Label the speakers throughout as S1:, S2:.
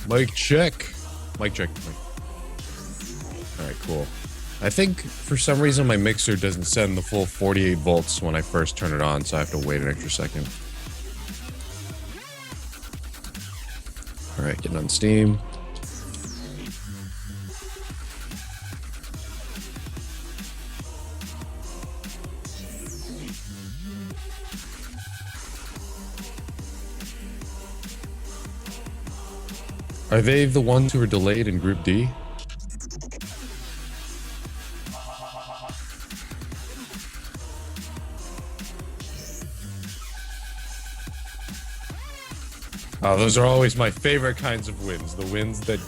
S1: Mic check. Mic check. All right, cool. I think for some reason my mixer doesn't send the full 48 volts when I first turn it on, so I have to wait an extra second. All right, getting on Steam. Are they the ones who were delayed in Group D? Oh, those are always my favorite kinds of wins. The wins that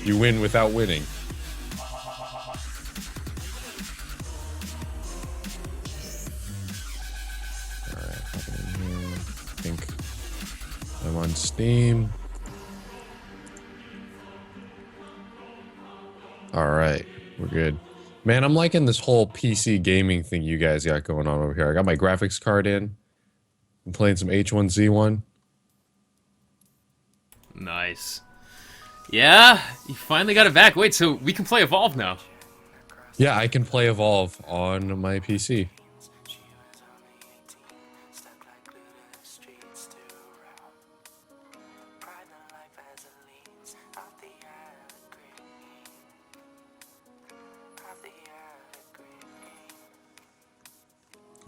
S1: you win without winning. Alright, hop in here. I think I'm on Steam. Alright, we're good. Man, I'm liking this whole PC gaming thing you guys got going on over here. I got my graphics card in. I'm playing some H1Z1.
S2: Nice. Yeah, you finally got it back. Wait, so we can play Evolve now?
S1: Yeah, I can play Evolve on my PC.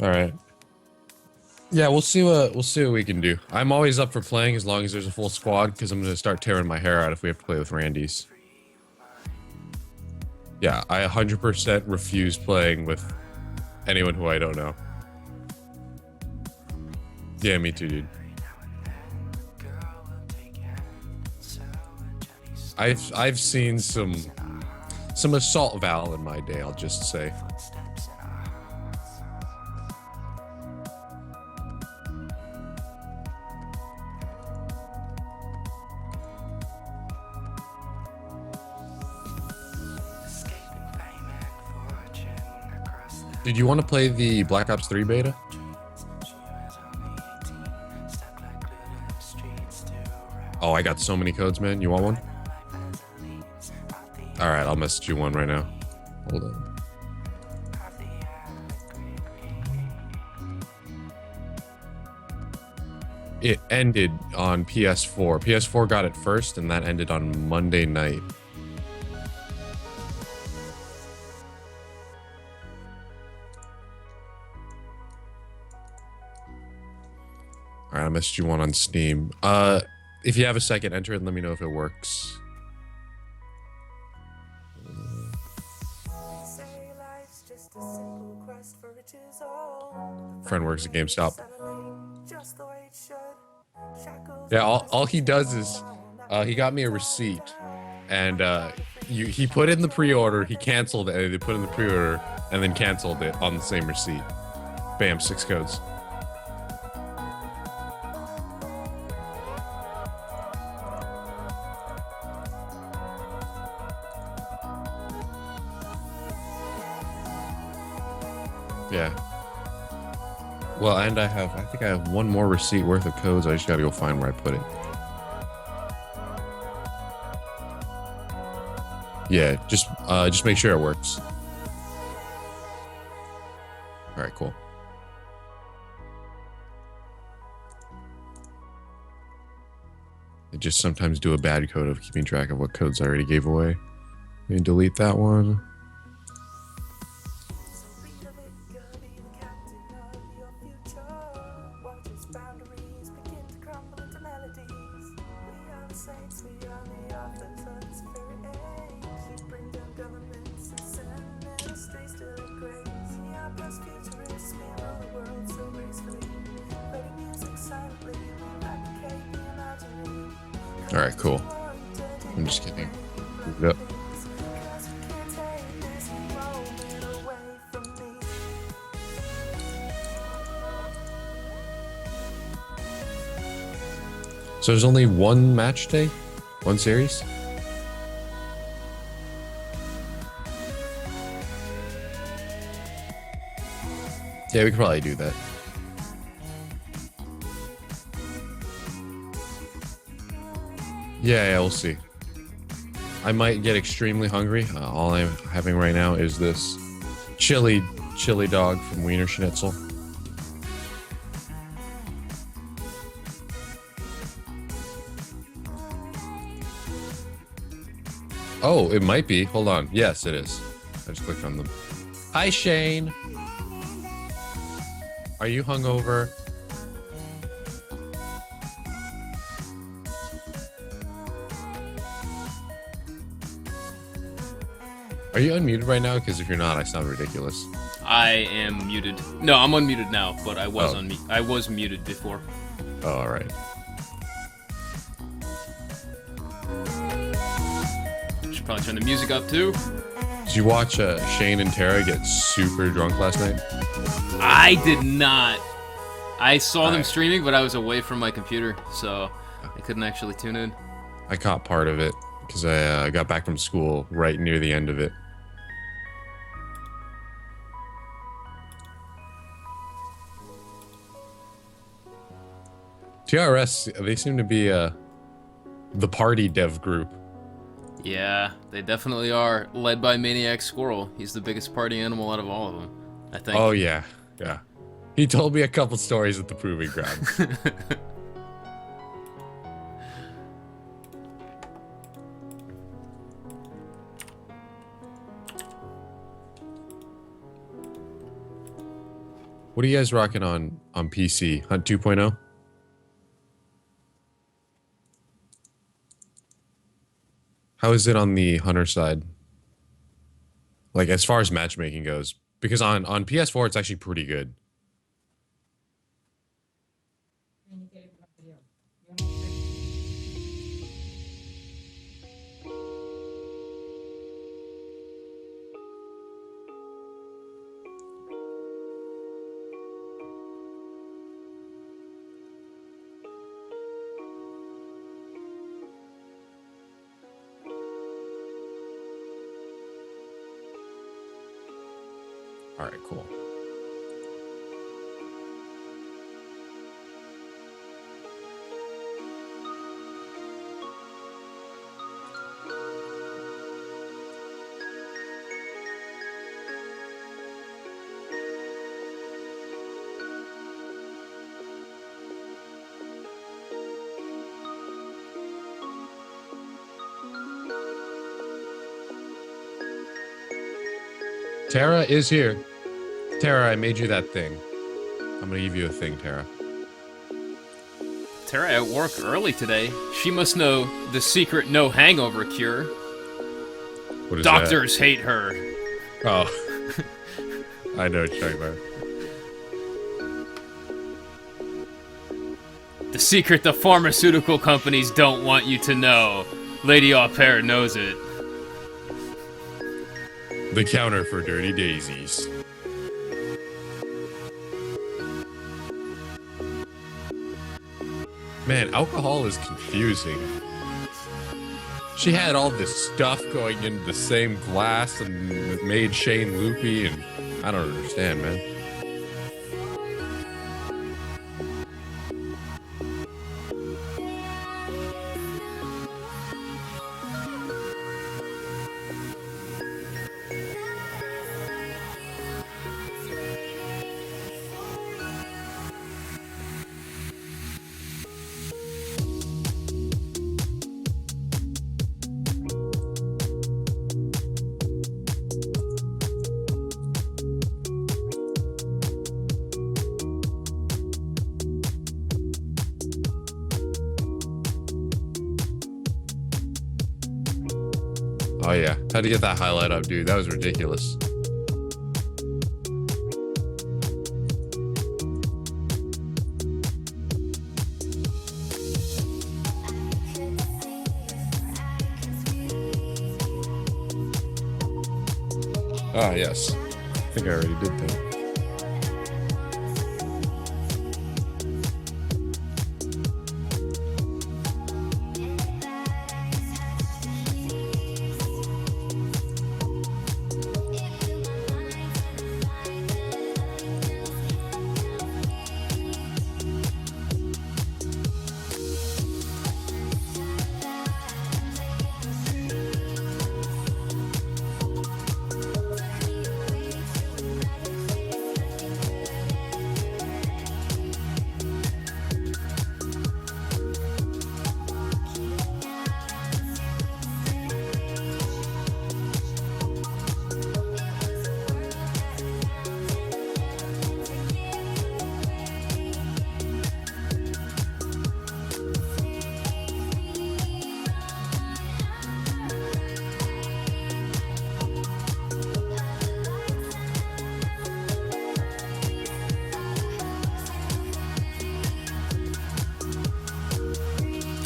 S1: All right. Yeah, we'll see what we can do. I'm always up for playing as long as there's a full squad, because I'm gonna start tearing my hair out if we have to play with Randy's. Yeah, I 100% refuse playing with anyone who I don't know. Yeah, me too, dude. I've seen some assault Val in my day, I'll just say. Did you want to play the Black Ops 3 beta? Oh, I got so many codes, man. You want one? Alright, I'll message you one right now. Hold on. It ended on PS4. PS4 got it first, and that ended on Monday night. Alright, I messaged you one on Steam. If you have a second, enter it and let me know if it works. Friend works at GameStop. Yeah, all he does is, he got me a receipt, and he put in the pre-order, he canceled it, and they put in the pre-order, and then canceled it on the same receipt. Bam, 6 codes. Yeah. Well, and I think I have one more receipt worth of codes. I just gotta go find where I put it. Yeah, just make sure it works. All right, cool. I just sometimes do a bad code of keeping track of what codes I already gave away. Let me delete that one. All right, cool. I'm just kidding. Yep. So there's only one match day? One series? Yeah, we could probably do that. Yeah, we'll see. I might get extremely hungry. All I'm having right now is this chili dog from Wiener Schnitzel. Oh, it might be. Hold on. Yes, it is. I just clicked on them. Hi, Shane. Are you hungover? Are you unmuted right now? Because if you're not, I sound ridiculous.
S2: I am muted. No, I'm unmuted now, but I was
S1: Oh.
S2: I was muted before.
S1: Oh, all right.
S2: Should probably turn the music up too.
S1: Did you watch Shane and Tara get super drunk last night?
S2: I did not. I saw them
S1: Alright.
S2: streaming, but I was away from my computer, so I couldn't actually tune in.
S1: I caught part of it because I got back from school right near the end of it. TRS, they seem to be the party dev group.
S2: Yeah, they definitely are. Led by Maniac Squirrel. He's the biggest party animal out of all of them, I think.
S1: Oh yeah, yeah. He told me a couple stories at the proving ground. What are you guys rocking on PC? Hunt 2.0? How is it on the Hunter side? Like, as far as matchmaking goes. Because on PS4, it's actually pretty good. All right, cool. Tara is here. Tara, I made you that thing. I'm gonna give you a thing, Tara.
S2: Tara at work early today. She must know the secret no hangover cure.
S1: What is
S2: Doctors hate her.
S1: that? Oh. I know what you're talking about.
S2: The secret the pharmaceutical companies don't want you to know. Lady Au Pair knows it.
S1: The counter for dirty daisies. Man, alcohol is confusing. She had all this stuff going into the same glass and it made Shane loopy, and I don't understand, man. Oh yeah, had to get that highlight up, dude. That was ridiculous. Ah, yes. I think I already did that.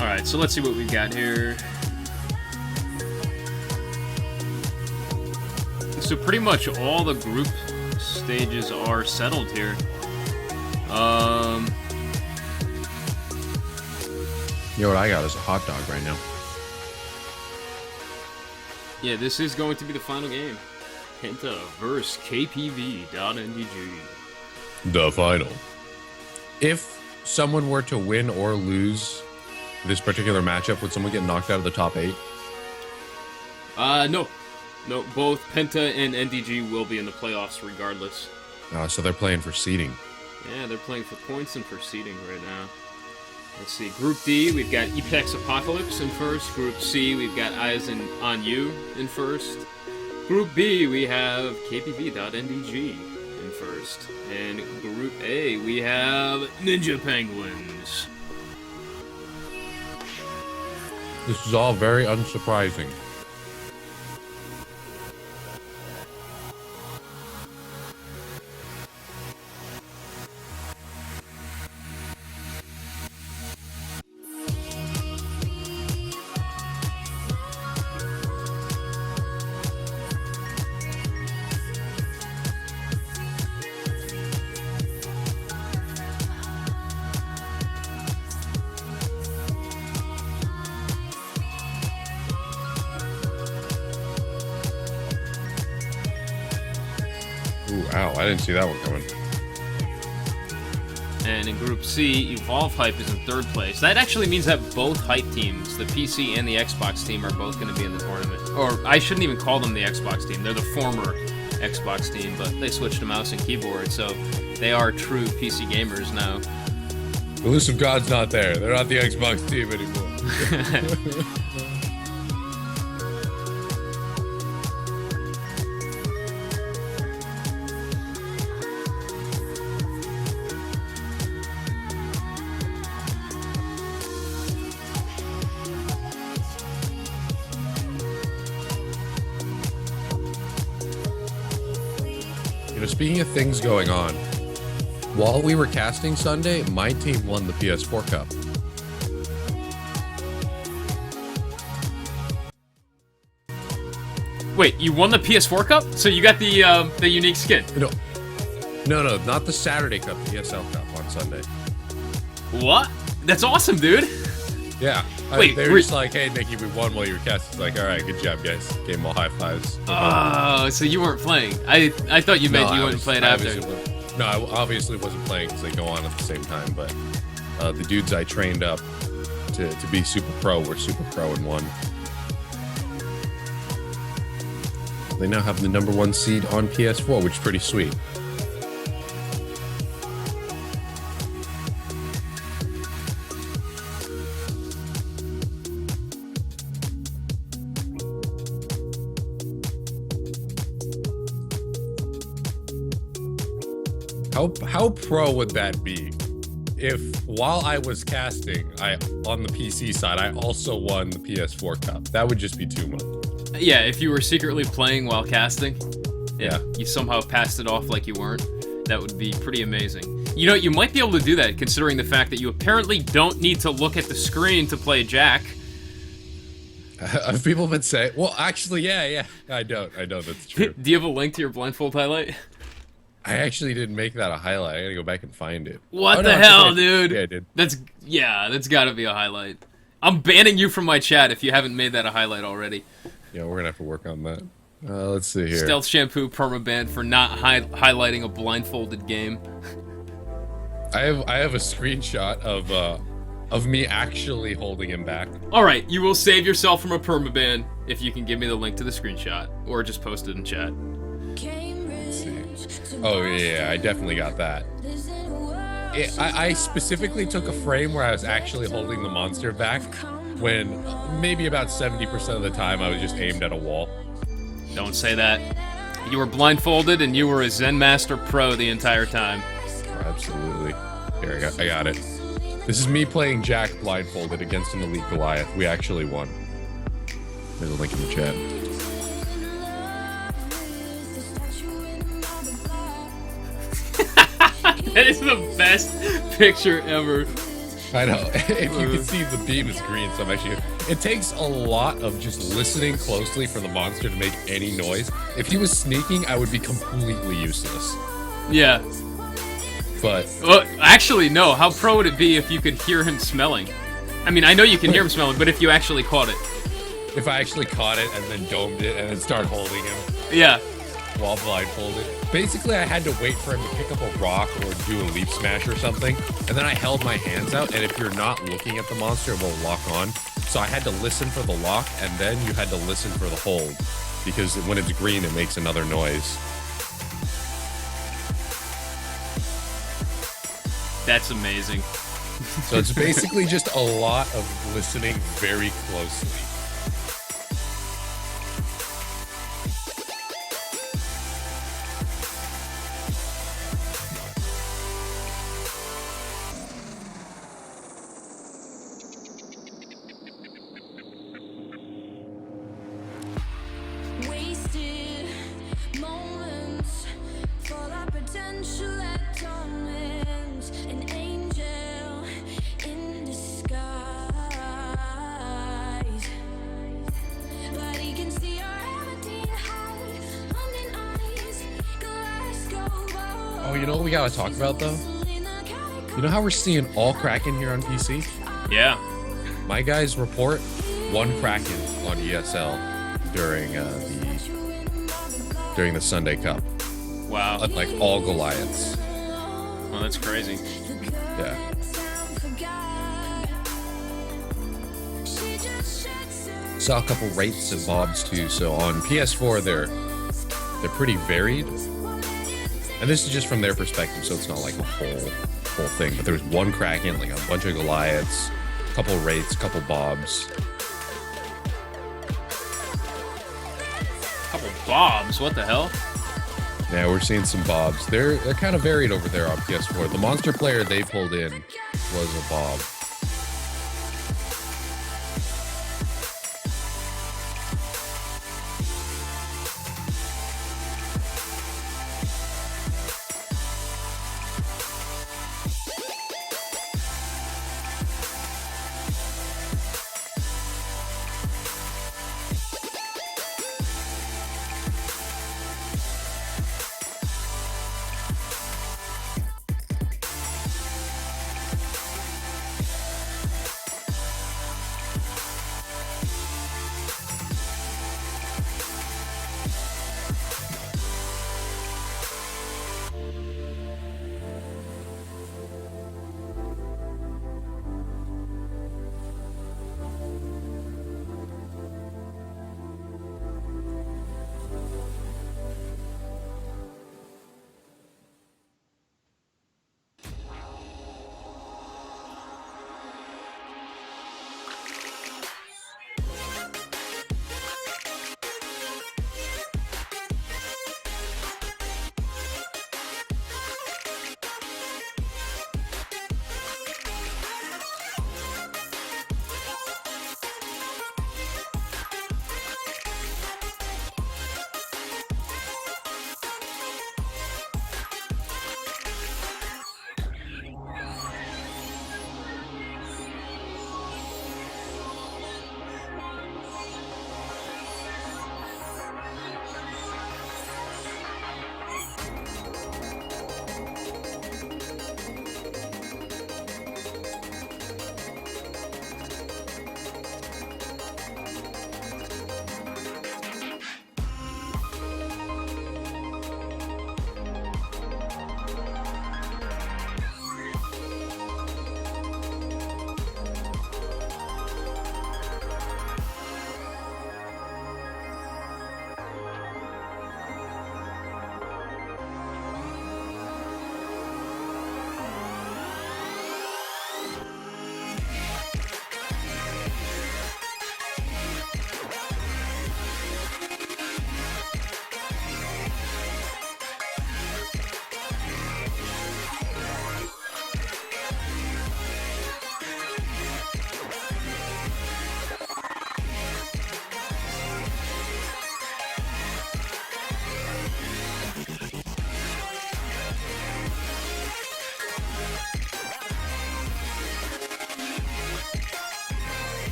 S2: Alright, so let's see what we've got here. So pretty much all the group stages are settled here.
S1: You know what I got is a hot dog right now.
S2: Yeah, this is going to be the final game. Penta versus KPV.nDG.
S1: The final. If someone were to win or lose this particular matchup, would someone get knocked out of the top 8?
S2: No. No, both Penta and nDG will be in the playoffs regardless.
S1: So they're playing for seeding.
S2: Yeah, they're playing for points and for seeding right now. Let's see. Group D, we've got Epex Apocalypse in first. Group C, we've got Eyes on You in first. Group B, we have KPV.nDG in first. And Group A, we have Ninja Penguins.
S1: This is all very unsurprising. Ooh, ow, I didn't see that one coming.
S2: And in Group C, Evolve Hype is in third place. That actually means that both Hype teams, the PC and the Xbox team, are both going to be in the tournament. Or, I shouldn't even call them the Xbox team. They're the former Xbox team, but they switched to mouse and keyboard, so they are true PC gamers now.
S1: Elusive God's not there. They're not the Xbox team anymore. You know, speaking of things going on, while we were casting Sunday, my team won the PS4 Cup.
S2: Wait, you won the PS4 Cup? So you got the unique skin?
S1: No, not the Saturday Cup, the ESL Cup on Sunday.
S2: What? That's awesome, dude.
S1: Yeah.
S2: Wait,
S1: they were just like, hey, Nikki, we won while you were casting. It's like, all right, good job, guys. Gave them all high fives.
S2: Oh, so you weren't playing. I thought you meant you wouldn't play it after.
S1: No, I obviously wasn't playing because they go on at the same time, but the dudes I trained up to be super pro were super pro and won. They now have the #1 seed on PS4, which is pretty sweet. How pro would that be if while I was casting, on the PC side, I also won the PS4 Cup? That would just be too much.
S2: Yeah, if you were secretly playing while casting,
S1: Yeah.
S2: you somehow passed it off like you weren't, that would be pretty amazing. You know, you might be able to do that considering the fact that you apparently don't need to look at the screen to play Jack.
S1: People have been saying, well, actually, yeah, I don't, that's true.
S2: Do you have a link to your blindfold highlight?
S1: I actually didn't make that a highlight. I gotta go back and find it.
S2: What the hell, dude?
S1: Yeah, I did.
S2: That's gotta be a highlight. I'm banning you from my chat if you haven't made that a highlight already.
S1: Yeah, we're gonna have to work on that. Let's see here.
S2: Stealth Shampoo permaban for not highlighting a blindfolded game.
S1: I have a screenshot of me actually holding him back.
S2: Alright, you will save yourself from a permaban if you can give me the link to the screenshot. Or just post it in chat.
S1: Let's see. Oh, yeah, I definitely got that. I specifically took a frame where I was actually holding the monster back when maybe about 70% of the time I was just aimed at a wall.
S2: Don't say that. You were blindfolded and you were a Zen Master Pro the entire time.
S1: Absolutely. Here, I got it. This is me playing Jack blindfolded against an Elite Goliath. We actually won. There's a link in the chat.
S2: That is the best picture ever.
S1: I know. If you can see, the beam is green, so I'm actually. It takes a lot of just listening closely for the monster to make any noise. If he was sneaking, I would be completely useless.
S2: Yeah.
S1: But
S2: well, actually, no. How pro would it be if you could hear him smelling? I mean, I know you can hear him smelling, but if you actually caught it.
S1: If I actually caught it and then domed it and then started holding him.
S2: Yeah.
S1: While blindfolded. Basically, I had to wait for him to pick up a rock or do a leap smash or something, and then I held my hands out, and if you're not looking at the monster, it won't lock on. So I had to listen for the lock, and then you had to listen for the hold, because when it's green, it makes another noise.
S2: That's amazing.
S1: So it's basically just a lot of listening very closely. Oh, you know what we gotta talk about though? You know how we're seeing all Kraken here on PC?
S2: Yeah.
S1: My guys report one Kraken on ESL during the Sunday Cup.
S2: Wow.
S1: Like all Goliaths.
S2: Oh, that's crazy.
S1: Yeah. Saw a couple rates and bobs too. So on PS4, they're pretty varied. And this is just from their perspective, so it's not like a whole thing. But there was one Kraken, like a bunch of Goliaths, a couple rates, a couple bobs.
S2: Couple bobs? What the hell?
S1: Yeah, we're seeing some bobs. They're kind of varied over there on PS4. The monster player they pulled in was a bob.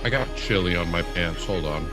S1: I got chili on my pants. Hold on.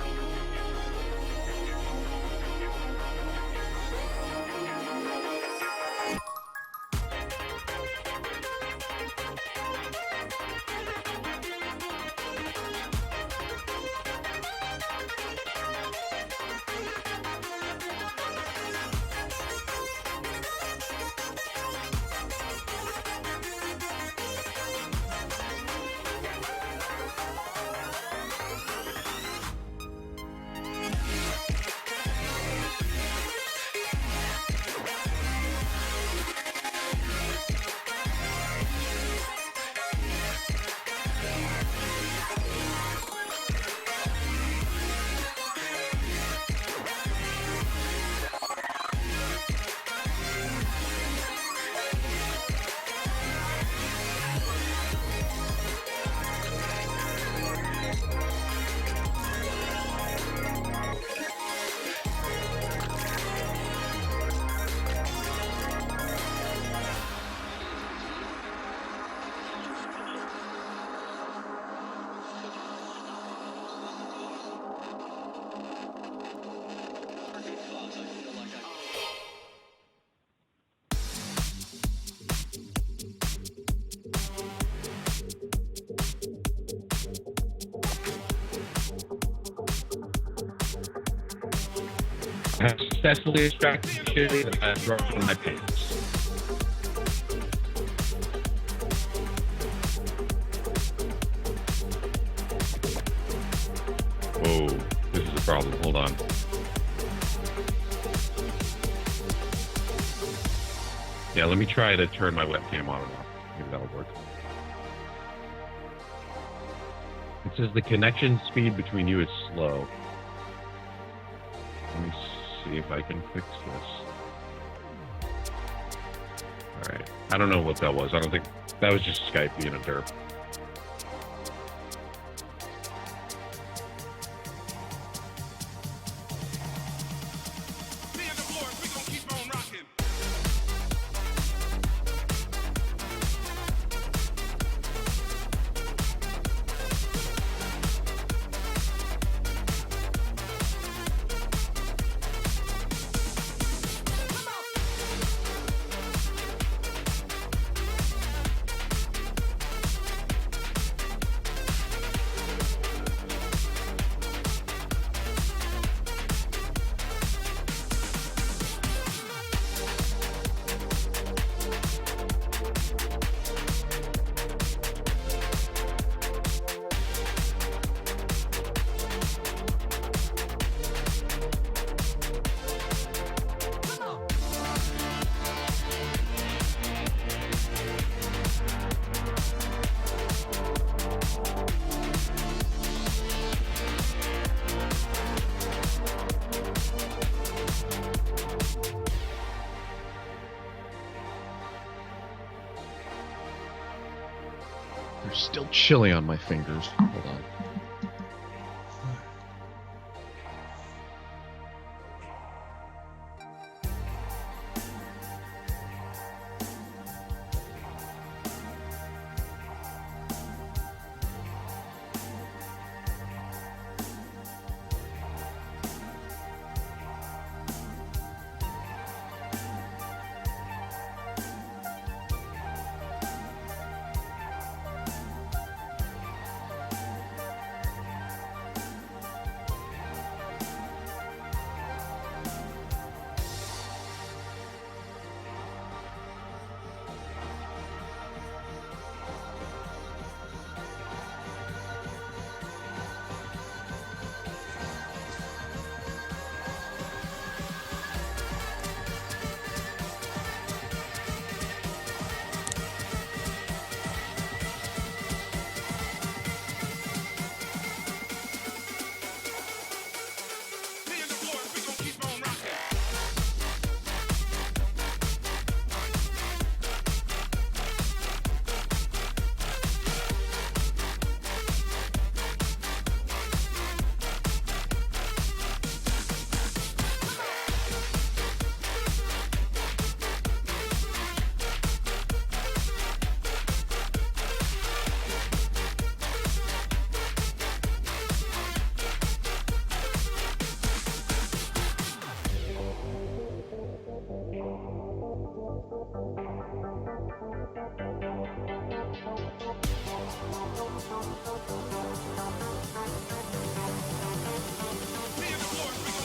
S1: I have successfully extracted chili that I dropped from my pants. Whoa, this is a problem. Hold on. Yeah, let me try to turn my webcam on and off. Maybe that'll work. It says the connection speed between you is slow. Let me see if I can fix this. Alright. I don't know what that was. I don't think... That was just Skype being a derp. There's still chili on my fingers. Hold on.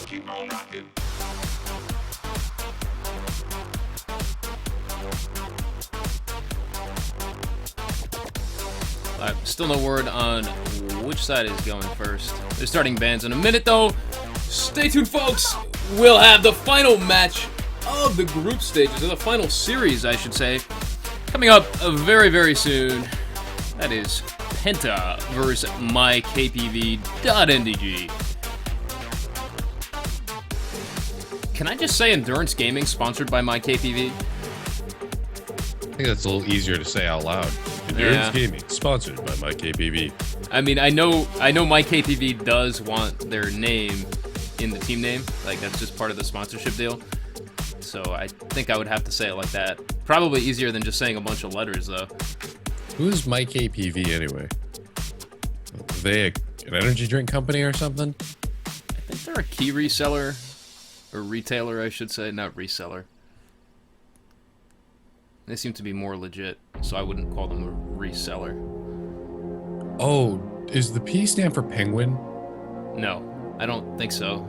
S3: Keep on rocking.
S2: Still no word on which side is going first. They're starting bands in a minute, though. Stay tuned, folks. We'll have the final match of the group stages, or the final series, I should say, coming up very, very soon. That is Penta versus myKPV.nDG. Can I just say Endurance Gaming sponsored by myKPV?
S1: I think that's a little easier to say out loud. Endurance Gaming, sponsored by myKPV.
S2: I mean, I know myKPV does want their name in the team name. Like, that's just part of the sponsorship deal. So I think I would have to say it like that. Probably easier than just saying a bunch of letters, though.
S1: Who's myKPV anyway? Are they an energy drink company or something?
S2: I think they're a key reseller. Or retailer, I should say. Not reseller. They seem to be more legit, so I wouldn't call them a reseller.
S1: Oh, is the P stand for penguin?
S2: No, I don't think so.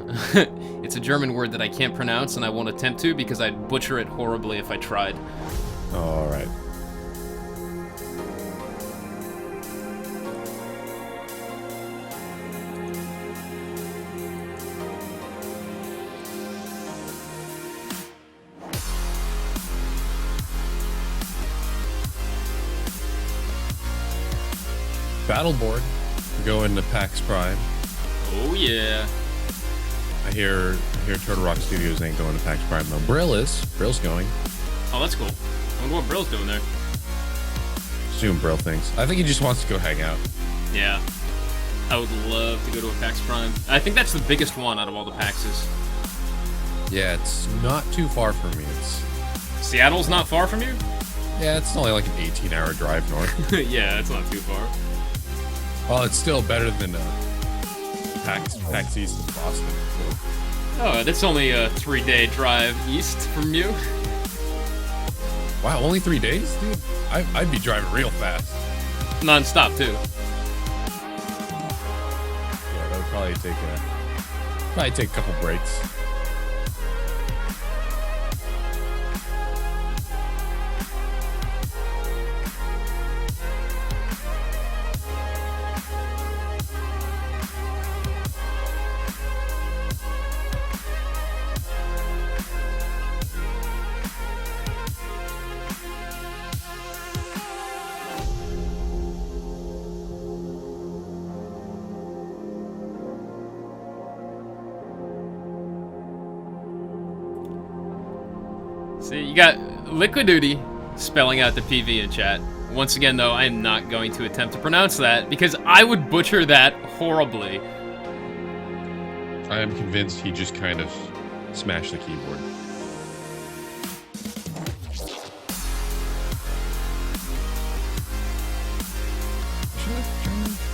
S2: It's a German word that I can't pronounce, and I won't attempt to because I'd butcher it horribly if I tried.
S1: All right. Battleboard going to PAX Prime.
S2: Oh yeah.
S1: I hear Turtle Rock Studios ain't going to PAX Prime though. Brill is. Brill's going.
S2: Oh, that's cool. I wonder what Brill's doing there.
S1: Assume Brill thinks. I think he just wants to go hang out.
S2: Yeah. I would love to go to a PAX Prime. I think that's the biggest one out of all the PAXs.
S1: Yeah, it's not too far from me.
S2: Seattle's not far from you?
S1: Yeah, it's only like an 18-hour drive north.
S2: Yeah, it's not too far.
S1: Well, it's still better than PAX East in Boston. So.
S2: Oh, that's only a 3-day drive east from you.
S1: Wow, only 3 days, dude? I'd be driving real fast.
S2: Non-stop, too.
S1: Yeah, that would probably take a couple breaks.
S2: See, you got Liquid Duty spelling out the PV in chat. Once again, though, I'm not going to attempt to pronounce that because I would butcher that horribly.
S1: I am convinced he just kind of smashed the keyboard.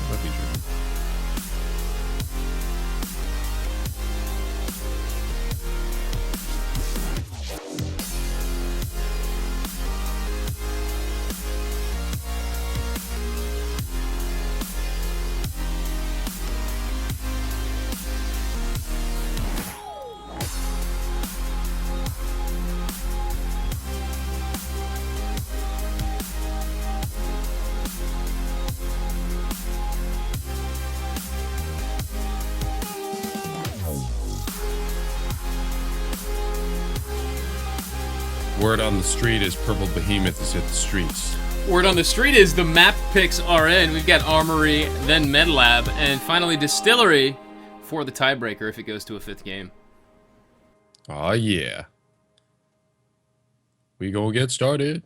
S1: Might be German. Word on the street is Purple Behemoth has hit the streets.
S2: Word on the street is the map picks are in. We've got Armory, then MedLab, and finally Distillery for the tiebreaker if it goes to a 5th game.
S1: Aw, yeah. We gonna get started.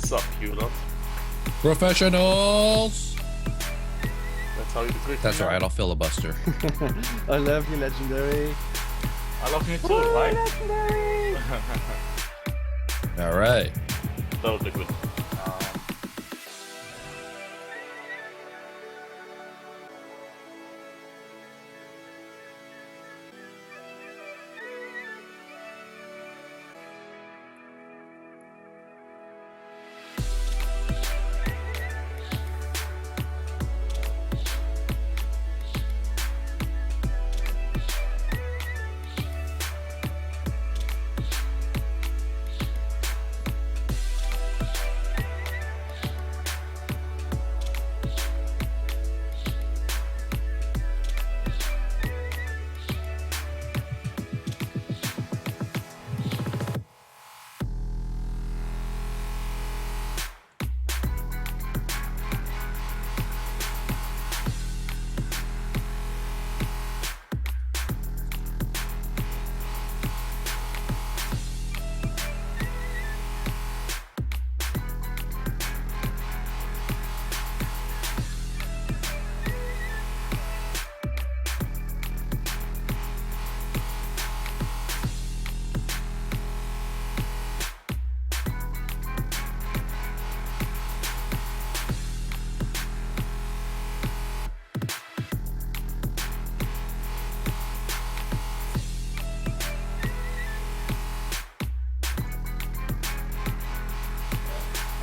S4: What's up, Cuda?
S1: Professionals.
S4: That's how you do it.
S1: That's right. I'll filibuster.
S5: I love you, Legendary.
S4: I love you too, right?
S5: Legendary!
S1: All right.
S4: Totally good.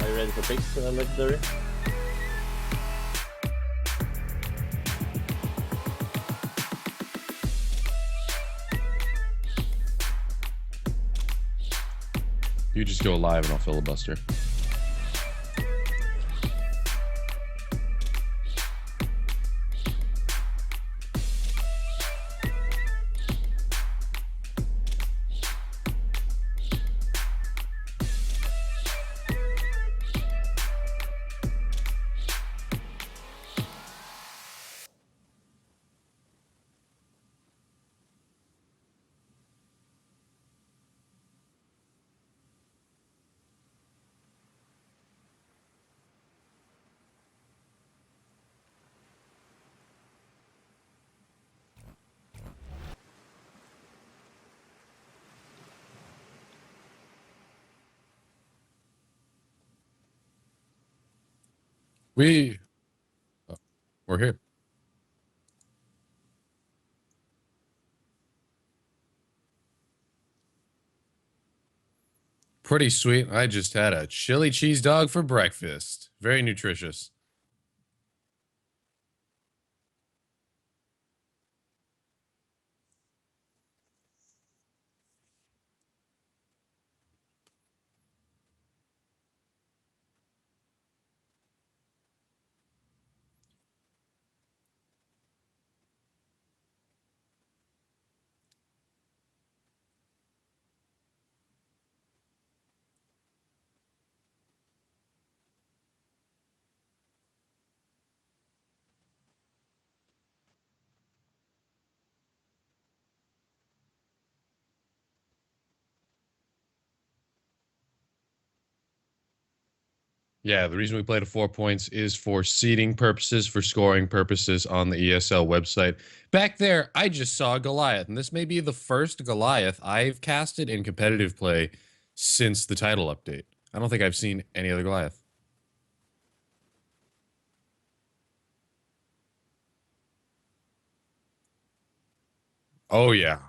S5: Are you ready for picks, Legendary?
S1: You just go live and I'll filibuster. We're here. Pretty sweet. I just had a chili cheese dog for breakfast. Very nutritious. Yeah, the reason we play to 4 points is for seeding purposes, for scoring purposes on the ESL website. Back there, I just saw a Goliath, and this may be the first Goliath I've casted in competitive play since the title update. I don't think I've seen any other Goliath. Oh, yeah.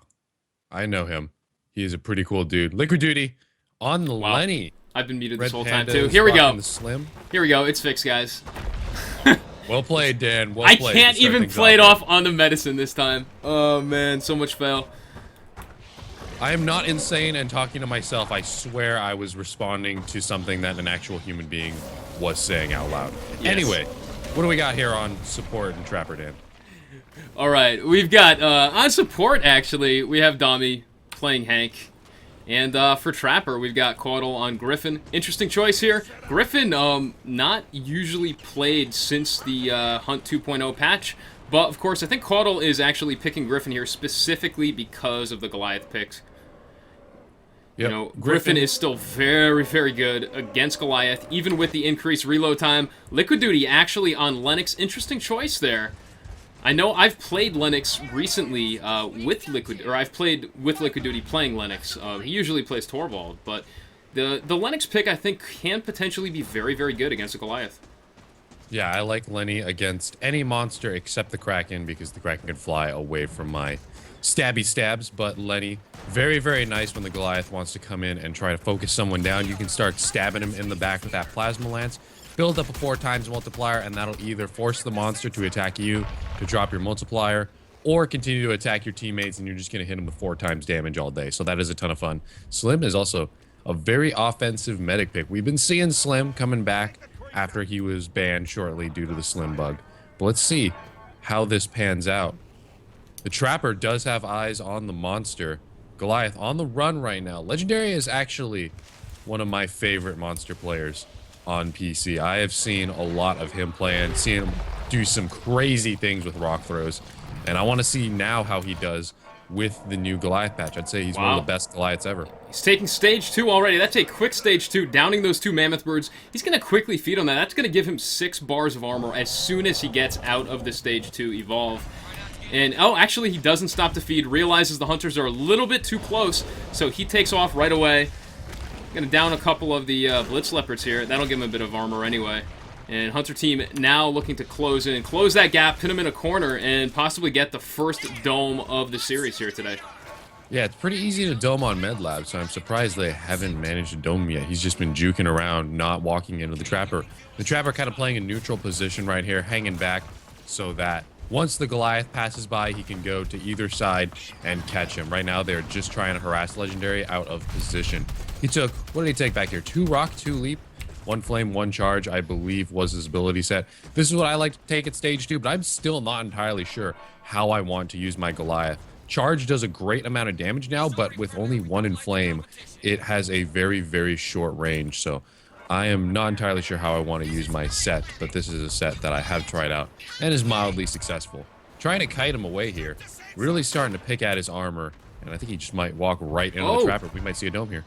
S1: I know him. He is a pretty cool dude. Liquid Duty on the
S2: Wow.
S1: Lenny.
S2: I've been muted
S1: Red
S2: this whole time
S1: Pandas
S2: too. Here we go.
S1: rocking the Slim.
S2: Here we go. It's fixed, guys.
S1: Well played, Dan. Well
S2: I
S1: played.
S2: can't
S1: to start
S2: even
S1: things
S2: play it
S1: there.
S2: off on the medicine this time. Oh man, so much fail.
S1: I am not insane and talking to myself. I swear I was responding to something that an actual human being was saying out loud.
S2: Yes.
S1: Anyway, what do we got here on support and Trapper Dan?
S2: All right, we've got on support actually. We have Dami playing Hank, and for Trapper we've got Caudle on Griffin. Interesting choice here. Griffin, not usually played since the Hunt 2.0 patch, but of course I think Caudle is actually picking Griffin here specifically because of the Goliath picks. You know, Griffin is still very, very good against Goliath, even with the increased reload time. Liquid Duty actually on Lennox, interesting choice there. I know I've played Lennox recently with I've played with Liquid Duty playing Lennox. He usually plays Torvald, but the Lennox pick I think can potentially be very, very good against a Goliath.
S1: Yeah, I like Lenny against any monster except the Kraken because the Kraken can fly away from my stabby stabs, but Lenny, very, very nice when the Goliath wants to come in and try to focus someone down. You can start stabbing him in the back with that Plasma Lance, build up a 4x multiplier, and that'll either force the monster to attack you to drop your multiplier, or continue to attack your teammates, and you're just going to hit him with 4x damage all day. So that is a ton of fun. Slim is also a very offensive medic pick. We've been seeing Slim coming back after he was banned shortly due to the Slim bug. But let's see how this pans out. The Trapper does have eyes on the monster. Goliath on the run right now. Legendary is actually one of my favorite monster players on PC. I have seen a lot of him play and seen him do some crazy things with rock throws. And I want to see now how he does with the new Goliath patch. I'd say he's one of the best Goliaths ever.
S2: He's taking stage 2 already. That's a quick stage 2, downing those 2 Mammoth Birds. He's going to quickly feed on that. That's going to give him 6 bars of armor as soon as he gets out of the stage 2 evolve. And, oh, actually, he doesn't stop to feed, realizes the Hunters are a little bit too close, so he takes off right away. Gonna down a couple of the Blitz Leopards here. That'll give him a bit of armor anyway. And Hunter team now looking to close in, close that gap, pin him in a corner, and possibly get the first dome of the series here today.
S1: Yeah, it's pretty easy to dome on MedLab, so I'm surprised they haven't managed to dome yet. He's just been juking around, not walking into the Trapper. The Trapper kind of playing a neutral position right here, hanging back, so that once the Goliath passes by, he can go to either side and catch him. Right now, they're just trying to harass Legendary out of position. He took, what did he take back here? 2 rock, 2 leap, 1 flame, 1 charge, I believe was his ability set. This is what I like to take at stage 2, but I'm still not entirely sure how I want to use my Goliath. Charge does a great amount of damage now, but with only 1 in flame, it has a very, very short range. So I am not entirely sure how I want to use my set, but this is a set that I have tried out and is mildly successful. Trying to kite him away here, really starting to pick at his armor, and I think he just might walk right into the Trapper. We might see a dome here.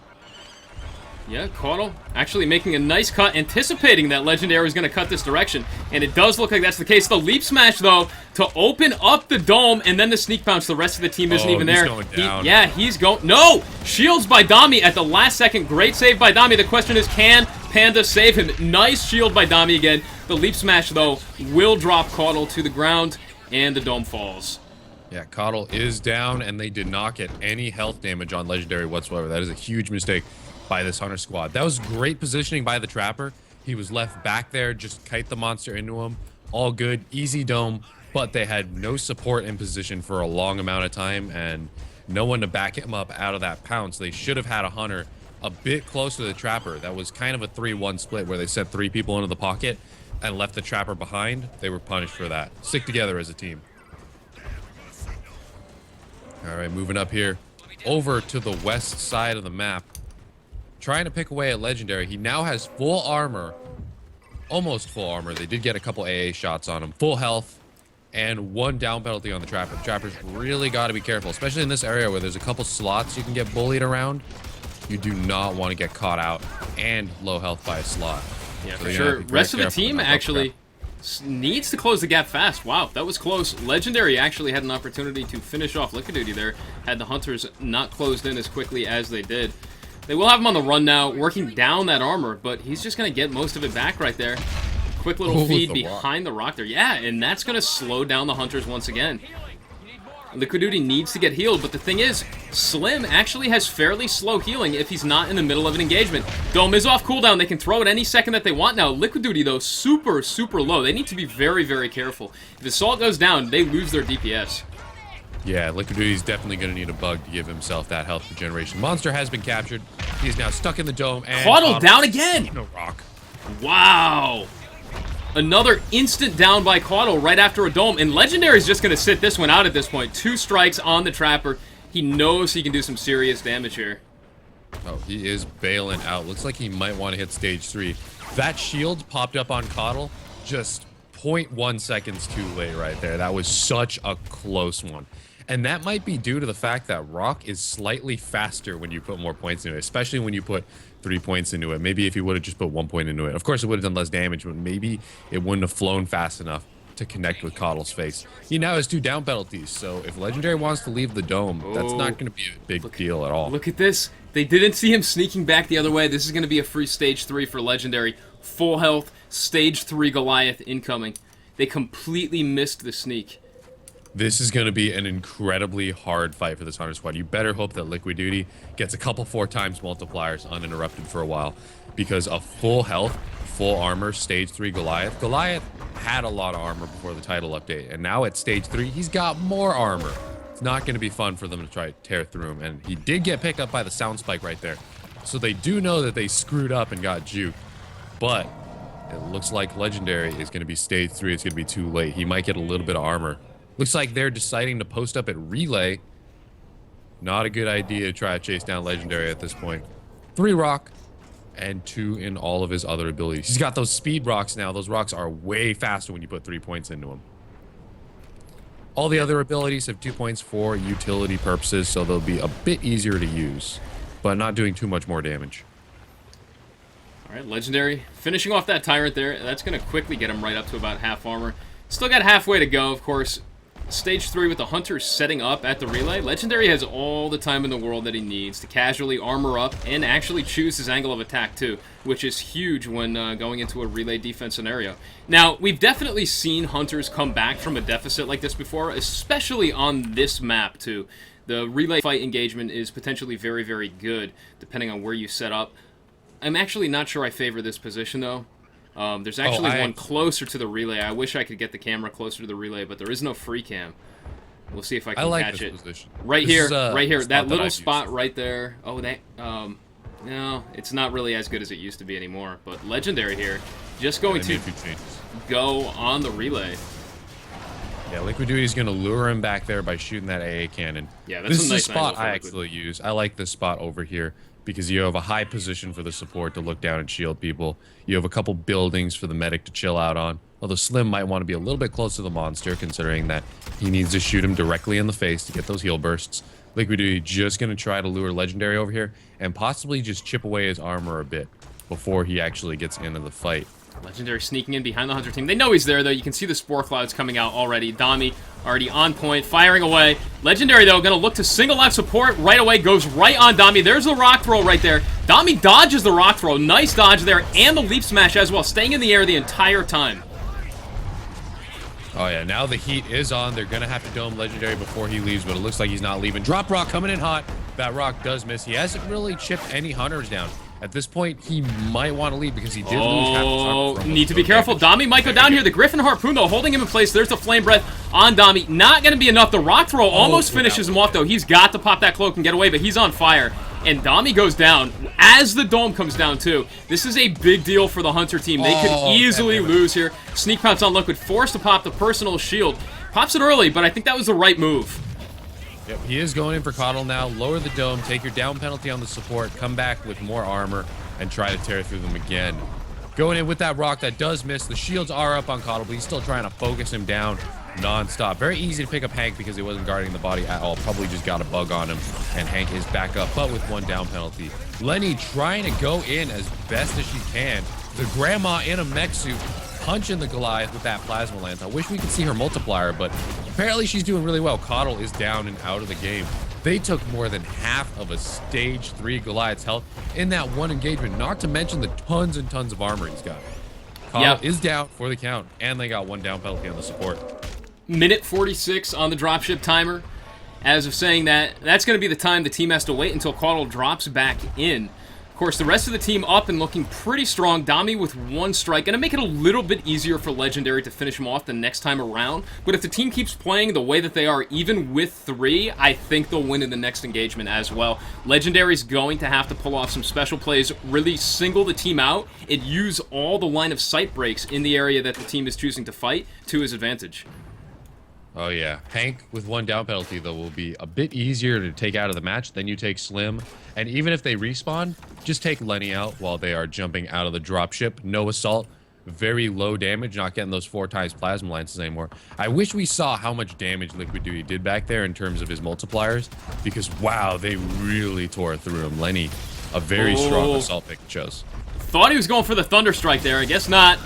S2: Yeah, Caudle actually making a nice cut, anticipating that Legendary is going to cut this direction, and it does look like that's the case. The Leap Smash, though, to open up the dome, and then the Sneak Bounce. The rest of the team isn't even there.
S1: Going down.
S2: He's going... No! Shields by Dami at the last second. Great save by Dami. The question is, can Panda save him? Nice shield by Dami again. The Leap Smash, though, will drop Caudle to the ground, and the dome falls.
S1: Yeah, Caudle is down, and they did not get any health damage on Legendary whatsoever. That is a huge mistake by this Hunter squad. That was great positioning by the Trapper. He was left back there, just kite the monster into him. All good, easy dome, but they had no support in position for a long amount of time and no one to back him up out of that pounce. They should have had a Hunter a bit closer to the Trapper. That was kind of a 3-1 split where they sent 3 people into the pocket and left the Trapper behind. They were punished for that. Stick together as a team. All right, moving up here over to the west side of the map. Trying to pick away at Legendary. He now has full armor. Almost full armor. They did get a couple AA shots on him. Full health. And 1 down penalty on the Trapper. The Trapper's really got to be careful. Especially in this area where there's a couple slots you can get bullied around. You do not want to get caught out. And low health by a slot.
S2: Yeah, so for sure. Rest of the team actually needs to close the gap fast. Wow, that was close. Legendary actually had an opportunity to finish off Liquid Duty there. Had the Hunters not closed in as quickly as they did. They will have him on the run now, working down that armor, but he's just going to get most of it back right there. Quick little feed behind the rock there. Yeah, and that's going to slow down the Hunters once again. Liquid Duty needs to get healed, but the thing is, Slim actually has fairly slow healing if he's not in the middle of an engagement. Dome is off cooldown. They can throw it any second that they want now. Liquid Duty, though, super, super low. They need to be very, very careful. If Assault goes down, they lose their DPS.
S1: Yeah, Liquid Duty is definitely going to need a bug to give himself that health regeneration. Monster has been captured. He's now stuck in the dome. And
S2: Caudle down again!
S1: No rock.
S2: Wow! Another instant down by Caudle right after a dome. And Legendary's just going to sit this one out at this point. 2 strikes on the Trapper. He knows he can do some serious damage here.
S1: Oh, he is bailing out. Looks like he might want to hit stage 3. That shield popped up on Caudle just 0.1 seconds too late right there. That was such a close one. And that might be due to the fact that Rock is slightly faster when you put more points into it, especially when you put 3 points into it. Maybe if you would have just put 1 point into it. Of course, it would have done less damage, but maybe it wouldn't have flown fast enough to connect with Coddle's face. He now has 2 down penalties, so if Legendary wants to leave the dome, that's not going to be a big deal at all.
S2: Look at this. They didn't see him sneaking back the other way. This is going to be a free stage 3 for Legendary. Full health, stage 3 Goliath incoming. They completely missed the sneak.
S1: This is going to be an incredibly hard fight for this Hunter squad. You better hope that Liquid Duty gets a couple 4 times multipliers uninterrupted for a while, because a full health, full armor, stage 3 Goliath. Goliath had a lot of armor before the title update, and now at stage 3, he's got more armor. It's not going to be fun for them to try to tear through him, and he did get picked up by the sound spike right there. So they do know that they screwed up and got juked, but it looks like Legendary is going to be stage 3. It's going to be too late. He might get a little bit of armor. Looks like they're deciding to post up at Relay. Not a good idea to try to chase down Legendary at this point. 3 rock and 2 in all of his other abilities. He's got those speed rocks now. Those rocks are way faster when you put 3 points into them. All the other abilities have 2 points for utility purposes, so they'll be a bit easier to use, but not doing too much more damage.
S2: All right, Legendary finishing off that Tyrant there. That's going to quickly get him right up to about half armor. Still got halfway to go, of course. Stage 3 with the Hunter setting up at the Relay. Legendary has all the time in the world that he needs to casually armor up and actually choose his angle of attack too, which is huge when going into a Relay defense scenario. Now, we've definitely seen Hunters come back from a deficit like this before, especially on this map too. The Relay fight engagement is potentially very, very good, depending on where you set up. I'm actually not sure I favor this position though. There's actually one closer to the Relay. I wish I could get the camera closer to the Relay, but there is no free cam. We'll see if I can catch it.
S1: Position.
S2: Right here, right here. That little spot right there. Oh, that. No, it's not really as good as it used to be anymore. But Legendary here, just going to go on the Relay.
S1: Yeah, Liquid Duty is going to lure him back there by shooting that AA cannon.
S2: Yeah, that's
S1: this is
S2: a nice
S1: the spot I
S2: Liquid.
S1: actually use. I like this spot over here because you have a high position for the support to look down and shield people. You have a couple buildings for the medic to chill out on. Although Slim might want to be a little bit close to the monster, considering that he needs to shoot him directly in the face to get those heal bursts. Liquid Duty just going to try to lure Legendary over here and possibly just chip away his armor a bit before he actually gets into the fight.
S2: Legendary sneaking in behind the Hunter team. They know he's there, though. You can see the spore clouds coming out already. Dami already on point, firing away. Legendary, though, going to look to single out support right away. Goes right on Dami. There's the rock throw right there. Dami dodges the rock throw. Nice dodge there. And the leap smash as well, staying in the air the entire time.
S1: Oh, yeah. Now the heat is on. They're going to have to dome Legendary before he leaves, but it looks like he's not leaving. Drop rock coming in hot. That rock does miss. He hasn't really chipped any Hunters down. At this point, he might want to leave because he did lose half his armor.
S2: Need to be careful. Dami might go down here. The Griffin Harpoon, though, holding him in place. There's the Flame Breath on Dami. Not going to be enough. The rock throw almost finishes him off, though. He's got to pop that cloak and get away, but he's on fire. And Dami goes down as the dome comes down, too. This is a big deal for the Hunter team. They could easily lose here. Sneak pops on Liquid, forced to pop the personal shield. Pops it early, but I think that was the right move.
S1: Yep, he is going in for Coddle now. Lower the dome, take your down penalty on the support, come back with more armor, and try to tear through them again. Going in with that rock that does miss. The shields are up on Coddle, but he's still trying to focus him down non-stop. Very easy to pick up Hank because he wasn't guarding the body at all. Probably just got a bug on him, and Hank is back up, but with one down penalty. Lenny trying to go in as best as she can. The grandma in a mech suit punching the Goliath with that plasma lance. I wish we could see her multiplier, but apparently she's doing really well. Coddle is down and out of the game. They took more than half of a stage 3 Goliath's health in that one engagement, not to mention the tons and tons of armor he's got. Coddle is down for the count, and they got one down penalty on the support.
S2: Minute 46 on the dropship timer. As of saying that, that's going to be the time the team has to wait until Coddle drops back in. Of course, the rest of the team up and looking pretty strong. Dami with one strike. Going to make it a little bit easier for Legendary to finish him off the next time around. But if the team keeps playing the way that they are, even with 3, I think they'll win in the next engagement as well. Legendary's going to have to pull off some special plays, really single the team out, and use all the line of sight breaks in the area that the team is choosing to fight to his advantage.
S1: Oh, yeah. Hank with one down penalty, though, will be a bit easier to take out of the match. Then you take Slim. And even if they respawn, just take Lenny out while they are jumping out of the dropship. No assault. very low damage, not getting those 4 times plasma lances anymore. I wish we saw how much damage Liquid Duty did back there in terms of his multipliers, because wow, they really tore through him. Lenny, a very strong assault pick chose.
S2: Thought he was going for the Thunder Strike there. I guess not.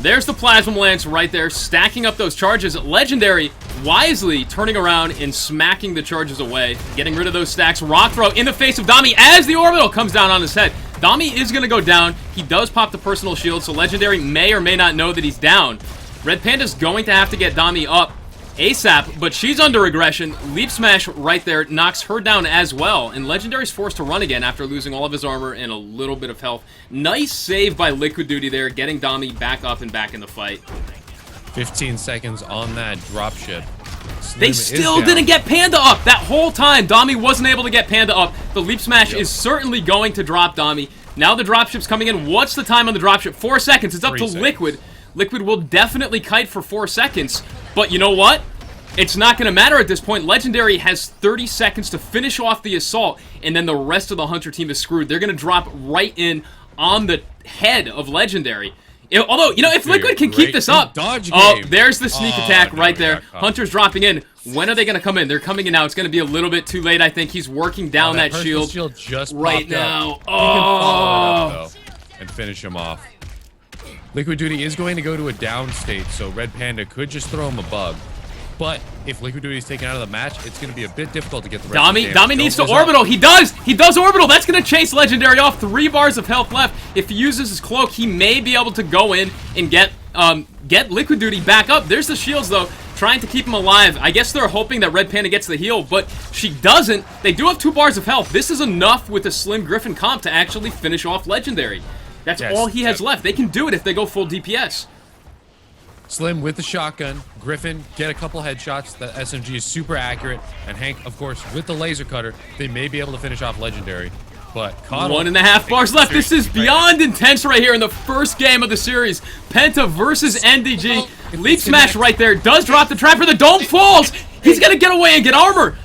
S2: There's the Plasma Lance right there, stacking up those charges. Legendary wisely turning around and smacking the charges away, getting rid of those stacks. Rock throw in the face of Dami as the orbital comes down on his head. Dami is going to go down. He does pop the personal shield, so Legendary may or may not know that he's down. Red Panda's going to have to get Dami up ASAP, but she's under aggression. Leap Smash right there knocks her down as well, and Legendary's forced to run again after losing all of his armor and a little bit of health. Nice save by Liquid Duty there, getting Dami back up and back in the fight.
S1: 15 seconds on that dropship.
S2: They still didn't get Panda up that whole time. Dami wasn't able to get Panda up. The Leap Smash is certainly going to drop Dami. Now the dropship's coming in. What's the time on the dropship? 4 seconds. It's up to Liquid. Liquid will definitely kite for 4 seconds. But you know what? It's not going to matter at this point. Legendary has 30 seconds to finish off the assault, and then the rest of the Hunter team is screwed. They're going to drop right in on the head of Legendary. Although, you know, if Liquid can keep this up... Oh, there's the sneak attack right there. Hunter's dropping in. When are they going to come in? They're coming in now. It's going to be a little bit too late, I think. He's working down that shield
S1: just
S2: right now.
S1: Oh! And finish him off. Liquid Duty is going to go to a down state, so Red Panda could just throw him a bug. But if Liquid Duty is taken out of the match, it's going to be a bit difficult to get the rest of the
S2: Dami needs to orbital. He does! He does orbital! That's going to chase Legendary off. 3 bars of health left. If he uses his cloak, he may be able to go in and get Liquid Duty back up. There's the shields, though, trying to keep him alive. I guess they're hoping that Red Panda gets the heal, but she doesn't. They do have 2 bars of health. This is enough with the Slim Griffin comp to actually finish off Legendary. That's all he has left. They can do it if they go full DPS.
S1: Slim with the shotgun. Griffin get a couple headshots. The SMG is super accurate. And Hank, of course, with the laser cutter, they may be able to finish off Legendary. But Coddle,
S2: 1.5 bars left. This is beyond intense right here in the first game of the series. Penta versus nDG. Leap Smash right there. Does drop the trapper. The dome falls. He's going to get away and get armor.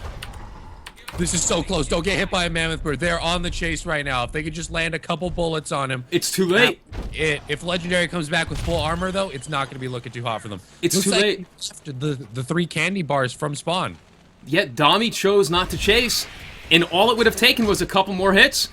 S1: This is so close. Don't get hit by a Mammoth Bird. They're on the chase right now. If they could just land a couple bullets on him.
S2: It's too late.
S1: If Legendary comes back with full armor, though, it's not going to be looking too hot for them.
S2: It's too late.
S1: The 3 candy bars from spawn.
S2: Yet Dami chose not to chase, and all it would have taken was a couple more hits.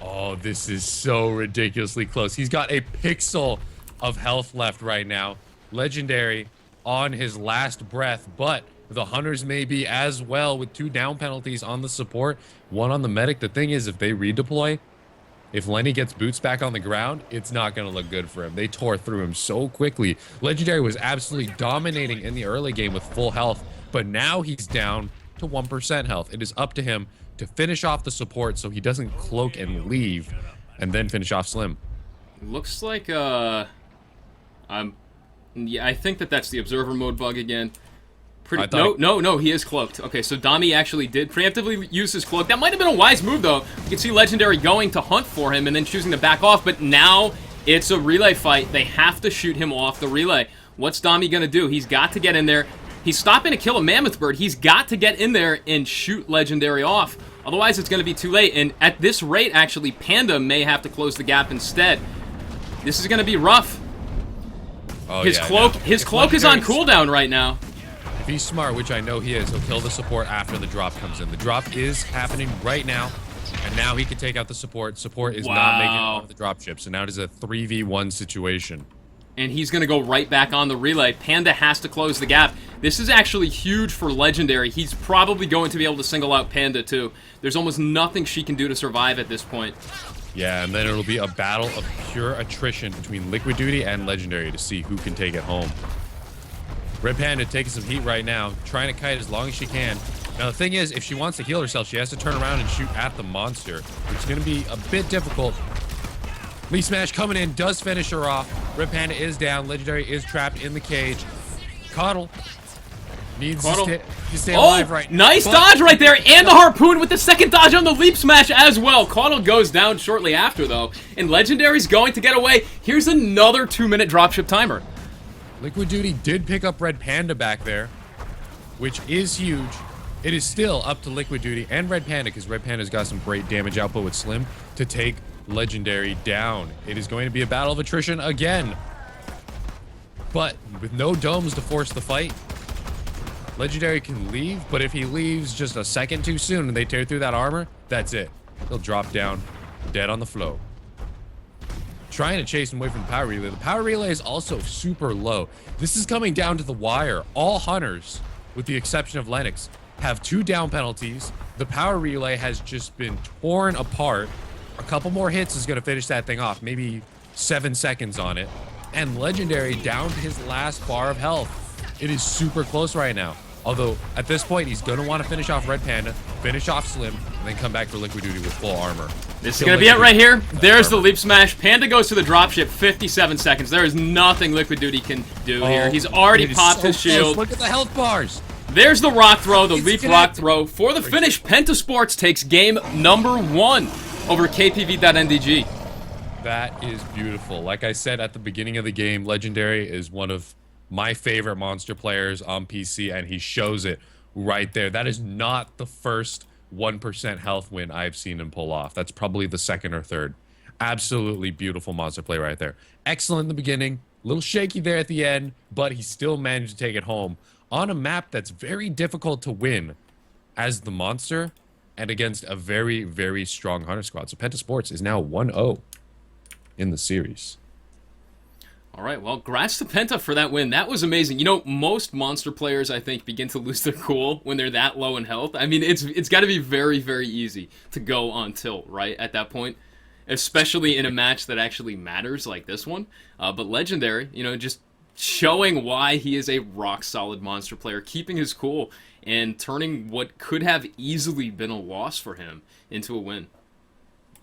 S1: Oh, this is so ridiculously close. He's got a pixel of health left right now. Legendary on his last breath, but the Hunters may be as well with 2 down penalties on the support, 1 on the medic. The thing is, if they redeploy, if Lenny gets boots back on the ground, it's not going to look good for him. They tore through him so quickly. Legendary was absolutely dominating in the early game with full health, but now he's down to 1% health. It is up to him to finish off the support so he doesn't cloak and leave, and then finish off Slim.
S2: Looks like, yeah, I think that's the observer mode bug again. No, he is cloaked. Okay, so Dami actually did preemptively use his cloak. That might have been a wise move, though. You can see Legendary going to hunt for him and then choosing to back off, but now it's a relay fight. They have to shoot him off the relay. What's Dami gonna do? He's got to get in there. He's stopping to kill a Mammoth Bird. He's got to get in there and shoot Legendary off. Otherwise, it's gonna be too late, and at this rate, actually, Panda may have to close the gap instead. This is gonna be rough.
S1: Oh,
S2: his cloak is on cooldown right now.
S1: If he's smart, which I know he is, he'll kill the support after the drop comes in. The drop is happening right now, and now he can take out the support. Support is not making it off the drop ship, so now it is a 3v1 situation.
S2: And he's going to go right back on the relay. Panda has to close the gap. This is actually huge for Legendary. He's probably going to be able to single out Panda, too. There's almost nothing she can do to survive at this point.
S1: Yeah, and then it'll be a battle of pure attrition between Liquid Duty and Legendary to see who can take it home. Red Panda taking some heat right now, trying to kite as long as she can. Now, the thing is, if she wants to heal herself, she has to turn around and shoot at the monster, which is going to be a bit difficult. Leap Smash coming in, does finish her off. Red Panda is down. Legendary is trapped in the cage. Coddle needs to stay alive right now.
S2: Nice dodge right there, and the harpoon with the second dodge on the Leap Smash as well. Coddle goes down shortly after, though, and Legendary's going to get away. Here's another 2-minute dropship timer.
S1: Liquid Duty did pick up Red Panda back there, which is huge. It is still up to Liquid Duty and Red Panda, because Red Panda's got some great damage output with Slim, to take Legendary down. It is going to be a battle of attrition again. But with no domes to force the fight, Legendary can leave, but if he leaves just a second too soon and they tear through that armor, that's it. He'll drop down, dead on the flow. Trying to chase him away from the power relay. The power relay is also super low. This is coming down to the wire. All hunters, with the exception of Lennox, have 2 down penalties. The power relay has just been torn apart. A couple more hits is going to finish that thing off. Maybe 7 seconds on it. And Legendary down to his last bar of health. It is super close right now. Although, at this point, he's going to want to finish off Red Panda, finish off Slim, and then come back for Liquid Duty with full armor.
S2: This is going to be it right here. There's the leap smash. Panda goes to the dropship, 57 seconds. There is nothing Liquid Duty can do here. He's already popped his shield.
S1: Look at the health bars.
S2: There's the rock throw, the leap rock throw. For the finish, Penta Sports takes game number 1 over KPV.nDG.
S1: That is beautiful. Like I said at the beginning of the game, Legendary is one of my favorite monster players on PC, and he shows it right there. That is not the first 1% health win I've seen him pull off. That's probably the second or third. Absolutely beautiful monster play right there. Excellent in the beginning, a little shaky there at the end, but he still managed to take it home on a map that's very difficult to win as the monster and against a very, very strong Hunter squad. So Penta Sports is now 1-0 in the series.
S2: All right, well, congrats to Penta for that win. That was amazing. You know, most monster players, I think, begin to lose their cool when they're that low in health. I mean, it's got to be very, very easy to go on tilt, right, at that point, especially in a match that actually matters like this one. But Legendary, you know, just showing why he is a rock-solid monster player, keeping his cool, and turning what could have easily been a loss for him into a win.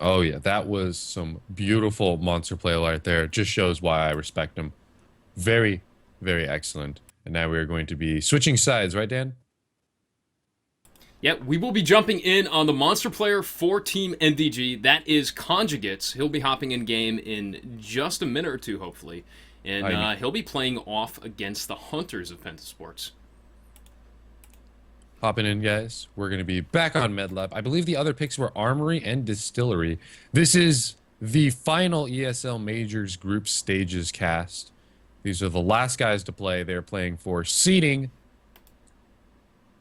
S1: Oh, yeah, that was some beautiful monster play right there. It just shows why I respect him. Very, very excellent. And now we're going to be switching sides, right, Dan?
S2: Yeah, we will be jumping in on the monster player for Team nDG. That is Conjugates. He'll be hopping in game in just a minute or two, hopefully. And he'll be playing off against the Hunters of Penta Sports.
S1: Hopping in, guys. We're going to be back on MedLab. I believe the other picks were Armory and Distillery. This is the final ESL Majors group stages cast. These are the last guys to play. They're playing for seeding.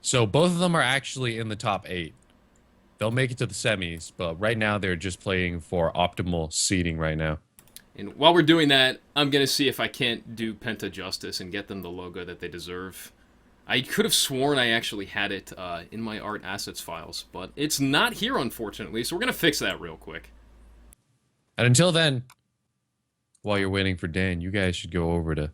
S1: So both of them are actually in the top 8. They'll make it to the semis, but right now they're just playing for optimal seeding right now.
S2: And while we're doing that, I'm going to see if I can't do Penta justice and get them the logo that they deserve. I could have sworn I actually had it in my art assets files, but it's not here, unfortunately, so we're going to fix that real quick.
S1: And until then, while you're waiting for Dan, you guys should go over to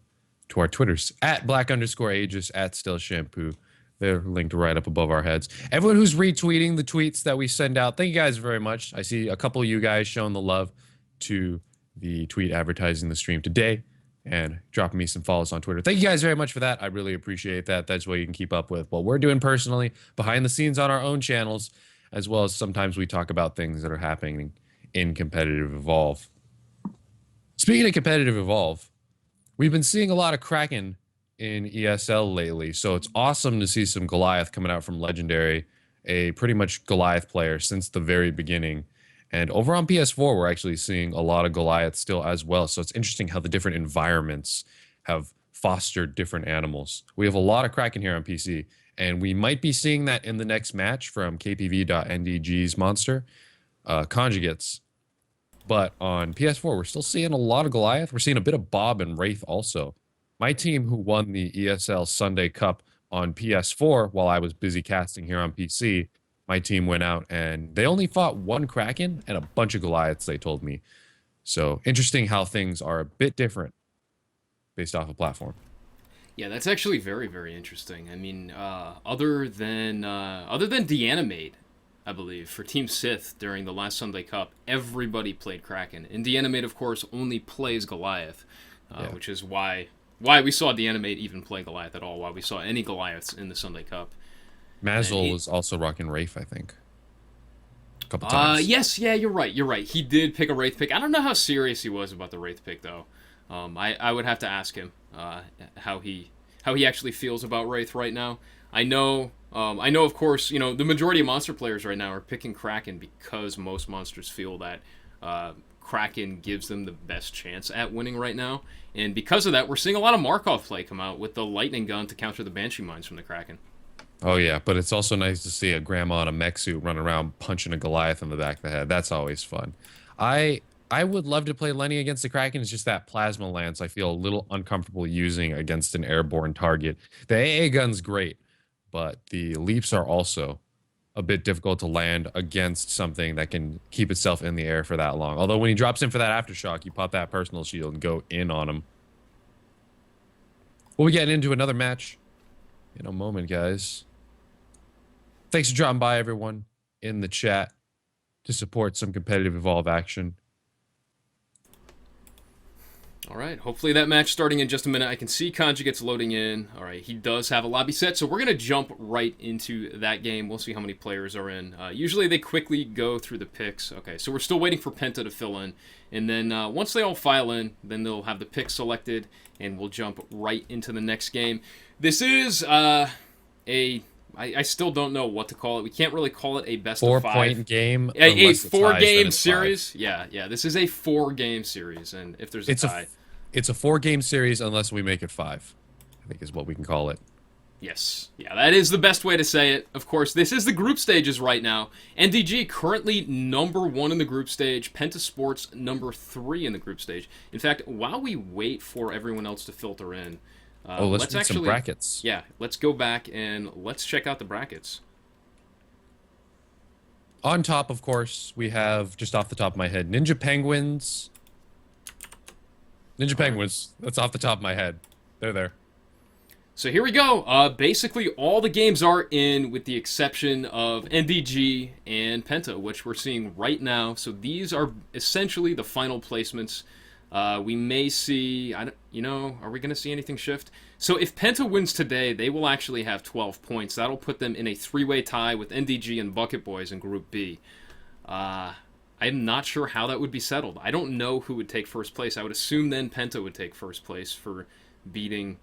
S1: our Twitters, at @black_aegis, @stillshampoo. They're linked right up above our heads. Everyone who's retweeting the tweets that we send out, thank you guys very much. I see a couple of you guys showing the love to the tweet advertising the stream today and dropping me some follows on Twitter. Thank you guys very much for that. I really appreciate that. That's what you can keep up with what we're doing personally, behind the scenes on our own channels, as well as sometimes we talk about things that are happening in competitive Evolve. Speaking of competitive Evolve, we've been seeing a lot of Kraken in ESL lately, so it's awesome to see some Goliath coming out from Legendary, a pretty much Goliath player since the very beginning. And over on PS4, we're actually seeing a lot of Goliath still as well. So it's interesting how the different environments have fostered different animals. We have a lot of Kraken here on PC, and we might be seeing that in the next match from KPV.nDG's monster, Conjugates. But on PS4, we're still seeing a lot of Goliath. We're seeing a bit of Bob and Wraith also. My team, who won the ESL Sunday Cup on PS4 while I was busy casting here on PC, my team went out and they only fought one Kraken and a bunch of Goliaths, they told me. So interesting how things are a bit different based off a platform.
S2: Yeah, that's actually very, very interesting. I mean, other than Deanimate, I believe, for Team Sith during the last Sunday Cup, everybody played Kraken. And Deanimate, of course, only plays Goliath, which is why we saw Deanimate even play Goliath at all, why we saw any Goliaths in the Sunday Cup.
S1: Mazel was also rocking Wraith, I think. A couple times.
S2: Yes, yeah, you're right. He did pick a Wraith pick. I don't know how serious he was about the Wraith pick, though. I would have to ask him how he actually feels about Wraith right now. I know, of course, you know, the majority of monster players right now are picking Kraken because most monsters feel that Kraken gives them the best chance at winning right now. And because of that, we're seeing a lot of Markov play come out with the lightning gun to counter the Banshee mines from the Kraken.
S1: Oh yeah, but it's also nice to see a grandma in a mech suit running around punching a Goliath in the back of the head. That's always fun. I would love to play Lenny against the Kraken. It's just that plasma lance I feel a little uncomfortable using against an airborne target. The AA gun's great, but the leaps are also a bit difficult to land against something that can keep itself in the air for that long. Although when he drops in for that aftershock, you pop that personal shield and go in on him. We'll be getting into another match in a moment, guys. Thanks for dropping by, everyone, in the chat to support some competitive Evolve action.
S2: All right, hopefully that match starting in just a minute. I can see Conjugate's loading in. All right, he does have a lobby set, so we're going to jump right into that game. We'll see how many players are in. Usually they quickly go through the picks. Okay, so we're still waiting for Penta to fill in. And then once they all file in, then they'll have the pick selected, and we'll jump right into the next game. This is I still don't know what to call it. We can't really call it a best of 5.
S1: 4-point game.
S2: A 4-game series. Yeah. This is a 4-game series, and if there's a tie,
S1: it's a 4-game series unless we make it 5. I think is what we can call it.
S2: Yes. Yeah, that is the best way to say it. Of course, this is the group stages right now. nDG currently number 1 in the group stage. Penta Sports number 3 in the group stage. In fact, while we wait for everyone else to filter in.
S1: Let's read some brackets.
S2: Yeah, let's go back and let's check out the brackets.
S1: On top, of course, we have, just off the top of my head, Ninja Penguins. That's off the top of my head. They're there.
S2: So here we go. Basically, all the games are in with the exception of nDG and Penta, which we're seeing right now. So these are essentially the final placements. We may see, are we going to see anything shift? So if Penta wins today, they will actually have 12 points. That'll put them in a 3-way tie with nDG and Bucket Boys in Group B. I'm not sure how that would be settled. I don't know who would take first place. I would assume then Penta would take first place for beating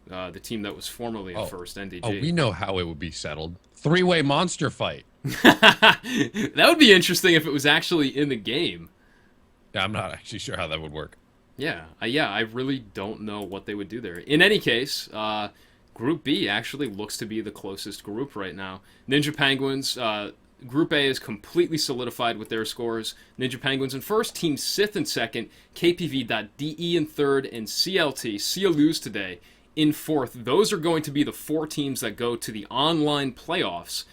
S2: the team that was formerly in first, nDG.
S1: Oh, we know how it would be settled. 3-way monster fight.
S2: That would be interesting if it was actually in the game.
S1: Yeah, I'm not actually sure how that would work.
S2: Yeah, I really don't know what they would do there. In any case, Group B actually looks to be the closest group right now. Ninja Penguins, Group A is completely solidified with their scores. Ninja Penguins in first, Team Sith in second, KPV.DE in third, and CLT, Lose today, in fourth. Those are going to be the 4 teams that go to the online playoffs,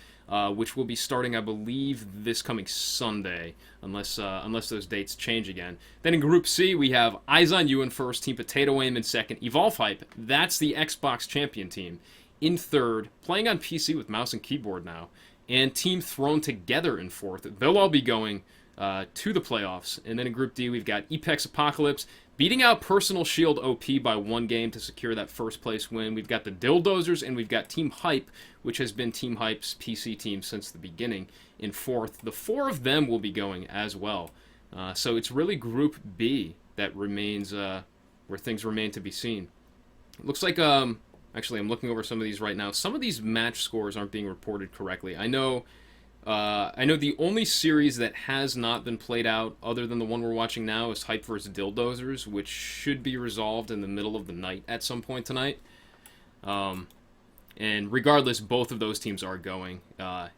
S2: which will be starting, I believe, this coming Sunday, unless those dates change again. Then in Group C, we have Eyes on You in first, Team Potato Aim in second, Evolve Hype, that's the Xbox champion team, in third, playing on PC with mouse and keyboard now, and Team Thrown Together in fourth. They'll all be going to the playoffs. And then in Group D, we've got Apex Apocalypse, beating out Personal Shield OP by 1 game to secure that first place win. We've got the Dildozers, and we've got Team Hype, which has been Team Hype's PC team since the beginning, in fourth. The 4 of them will be going as well. So it's really Group B that remains, where things remain to be seen. It looks like, actually I'm looking over some of these right now. Some of these match scores aren't being reported correctly. I know the only series that has not been played out, other than the one we're watching now, is Hype vs. Dildozers, which should be resolved in the middle of the night at some point tonight. And regardless, both of those teams are going.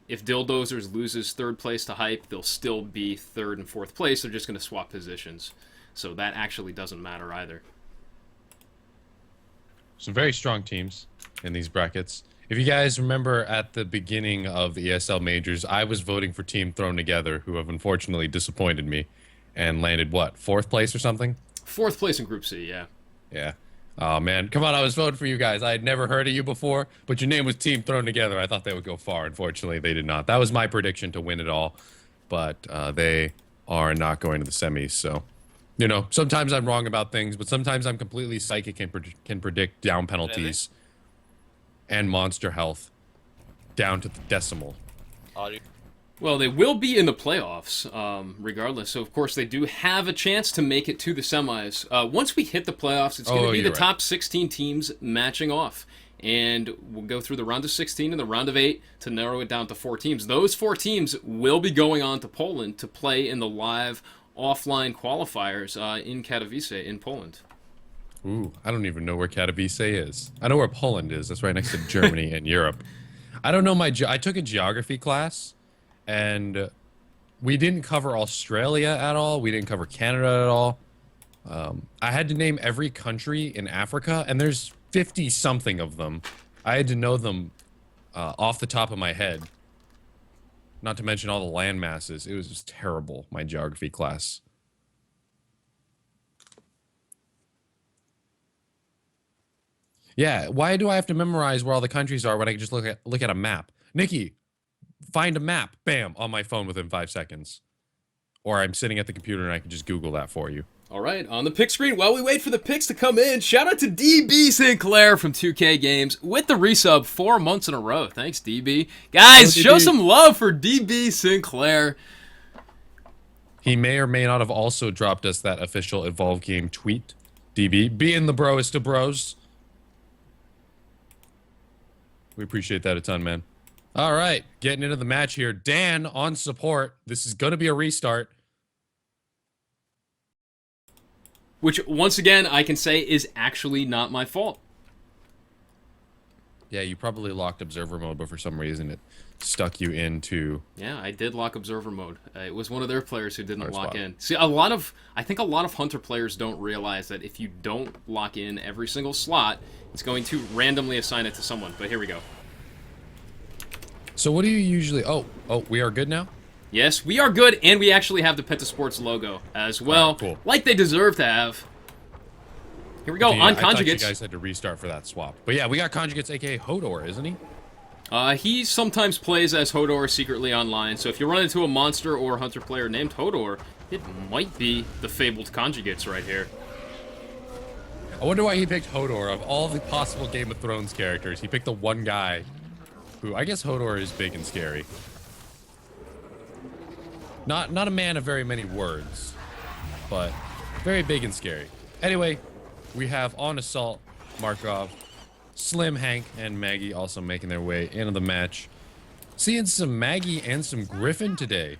S2: If Dildozers loses third place to Hype, they'll still be third and fourth place. They're just going to swap positions. So that actually doesn't matter either.
S1: Some very strong teams in these brackets. If you guys remember at the beginning of the ESL Majors, I was voting for Team Thrown Together, who have unfortunately disappointed me and landed, what, 4th place or something?
S2: 4th place in Group C, yeah.
S1: Yeah. Oh, man. Come on, I was voting for you guys. I had never heard of you before, but your name was Team Thrown Together. I thought they would go far. Unfortunately, they did not. That was my prediction to win it all, but they are not going to the semis, so... You know, sometimes I'm wrong about things, but sometimes I'm completely psychic and can predict down penalties and monster health down to the decimal.
S2: Well, they will be in the playoffs, regardless. So, of course, they do have a chance to make it to the semis. Once we hit the playoffs, it's going to be the top 16 teams matching off. And we'll go through the round of 16 and the round of 8 to narrow it down to 4 teams. Those 4 teams will be going on to Poland to play in the live offline qualifiers in Katowice in Poland.
S1: Ooh, I don't even know where Katowice is. I know where Poland is. That's right next to Germany and Europe. I don't know I took a geography class, and we didn't cover Australia at all. We didn't cover Canada at all. I had to name every country in Africa, and there's 50-something of them. I had to know them off the top of my head. Not to mention all the land masses. It was just terrible, my geography class. Yeah, why do I have to memorize where all the countries are when I can just look at a map? Nikki, find a map, bam, on my phone within 5 seconds. Or I'm sitting at the computer and I can just Google that for you.
S2: All right, on the pick screen, while we wait for the picks to come in, shout out to DB Sinclair from 2K Games with the resub 4 months in a row. Thanks, DB. Guys, show some love for DB Sinclair.
S1: He may or may not have also dropped us that official Evolve Game tweet. DB, being the broest of bros. We appreciate that a ton, man. All right, getting into the match here. Dan on support. This is going to be a restart.
S2: Which, once again, I can say is actually not my fault.
S1: Yeah, you probably locked observer mode, but for some reason it stuck you into...
S2: Yeah, I did lock observer mode. It was one of their players who didn't lock
S1: spot.
S2: in. See, I think a lot of Hunter players don't realize that if you don't lock in every single slot, it's going to randomly assign it to someone. But here we go.
S1: So what do you usually... Oh, we are good now?
S2: Yes, we are good, and we actually have the Penta Sports logo as well,
S1: cool.
S2: like they deserve to have. Here we go, on
S1: I thought you
S2: Conjugates.
S1: guys had to restart for that swap. But yeah, we got Conjugates, a.k.a. Hodor, isn't he?
S2: He sometimes plays as Hodor secretly online, so if you run into a monster or Hunter player named Hodor, it might be the fabled Conjugates right here.
S1: I wonder why he picked Hodor. Of all the possible Game of Thrones characters, he picked the one guy who... I guess Hodor is big and scary. Not a man of very many words, but very big and scary. Anyway, we have on Assault, Markov, Slim, Hank, and Maggie also making their way into the match. Seeing some Maggie and some Griffin today.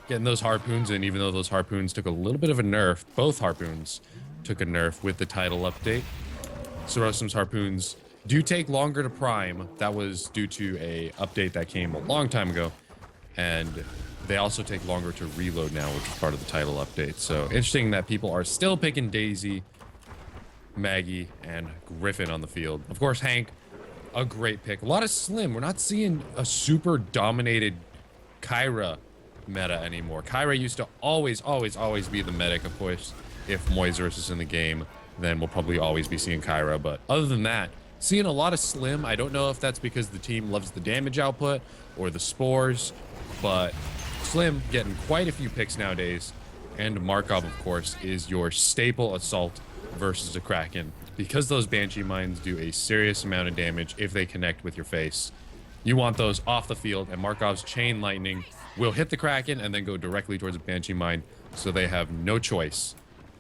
S1: Getting those harpoons in, even though those harpoons took a little bit of a nerf. Both harpoons took a nerf with the title update. Sorosum's harpoons do take longer to prime. That was due to a update that came a long time ago. And they also take longer to reload now, which is part of the title update. So interesting that people are still picking Daisy, Maggie, and Griffin on the field. Of course, Hank, a great pick. A lot of Slim. We're not seeing a super dominated Kyra meta anymore. Kyra used to always be the medic. Of course, if Moises is in the game, then we'll probably always be seeing Kyra. But other than that, seeing a lot of Slim. I don't know if that's because the team loves the damage output or the spores, but Slim getting quite a few picks nowadays. And Markov, of course, is your staple assault versus a Kraken. Because those Banshee Mines do a serious amount of damage if they connect with your face. You want those off the field, and Markov's Chain Lightning will hit the Kraken and then go directly towards a Banshee Mine, so they have no choice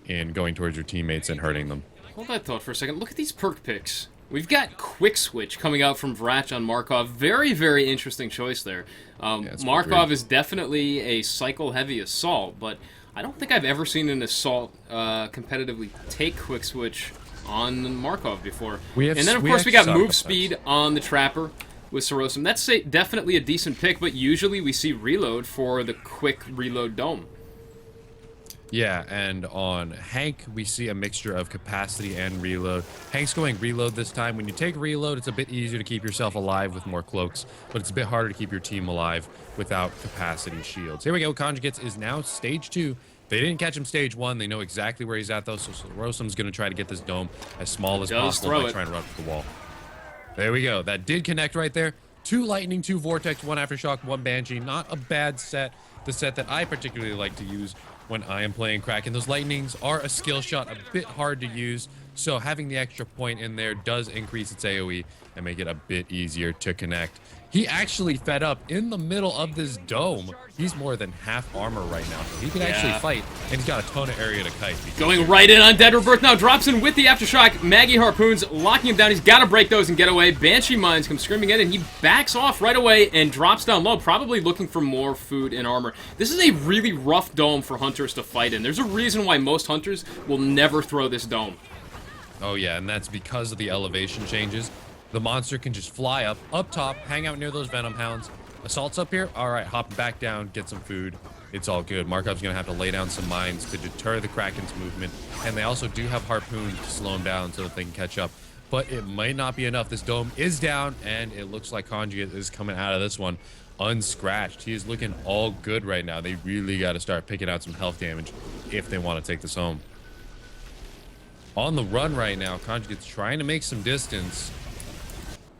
S1: in going towards your teammates and hurting them.
S2: Hold that thought for a second. Look at these perk picks. We've got Quick Switch coming out from Vrach on Markov. Very, very interesting choice there. Markov is definitely a cycle-heavy assault, but I don't think I've ever seen an assault competitively take Quick Switch on Markov before. And then, of course, we got Move Speed on the Trapper with Sorosum. That's definitely a decent pick, but usually we see Reload for the quick Reload Dome.
S1: Yeah, and on Hank, we see a mixture of capacity and reload. Hank's going reload this time. When you take reload, it's a bit easier to keep yourself alive with more cloaks, but it's a bit harder to keep your team alive without capacity shields. Here we go. Conjugates is now stage 2. They didn't catch him stage 1. They know exactly where he's at, though, so Sorosum's going to try to get this dome as small as possible by trying to run up the wall. There we go. That did connect right there. 2 Lightning, 2 Vortex, 1 Aftershock, 1 Banshee. Not a bad set. The set that I particularly like to use when I am playing Kraken. Those Lightnings are a skill shot, a bit hard to use, so having the extra point in there does increase its AoE and make it a bit easier to connect. He actually fed up in the middle of this dome. He's more than half armor right now. So he can actually fight, and he's got a ton of area to kite.
S2: Going right in on Dead Rebirth now. Drops in with the Aftershock. Maggie Harpoons locking him down. He's got to break those and get away. Banshee Mines come screaming in, and he backs off right away and drops down low, probably looking for more food and armor. This is a really rough dome for hunters to fight in. There's a reason why most hunters will never throw this dome.
S1: Oh yeah, and that's because of the elevation changes. The monster can just fly up top, hang out near those Venom Hounds. Assault's up here. All right, hop back down, get some food. It's all good. Markov's going to have to lay down some mines to deter the Kraken's movement. And they also do have harpoons to slow him down so that they can catch up. But it might not be enough. This dome is down, and it looks like Conjugate is coming out of this one unscratched. He is looking all good right now. They really got to start picking out some health damage if they want to take this home. On the run right now, Conjugate's trying to make some distance.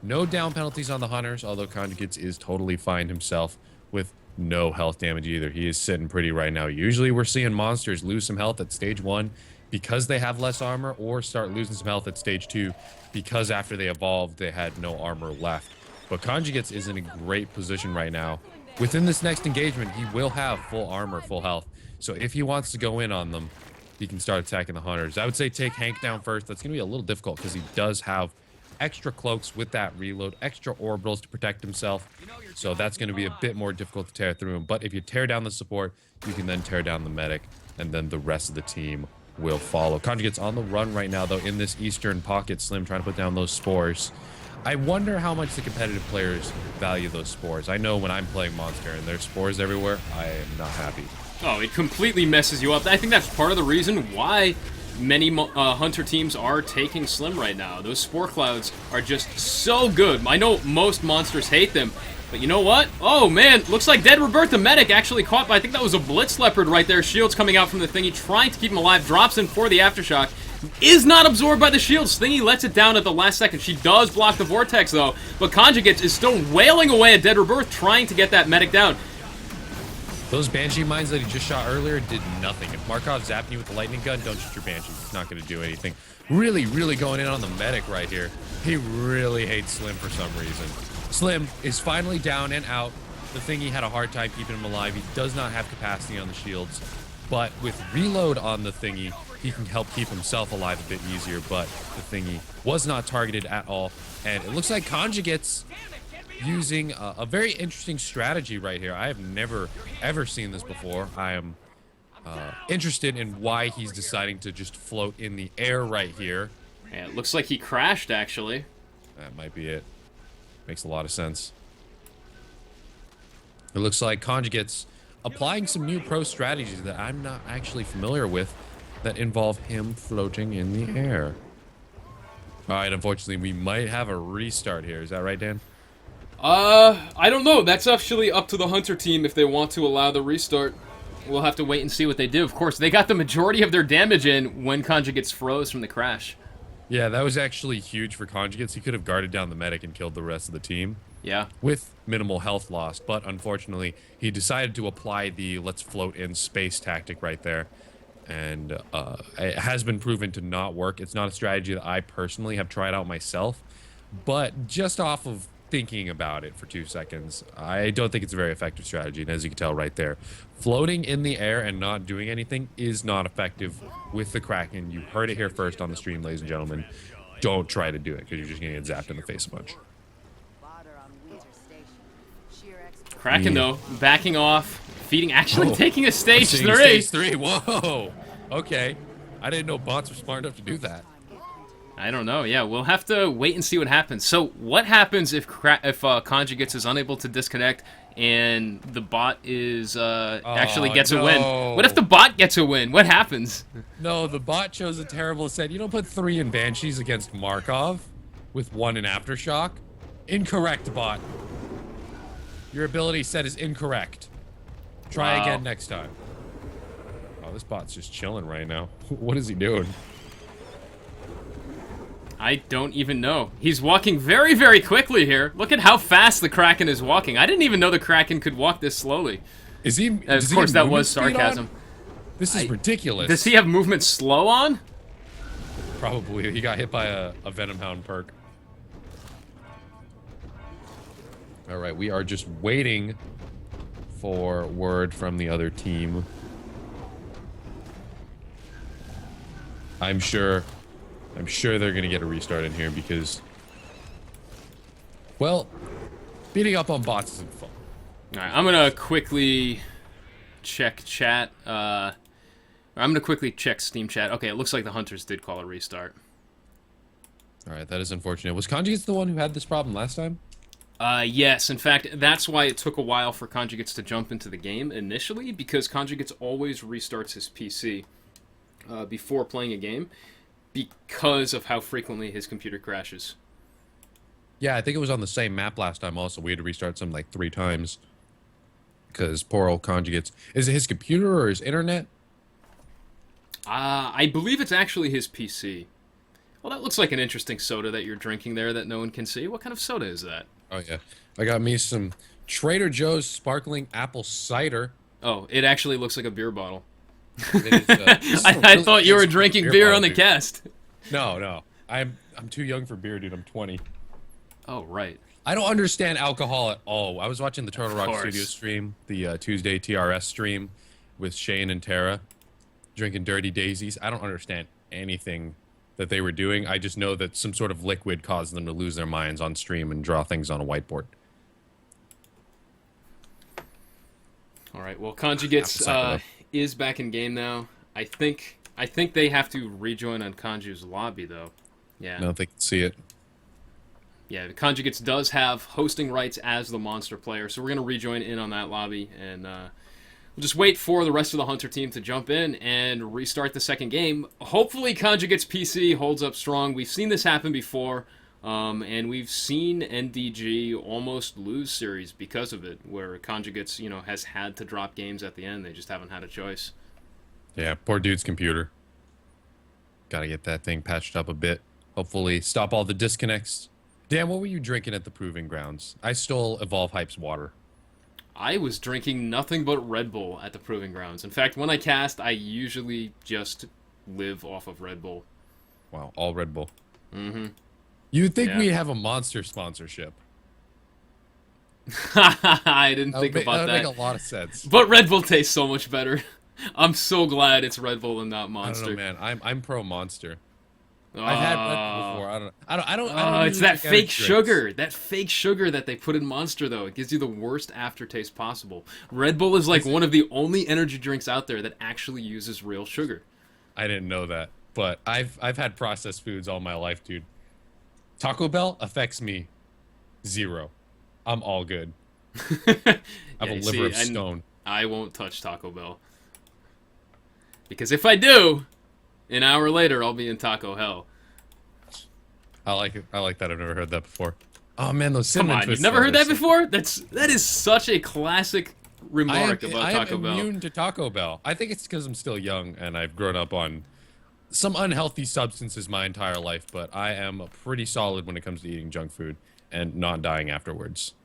S1: No down penalties on the Hunters, although Conjugates is totally fine himself with no health damage either. He is sitting pretty right now. Usually we're seeing monsters lose some health at stage 1 because they have less armor, or start losing some health at stage 2 because after they evolved, they had no armor left. But Conjugates is in a great position right now. Within this next engagement, he will have full armor, full health. So if he wants to go in on them, he can start attacking the Hunters. I would say take Hank down first. That's going to be a little difficult because he does have extra cloaks with that reload, extra orbitals to protect himself. So that's going to be a bit more difficult to tear through him. But if you tear down the support, you can then tear down the medic, and then the rest of the team will follow. Conjugate's on the run right now, though, in this eastern pocket. Slim trying to put down those spores. I wonder how much the competitive players value those spores. I know when I'm playing Monster and there's spores everywhere, I am not happy.
S2: Oh, it completely messes you up. I think that's part of the reason why many Hunter teams are taking Slim right now. Those Spore Clouds are just so good. I know most monsters hate them, but you know what? Oh, man, looks like Dead Rebirth, the medic, actually caught by, I think that was a Blitz Leopard right there. Shields coming out from the thingy, trying to keep him alive. Drops in for the Aftershock. Is not absorbed by the shields. Thingy lets it down at the last second. She does block the Vortex, though, but Conjugates is still wailing away at Dead Rebirth, trying to get that medic down.
S1: Those Banshee mines that he just shot earlier did nothing. If Markov's zapping you with the lightning gun, don't shoot your Banshees. It's not going to do anything. Really, really going in on the medic right here. He really hates Slim for some reason. Slim is finally down and out. The Thingy had a hard time keeping him alive. He does not have capacity on the shields. But with reload on the Thingy, he can help keep himself alive a bit easier. But the Thingy was not targeted at all. And it looks like Conjugates using a very interesting strategy right here. I have never, ever seen this before. I am interested in why he's deciding to just float in the air right here.
S2: Yeah, it looks like he crashed, actually.
S1: That might be it. Makes a lot of sense. It looks like Conjugate's applying some new pro strategies that I'm not actually familiar with that involve him floating in the air. All right, unfortunately, we might have a restart here. Is that right, Dan?
S2: I don't know. That's actually up to the Hunter team if they want to allow the restart. We'll have to wait and see what they do. Of course, they got the majority of their damage in when Conjugates froze from the crash.
S1: Yeah, that was actually huge for Conjugates. He could have guarded down the medic and killed the rest of the team.
S2: Yeah.
S1: With minimal health loss, but unfortunately, he decided to apply the let's float in space tactic right there. And it has been proven to not work. It's not a strategy that I personally have tried out myself, but just off of thinking about it for 2 seconds, I don't think it's a very effective strategy. And as you can tell right there, floating in the air and not doing anything is not effective with the Kraken. You heard it here first on the stream, ladies and gentlemen. Don't try to do it because you're just going to get zapped in the face a bunch.
S2: Kraken, though, backing off, feeding, actually taking a stage 3.
S1: Stage 3, whoa. Okay. I didn't know bots were smart enough to do that.
S2: I don't know. Yeah, we'll have to wait and see what happens. So, what happens if Conjugates is unable to disconnect and the bot is actually gets a win? What if the bot gets a win? What happens?
S1: No, the bot chose a terrible set. You don't put 3 in Banshees against Markov with 1 in Aftershock. Incorrect, bot. Your ability set is incorrect. Try again next time. Oh, this bot's just chilling right now. What is he doing?
S2: I don't even know. He's walking very, very quickly here. Look at how fast the Kraken is walking. I didn't even know the Kraken could walk this slowly.
S1: Is he?
S2: Of course, that was sarcasm.
S1: This is ridiculous.
S2: Does he have movement slow on?
S1: Probably. He got hit by a Venom Hound perk. All right, we are just waiting for word from the other team. I'm sure they're gonna get a restart in here because, well, beating up on bots isn't fun.
S2: All right, I'm gonna quickly check chat. I'm gonna quickly check Steam chat. Okay, it looks like the Hunters did call a restart.
S1: All right, that is unfortunate. Was Conjugates the one who had this problem last time?
S2: Yes, in fact, that's why it took a while for Conjugates to jump into the game initially, because Conjugates always restarts his PC before playing a game because of how frequently his computer crashes.
S1: Yeah, I think it was on the same map last time also. We had to restart some like 3 times. Because poor old Conjugates. Is it his computer or his internet?
S2: I believe it's actually his PC. Well, that looks like an interesting soda that you're drinking there that no one can see. What kind of soda is that?
S1: Oh, yeah. I got me some Trader Joe's sparkling apple cider.
S2: Oh, it actually looks like a beer bottle.
S1: It is, this is a
S2: I
S1: really
S2: thought you were
S1: fancy
S2: drinking beer
S1: bottle,
S2: on the
S1: dude.
S2: cast.
S1: No. I'm too young for beer, dude. I'm 20.
S2: Oh, right.
S1: I don't understand alcohol at all. I was watching the Turtle
S2: Of
S1: Rock
S2: course.
S1: Studio stream, the Tuesday TRS stream with Shane and Tara, drinking Dirty Daisies. I don't understand anything that they were doing. I just know that some sort of liquid caused them to lose their minds on stream and draw things on a whiteboard.
S2: All right. Well, Conjugates is back in game now. I think they have to rejoin on Conju's lobby though. Yeah.
S1: I don't think you can see it.
S2: Yeah, the Conjugates does have hosting rights as the monster player, so we're going to rejoin in on that lobby, and we'll just wait for the rest of the Hunter team to jump in and restart the second game. Hopefully Conjugates PC holds up strong. We've seen this happen before, and we've seen nDG almost lose series because of it, where Conjugates, has had to drop games at the end. They just haven't had a choice.
S1: Yeah, poor dude's computer. Gotta get that thing patched up a bit. Hopefully stop all the disconnects. Dan, what were you drinking at the Proving Grounds? I stole Evolve Hype's water.
S2: I was drinking nothing but Red Bull at the Proving Grounds. In fact, when I cast, I usually just live off of Red Bull.
S1: Wow, all Red Bull.
S2: Mm-hmm.
S1: You'd think
S2: Yeah.
S1: we'd have a Monster sponsorship.
S2: I didn't think about
S1: That
S2: that.
S1: would make a lot of sense.
S2: But Red Bull tastes so much better. I'm so glad it's Red Bull and not
S1: I
S2: Monster.
S1: don't know, man. I'm pro Monster. I've had Red Bull before. I don't.
S2: Oh, it's
S1: usually
S2: that
S1: drink
S2: fake
S1: drinks.
S2: sugar. That fake sugar that they put in Monster, though. It gives you the worst aftertaste possible. Red Bull is like one of the only energy drinks out there that actually uses real sugar.
S1: I didn't know that, but I've had processed foods all my life, dude. Taco Bell affects me 0. I'm all good. I have a liver of stone.
S2: I won't touch Taco Bell. Because if I do, an hour later, I'll be in Taco Hell.
S1: I like it. I like that. I've never heard that before. Oh man, those
S2: Come
S1: cinnamon
S2: on, you've
S1: twists.
S2: never heard
S1: are
S2: that
S1: so-
S2: before? That is such a classic remark about
S1: I
S2: Taco
S1: am
S2: Bell.
S1: immune to Taco Bell. I think it's because I'm still young and I've grown up on some unhealthy substances my entire life, but I am pretty solid when it comes to eating junk food and not dying afterwards.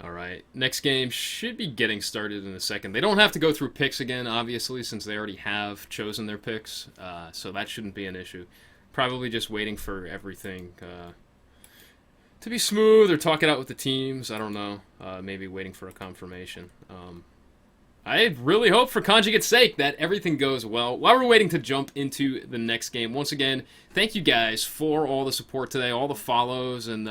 S2: All right, next game should be getting started in a second. They don't have to go through picks again, obviously, since they already have chosen their picks, so that shouldn't be an issue. Probably just waiting for everything to be smooth or talk it out with the teams. I don't know. Maybe waiting for a confirmation. I really hope for Conjugate's sake that everything goes well. While we're waiting to jump into the next game, once again, thank you guys for all the support today, all the follows, and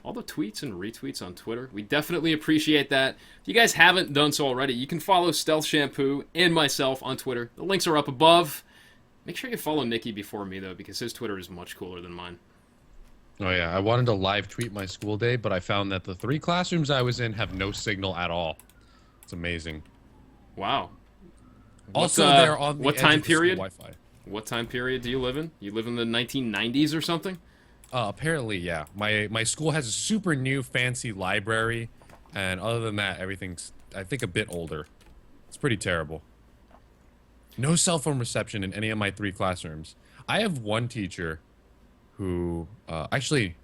S2: all the tweets and retweets on Twitter. We definitely appreciate that. If you guys haven't done so already, you can follow Stealth Shampoo and myself on Twitter. The links are up above. Make sure you follow Nikki before me, though, because his Twitter is much cooler than mine.
S1: Oh yeah, I wanted to live tweet my school day, but I found that the 3 classrooms I was in have no signal at all. It's amazing.
S2: Wow.
S1: Also, they're on the
S2: what
S1: edge
S2: time
S1: of the school
S2: period?
S1: Wi-Fi.
S2: What time period do you live in? You live in the 1990s or something?
S1: Apparently, yeah. My school has a super new fancy library, and other than that, everything's, I think, a bit older. It's pretty terrible. No cell phone reception in any of my 3 classrooms. I have one teacher who, actually,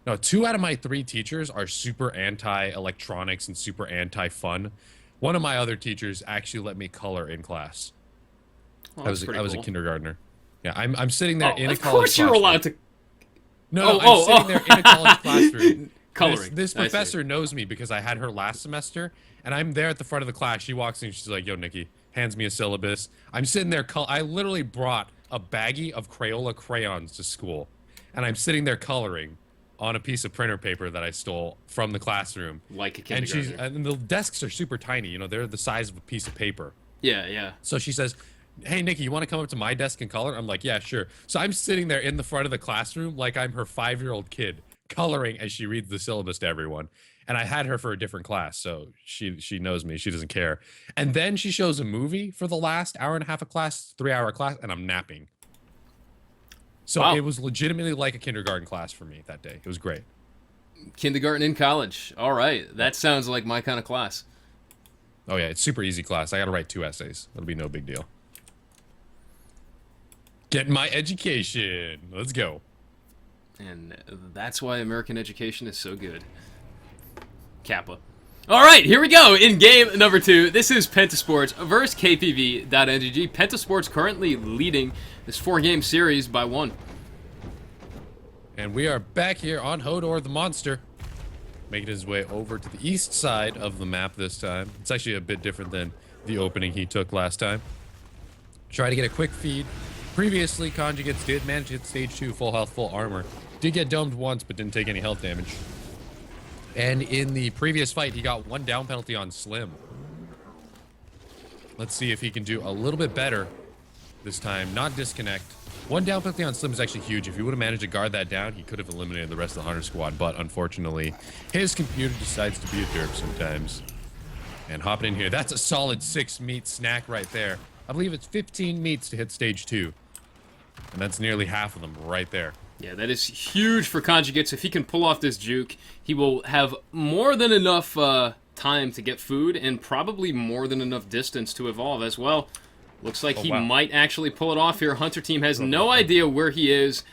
S1: no, 2 out of my 3 teachers are super anti-electronics and super anti-fun. One of my other teachers actually let me color in class.
S2: Oh,
S1: I was
S2: that's
S1: a
S2: pretty cool.
S1: kindergartner. Yeah, I'm sitting there in a
S2: Of
S1: college
S2: course you're
S1: classroom.
S2: allowed to.
S1: No,
S2: Oh,
S1: I'm sitting there in a college classroom,
S2: Coloring.
S1: This
S2: I see.
S1: professor knows me because I had her last semester, and I'm there at the front of the class. She walks in, she's like, "Yo, Nikki," hands me a syllabus. I'm sitting there. I literally brought a baggie of Crayola crayons to school, and I'm sitting there coloring on a piece of printer paper that I stole from the classroom.
S2: Like a
S1: And
S2: kindergartner.
S1: and the desks are super tiny. You know, they're the size of a piece of paper.
S2: Yeah, yeah.
S1: So she says, "Hey, Nikki, you want to come up to my desk and color?" I'm like, "Yeah, sure." So I'm sitting there in the front of the classroom like I'm her 5-year-old kid, coloring as she reads the syllabus to everyone. And I had her for a different class, so she knows me. She doesn't care. And then she shows a movie for the last hour and a half of class, 3-hour class, and I'm napping. So
S2: Wow.
S1: it was legitimately like a kindergarten class for me that day. It was great.
S2: Kindergarten in college. All right. That sounds like my kind of class.
S1: Oh yeah, it's super easy class. I got to write 2 essays. It'll be no big deal. Getting my education. Let's go.
S2: And that's why American education is so good. Kappa. All right, here we go. In game number 2, this is Penta Sports versus KPV.nDG. Penta Sports currently leading this 4-game series by 1.
S1: And we are back here on Hodor the Monster, making his way over to the east side of the map this time. It's actually a bit different than the opening he took last time. Try to get a quick feed. Previously, Conjugates did manage to hit stage 2, full health, full armor. Did get domed once, but didn't take any health damage. And in the previous fight, he got 1 down penalty on Slim. Let's see if he can do a little bit better this time. Not disconnect. 1 down penalty on Slim is actually huge. If he would have managed to guard that down, he could have eliminated the rest of the Hunter squad. But unfortunately, his computer decides to be a derp sometimes. And hopping in here, that's a solid 6 meat snack right there. I believe it's 15 meats to hit stage 2. And that's nearly half of them right there.
S2: Yeah, that is huge for Conjugates. If he can pull off this juke, he will have more than enough time to get food and probably more than enough distance to evolve as well. Looks like he might actually pull it off here. Hunter team has no idea where he is.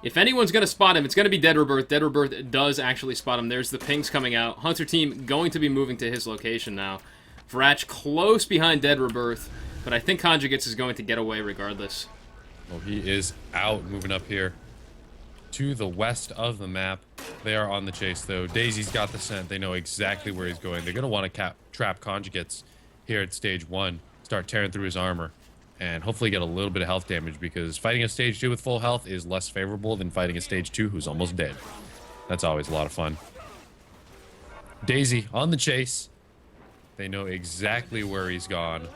S2: If anyone's going to spot him, it's going to be Dead Rebirth. Dead Rebirth does actually spot him. There's the pings coming out. Hunter team going to be moving to his location now. Vrach close behind Dead Rebirth, but I think Conjugates is going to get away regardless.
S1: Well, he is out, moving up here to the west of the map. They are on the chase, though. Daisy's got the scent. They know exactly where he's going. They're going to want to trap Conjugates here at stage 1, start tearing through his armor, and hopefully get a little bit of health damage, because fighting a stage 2 with full health is less favorable than fighting a stage 2 who's almost dead. That's always a lot of fun. Daisy on the chase. They know exactly where he's gone.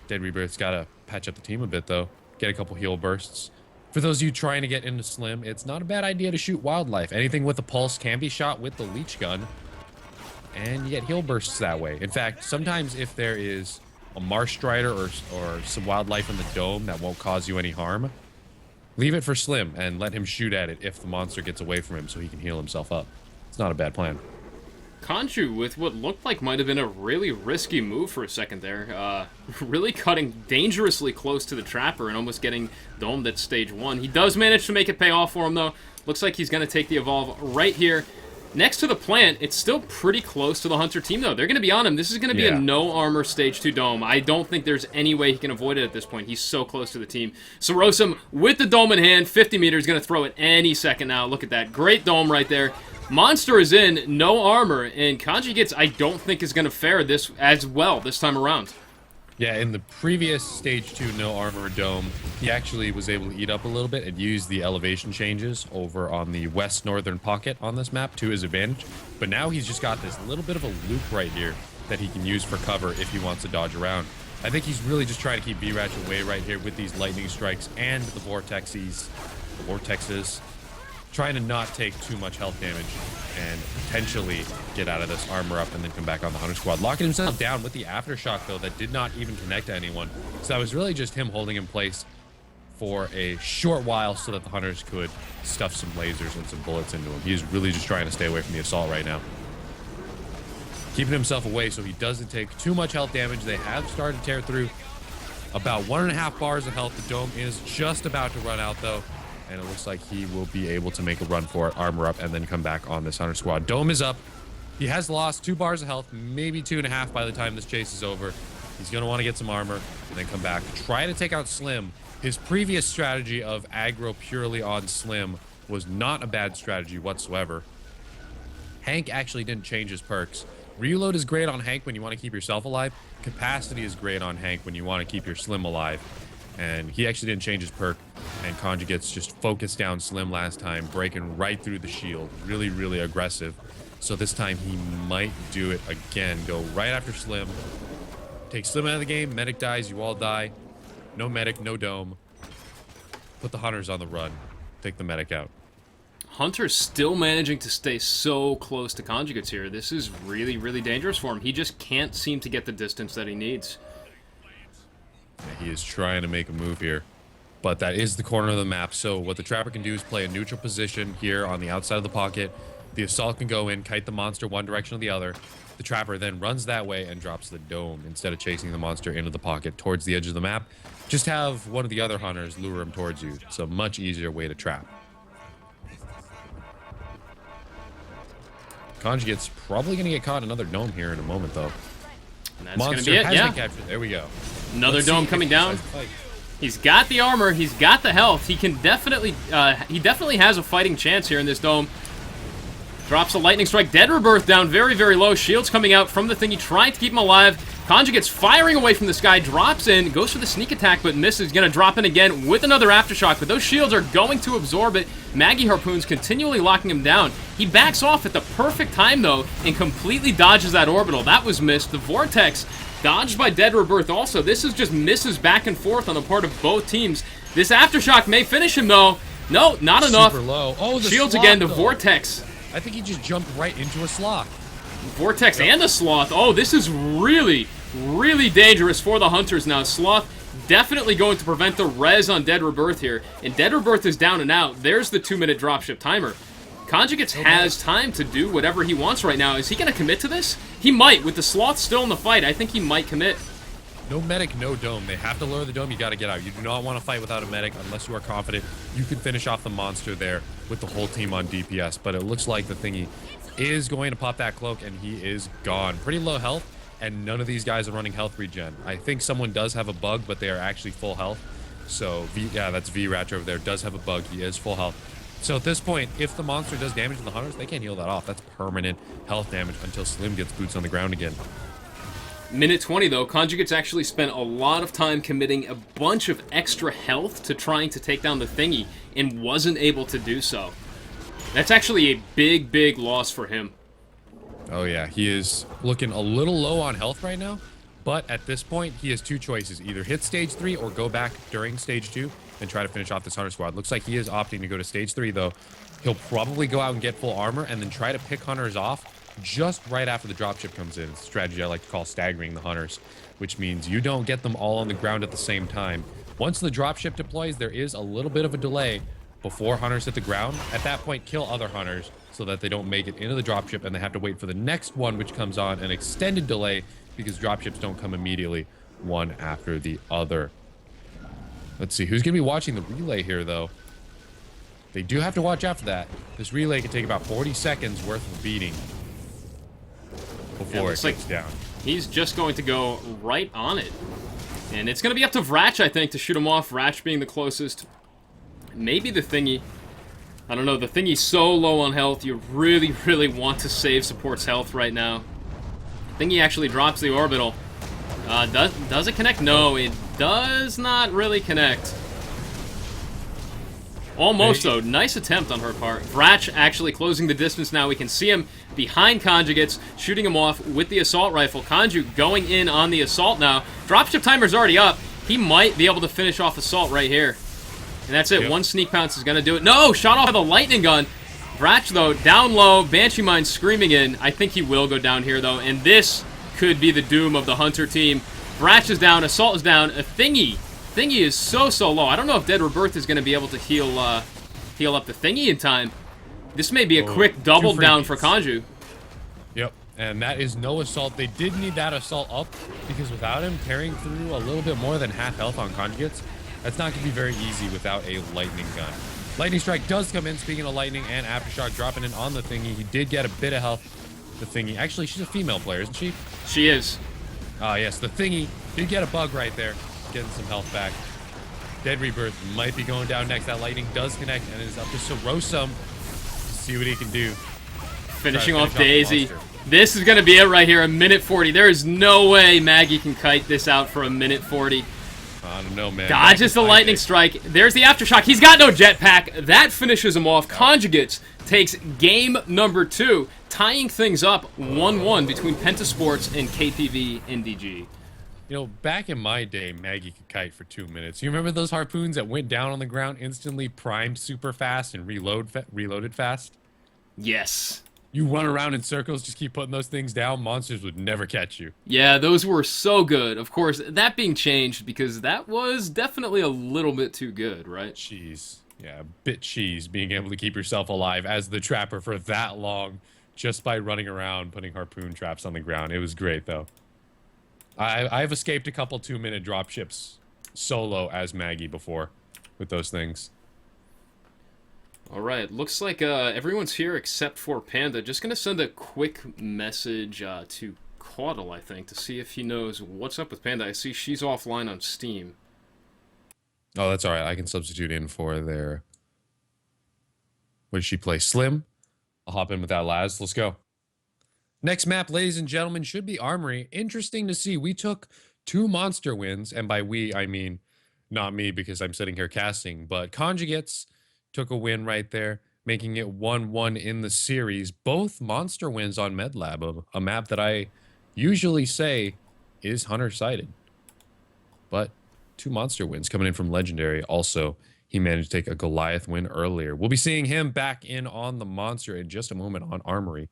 S1: Dead Rebirth's got to patch up the team a bit, though. Get a couple heal bursts. For those of you trying to get into Slim, it's not a bad idea to shoot wildlife. Anything with a pulse can be shot with the leech gun, and you get heal bursts that way. In fact, sometimes if there is a marsh strider or some wildlife in the dome that won't cause you any harm, leave it for Slim and let him shoot at it if the monster gets away from him so he can heal himself up. It's not a bad plan.
S2: Conju with what looked like might have been a really risky move for a second there. Really cutting dangerously close to the Trapper and almost getting domed at stage 1. He does manage to make it pay off for him, though. Looks like he's going to take the Evolve right here. Next to the plant, it's still pretty close to the Hunter team, though. They're going to be on him. This is going to be a no-armor stage 2 dome. I don't think there's any way he can avoid it at this point. He's so close to the team. Sorosum with the dome in hand. 50 meters, going to throw it any second now. Look at that. Great dome right there. Monster is in, no armor, and Conjugates I don't think is going to fare this as well this time around.
S1: Yeah, in the previous stage 2 no armor dome, he actually was able to eat up a little bit and use the elevation changes over on the west northern pocket on this map to his advantage. But now he's just got this little bit of a loop right here that he can use for cover if he wants to dodge around. I think he's really just trying to keep VRATch away right here with these lightning strikes and the vortexes, trying to not take too much health damage and potentially get out of this armor up and then come back on the Hunter squad. Locking himself down with the aftershock, though, that did not even connect to anyone. So that was really just him holding in place for a short while so that the Hunters could stuff some lasers and some bullets into him. He's really just trying to stay away from the assault right now. Keeping himself away so he doesn't take too much health damage. They have started to tear through about 1.5 bars of health. The dome is just about to run out, though. And it looks like he will be able to make a run for it, armor up, and then come back on this Hunter squad. Dome is up. He has lost 2 bars of health, maybe 2.5 by the time this chase is over. He's going to want to get some armor and then come back. Try to take out Slim. His previous strategy of aggro purely on Slim was not a bad strategy whatsoever. Hank actually didn't change his perks. Reload is great on Hank when you want to keep yourself alive. Capacity is great on Hank when you want to keep your Slim alive. And he actually didn't change his perk. And Conjugates just focused down Slim last time, breaking right through the shield. Really, really aggressive. So this time he might do it again. Go right after Slim. Take Slim out of the game. Medic dies. You all die. No medic, no dome. Put the hunters on the run. Take the medic out.
S2: Hunter's still managing to stay so close to Conjugates here. This is really, really dangerous for him. He just can't seem to get the distance that he needs.
S1: Yeah, he is trying to make a move here. But that is the corner of the map. So what the Trapper can do is play a neutral position here on the outside of the pocket. The Assault can go in, kite the monster one direction or the other. The Trapper then runs that way and drops the dome instead of chasing the monster into the pocket towards the edge of the map. Just have one of the other hunters lure him towards you. It's a much easier way to trap. Conjugate's probably going to get caught in another dome here in a moment, though.
S2: And that's going to be it,
S1: has
S2: yeah.
S1: been captured. There we go.
S2: Another dome coming down. He's got the armor. He's got the health. He can definitely, he definitely has a fighting chance here in this dome. Drops a lightning strike. Dead Rebirth down very, very low. Shields coming out from the thingy, trying to keep him alive. Conjugate's firing away from the sky, drops in, goes for the sneak attack, but misses. Gonna drop in again with another aftershock, but those shields are going to absorb it. Maggie Harpoon's continually locking him down. He backs off at the perfect time, though, and completely dodges that orbital. That was missed. The Vortex dodged by Dead Rebirth also. This is just misses back and forth on the part of both teams. This aftershock may finish him, though. No, not enough.
S1: Super low. Oh, the
S2: shields
S1: sloth,
S2: again, the
S1: though.
S2: Vortex.
S1: I think he just jumped right into a sloth.
S2: Vortex and a Sloth. Oh, this is really, really dangerous for the Hunters now. Sloth definitely going to prevent the res on Dead Rebirth here. And Dead Rebirth is down and out. There's the 2-minute dropship timer. Conjugates has time to do whatever he wants right now. Is he going to commit to this? He might. With the Sloth still in the fight, I think he might commit.
S1: No medic, no dome. They have to lower the dome. You got to get out. You do not want to fight without a medic unless you are confident you can finish off the monster there with the whole team on DPS. But it looks like the thingy is going to pop that cloak, and he is gone. Pretty low health, and none of these guys are running health regen. I think someone does have a bug, but they are actually full health. So, yeah, that's V-Ratcher over there. Does have a bug. He is full health. So at this point, if the monster does damage to the hunters, they can't heal that off. That's permanent health damage until Slim gets boots on the ground again.
S2: Minute 20, though, Conjugates actually spent a lot of time committing a bunch of extra health to trying to take down the thingy and wasn't able to do so. That's actually a big, big loss for him.
S1: Oh, yeah. He is looking a little low on health right now, but at this point, he has two choices. Either hit stage 3 or go back during stage 2 and try to finish off this hunter squad. Looks like he is opting to go to stage 3, though. He'll probably go out and get full armor and then try to pick hunters off just right after the dropship comes in. It's a strategy I like to call staggering the hunters, which means you don't get them all on the ground at the same time. Once the dropship deploys, there is a little bit of a delay before hunters hit the ground. At that point, kill other hunters so that they don't make it into the dropship and they have to wait for the next one, which comes on an extended delay because dropships don't come immediately one after the other. Let's see, who's going to be watching the relay here, though? They do have to watch after that. This relay can take about 40 seconds worth of beating before it gets down.
S2: He's just going to go right on it. And it's going to be up to Vratch, I think, to shoot him off. Vratch being the closest. Maybe the thingy. I don't know. The thingy's so low on health. You really, really want to save support's health right now. Thingy actually drops the orbital. Does it connect? No, it does not really connect. Almost, though. Nice attempt on her part. Vratch actually closing the distance now. We can see him behind Conjugates, shooting him off with the assault rifle. Conju going in on the assault now. Dropship timer's already up. He might be able to finish off assault right here. And that's it. Yep. One sneak pounce is going to do it. No! Shot off by the lightning gun. Vratch, though, down low. Banshee Mine screaming in. I think he will go down here, though. And this could be the doom of the Hunter team. Vratch is down. Assault is down. A thingy is so low. I don't know if Dead Rebirth is going to be able to heal up the thingy in time. This may be a quick double down for Conju.
S1: Yep, and that is no assault. They did need that assault up because without him carrying through a little bit more than half health on Conjugates, that's not going to be very easy without a lightning gun. Lightning strike does come in, speaking of lightning, and aftershock dropping in on the thingy. He did get a bit of health. The thingy, actually, she's a female player, isn't she?
S2: She is.
S1: Yes, the thingy did get a bug right there, getting some health back. Dead Rebirth might be going down next. That lightning does connect, and it is up to Sorosum to see what he can do.
S2: Finishing
S1: Try to
S2: off
S1: finish the
S2: Daisy.
S1: monster.
S2: This is going to be it right here, a minute 40. There is no way Maggie can kite this out for a minute 40.
S1: I don't know, man.
S2: Dodges the lightning strike. There's the aftershock. He's got no jetpack. That finishes him off. Conjugates takes game number 2, tying things up 1-1 between Penta Sports and KPV nDG.
S1: You know, back in my day, Maggie could kite for 2 minutes. You remember those harpoons that went down on the ground instantly, primed super fast, and reloaded fast?
S2: Yes.
S1: You run around in circles, just keep putting those things down, monsters would never catch you.
S2: Yeah, those were so good. Of course, that being changed because that was definitely a little bit too good, right?
S1: Cheese. Yeah, a bit cheese, being able to keep yourself alive as the trapper for that long, just by running around, putting harpoon traps on the ground. It was great, though. I've escaped a couple 2-minute dropships solo as Maggie before with those things.
S2: All right, looks like everyone's here except for Panda. Just going to send a quick message to Caudle, I think, to see if he knows what's up with Panda. I see she's offline on Steam.
S1: Oh, that's all right. I can substitute in for their... What did she play? Slim? I'll hop in with that, Laz. Let's go. Next map, ladies and gentlemen, should be Armory. Interesting to see. We took 2 monster wins, and by we, I mean not me because I'm sitting here casting, but Conjugates took a win right there, making it 1-1 in the series. Both monster wins on MedLab, a map that I usually say is Hunter-sided. But 2 monster wins coming in from Legendary. Also, he managed to take a Goliath win earlier. We'll be seeing him back in on the monster in just a moment on Armory.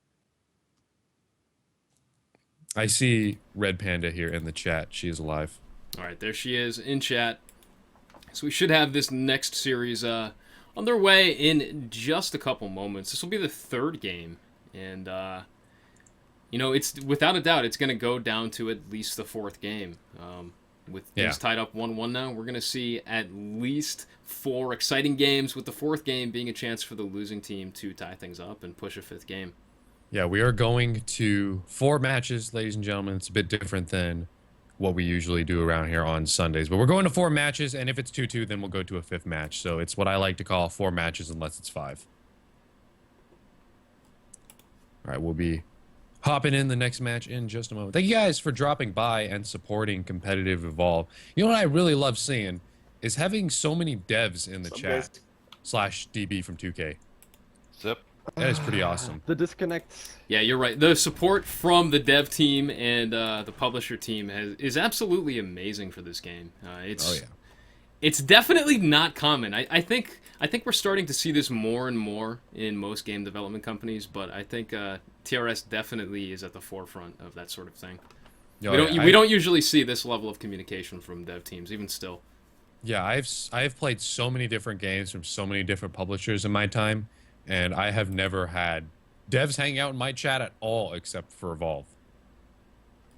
S1: I see Red Panda here in the chat. She is alive.
S2: All right, there she is in chat. So we should have this next series underway in just a couple moments. This will be the 3rd game, and you know, it's without a doubt it's going to go down to at least the 4th game. With things tied up 1-1 now, we're going to see at least 4 exciting games, with the 4th game being a chance for the losing team to tie things up and push a 5th game.
S1: Yeah, we are going to 4 matches, ladies and gentlemen. It's a bit different than what we usually do around here on Sundays. But we're going to 4 matches, and if it's 2-2, then we'll go to a 5th match. So it's what I like to call 4 matches unless it's 5. All right, we'll be hopping in the next match in just a moment. Thank you guys for dropping by and supporting Competitive Evolve. You know what I really love seeing is having so many devs in the chat /DB from 2K.
S4: Zip.
S1: That is pretty awesome.
S5: The disconnects.
S2: Yeah, you're right. The support from the dev team and the publisher team is absolutely amazing for this game. It's definitely not common. I think we're starting to see this more and more in most game development companies, but I think TRS definitely is at the forefront of that sort of thing. We don't usually see this level of communication from dev teams, even still.
S1: Yeah, I've played so many different games from so many different publishers in my time. And I have never had devs hang out in my chat at all except for Evolve.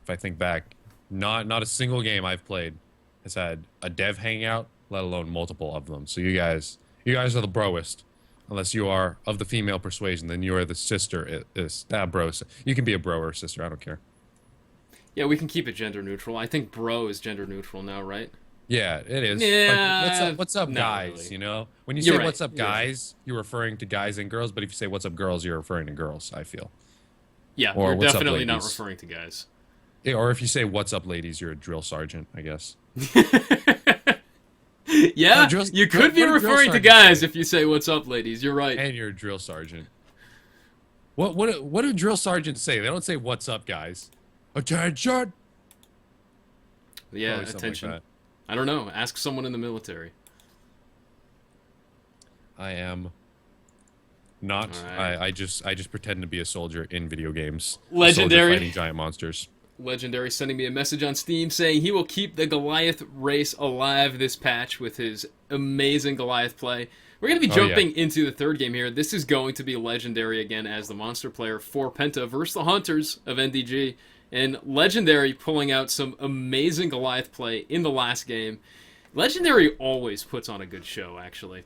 S1: If I think back, not a single game I've played has had a dev hangout, let alone multiple of them. So you guys are the broest. Unless you are of the female persuasion, then you are the sister. Bro. You can be a bro or a sister, I don't care.
S2: Yeah, we can keep it gender neutral. I think bro is gender neutral now, right?
S1: Yeah, it is.
S2: Yeah,
S1: like, what's up guys,
S2: really.
S1: you know? When you
S2: You're
S1: say
S2: right.
S1: what's up guys, you're referring to guys and girls, but if you say what's up girls, you're referring to girls, I feel.
S2: Yeah,
S1: Or
S2: we're
S1: what's up,
S2: definitely not
S1: ladies?
S2: referring to guys.
S1: Yeah, or if you say what's up ladies, you're a drill sergeant, I guess.
S2: Yeah, you could be
S1: what do drill
S2: referring to
S1: sergeants
S2: guys
S1: say?
S2: if you say what's up, ladies. You're right.
S1: And you're a drill sergeant. What do drill sergeants say? They don't say what's up guys. Attention!
S2: Yeah,
S1: Probably something like
S2: attention.
S1: that.
S2: I don't know. Ask someone in the military.
S1: I am not.
S2: Alright.
S1: I just pretend to be a soldier in video games.
S2: Legendary.
S1: A soldier fighting giant monsters.
S2: Legendary sending me a message on Steam saying he will keep the Goliath race alive this patch with his amazing Goliath play. We're going to be jumping into the 3rd game here. This is going to be Legendary again as the monster player for Penta versus the Hunters of nDG. And Legendary pulling out some amazing Goliath play in the last game. Legendary always puts on a good show, actually.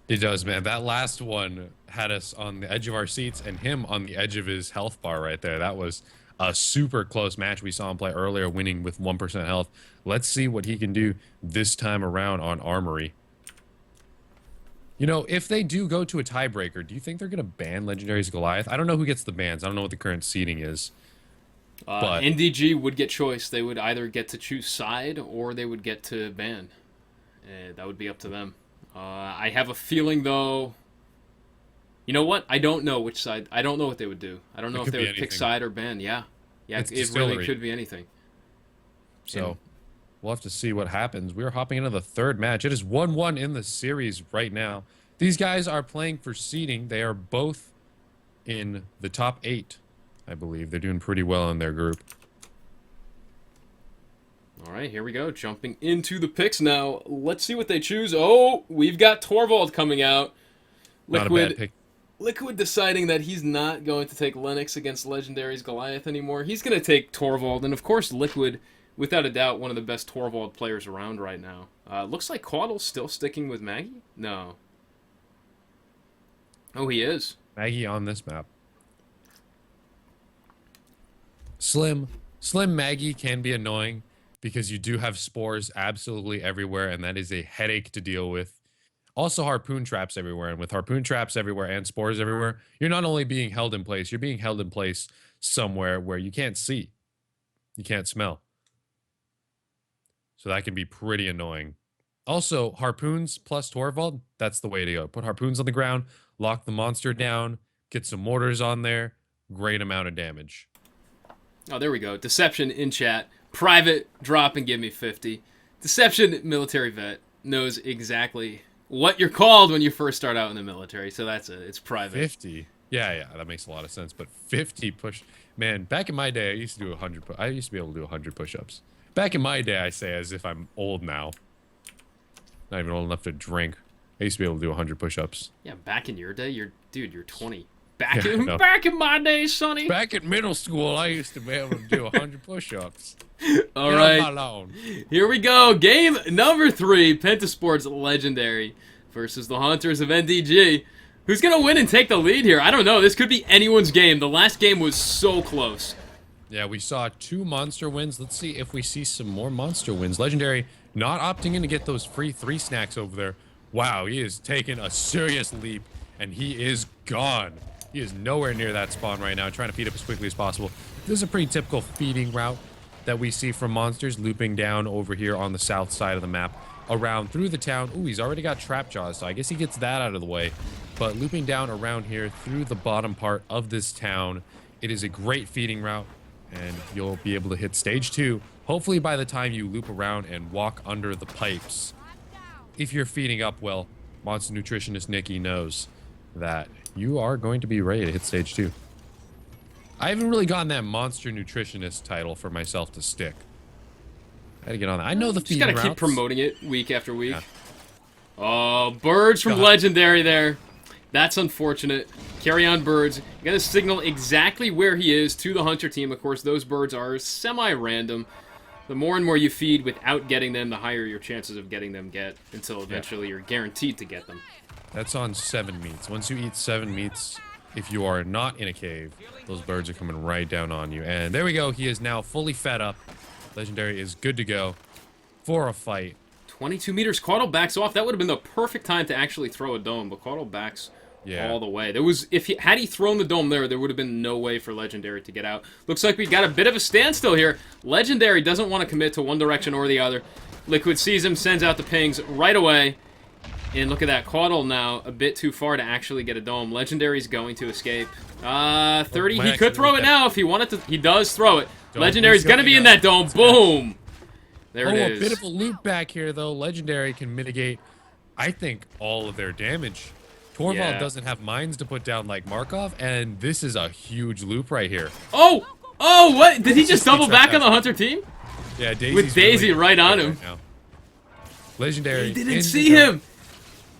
S1: He does, man. That last one had us on the edge of our seats and him on the edge of his health bar right there. That was a super close match we saw him play earlier, winning with 1% health. Let's see what he can do this time around on Armory. You know, if they do go to a tiebreaker, do you think they're going to ban Legendary's Goliath? I don't know who gets the bans. I don't know what the current seeding is. But
S2: nDG would get choice. They would either get to choose side or they would get to ban. That would be up to them. I have a feeling, though... You know what? I don't know which side. I don't know what they would do. I don't know if they would pick side or ban. Yeah. Yeah, it really could be anything.
S1: So, we'll have to see what happens. We're hopping into the third match. It is 1-1 in the series right now. These guys are playing for seeding. They are both in the top 8, I believe. They're doing pretty well in their group.
S2: All right, here we go. Jumping into the picks now. Let's see what they choose. Oh, we've got Torvald coming out.
S1: Not a bad pick.
S2: Liquid deciding that he's not going to take Lennox against Legendary's Goliath anymore. He's going to take Torvald. And, of course, Liquid, without a doubt, one of the best Torvald players around right now. Looks like Quaddle's still sticking with Maggie? No. Oh, he is.
S1: Maggie on this map. Slim Maggie can be annoying because you do have spores absolutely everywhere, and that is a headache to deal with. Also, harpoon traps everywhere, and with harpoon traps everywhere and spores everywhere, you're not only being held in place, you're being held in place somewhere where you can't see. You can't smell. So that can be pretty annoying. Also, harpoons plus Torvald, that's the way to go. Put harpoons on the ground, lock the monster down, get some mortars on there. Great amount of damage.
S2: Oh, there we go. Deception in chat. Private, drop and give me 50. Deception, military vet, knows exactly what you're called when you first start out in the military, so that's it. It's private.
S1: 50. Yeah, that makes a lot of sense. But 50 push, man. Back in my day, I used to do 100. I used to be able to do 100 push-ups. Back in my day, I say as if I'm old now. Not even old enough to drink. I used to be able to do 100 push-ups.
S2: Yeah, back in your day, you're 20. Back in my day, Sonny.
S1: Back in middle school, I used to be able to do 100 push-ups.
S2: All right, here we go. Game number 3, Pentasports Legendary versus the Hunters of nDG. Who's going to win and take the lead here? I don't know. This could be anyone's game. The last game was so close.
S1: Yeah, we saw 2 monster wins. Let's see if we see some more monster wins. Legendary not opting in to get those free 3 snacks over there. Wow, he is taking a serious leap, and he is gone. He is nowhere near that spawn right now, trying to feed up as quickly as possible. This is a pretty typical feeding route that we see from monsters, looping down over here on the south side of the map, around through the town. Ooh, he's already got trap jaws, so I guess he gets that out of the way. But looping down around here through the bottom part of this town, it is a great feeding route, and you'll be able to hit stage 2. Hopefully by the time you loop around and walk under the pipes. If you're feeding up well, Monster Nutritionist Nikki knows that you are going to be ready to hit stage 2. I haven't really gotten that Monster Nutritionist title for myself to stick. I gotta get on that. I know the feeding routes.
S2: Just gotta keep promoting it week after week. Yeah. Oh, birds from Legendary there. That's unfortunate. Carry on, birds. You gotta signal exactly where he is to the Hunter team. Of course, those birds are semi-random. The more and more you feed without getting them, the higher your chances of getting them get, until eventually you're guaranteed to get them.
S1: That's on 7 meats. Once you eat 7 meats, if you are not in a cave, those birds are coming right down on you. And there we go. He is now fully fed up. Legendary is good to go for a fight.
S2: 22 meters. Quaddle backs off. That would have been the perfect time to actually throw a dome, but Quaddle backs all the way. There was, had he thrown the dome there would have been no way for Legendary to get out. Looks like we got a bit of a standstill here. Legendary doesn't want to commit to one direction or the other. Liquid sees him, sends out the pings right away. And look at that, Quaddle now a bit too far to actually get a dome. Legendary's going to escape. 30, he could throw it now if he wanted to. He does throw it. Legendary's going to be in that dome. Boom! There it is.
S1: A bit of a loop back here, though. Legendary can mitigate, I think, all of their damage. Torvald doesn't have mines to put down like Markov, and this is a huge loop right here.
S2: Oh, what? Did he just double back on the Hunter team?
S1: Yeah, Daisy's
S2: with Daisy
S1: really
S2: right on him.
S1: Right Legendary.
S2: They didn't see him.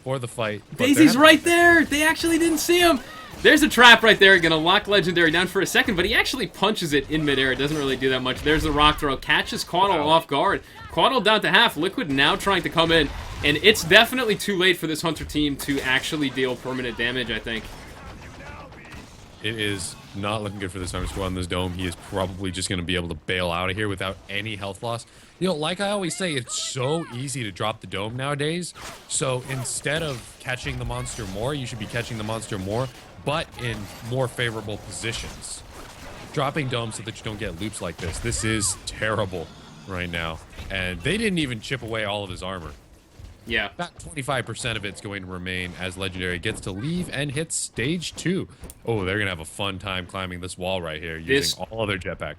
S1: For the fight.
S2: Daisy's right there. They actually didn't see him. There's a trap right there. Gonna lock Legendary down for a second, but he actually punches it in midair. It doesn't really do that much. There's the rock throw. Catches Quaddle off guard. Quaddle down to half. Liquid now trying to come in. And it's definitely too late for this Hunter team to actually deal permanent damage, I think.
S1: It is not looking good for this Hunter squad on this dome. He is probably just going to be able to bail out of here without any health loss. You know, like I always say, it's so easy to drop the dome nowadays. So instead of catching the monster more, you should be catching the monster more, but in more favorable positions. Dropping domes so that you don't get loops like this. This is terrible right now. And they didn't even chip away all of his armor.
S2: Yeah.
S1: About 25% of it's going to remain as Legendary gets to leave and hit stage 2. Oh, they're going to have a fun time climbing this wall right here using all of their jetpack.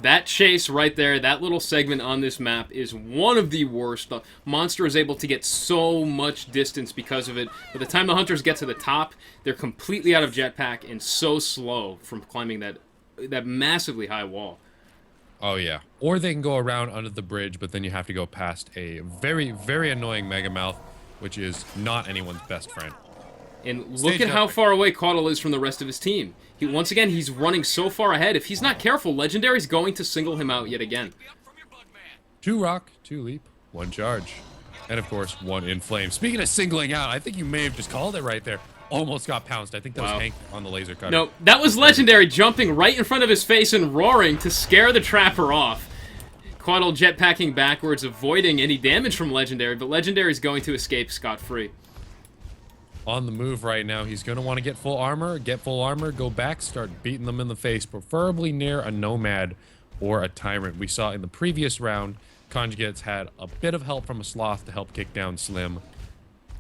S2: That chase right there, that little segment on this map is one of the worst. The monster is able to get so much distance because of it. By the time the hunters get to the top, they're completely out of jetpack and so slow from climbing that massively high wall.
S1: Oh, yeah. Or they can go around under the bridge, but then you have to go past a very, very annoying Mega Mouth, which is not anyone's best friend.
S2: And look at how far away Caudle is from the rest of his team. Once again, he's running so far ahead. If he's not careful, Legendary's going to single him out yet again.
S1: 2 rock, 2 leap, 1 charge. And, of course, 1 in flame. Speaking of singling out, I think you may have just called it right there. Almost got pounced. I think that was Hank on the laser cutter.
S2: No, that was Legendary jumping right in front of his face and roaring to scare the Trapper off. Caudle jetpacking backwards, avoiding any damage from Legendary, but Legendary's going to escape scot-free.
S1: On the move right now, he's going to want to get full armor, go back, start beating them in the face, preferably near a Nomad or a Tyrant. We saw in the previous round, Conjugates had a bit of help from a Sloth to help kick down Slim.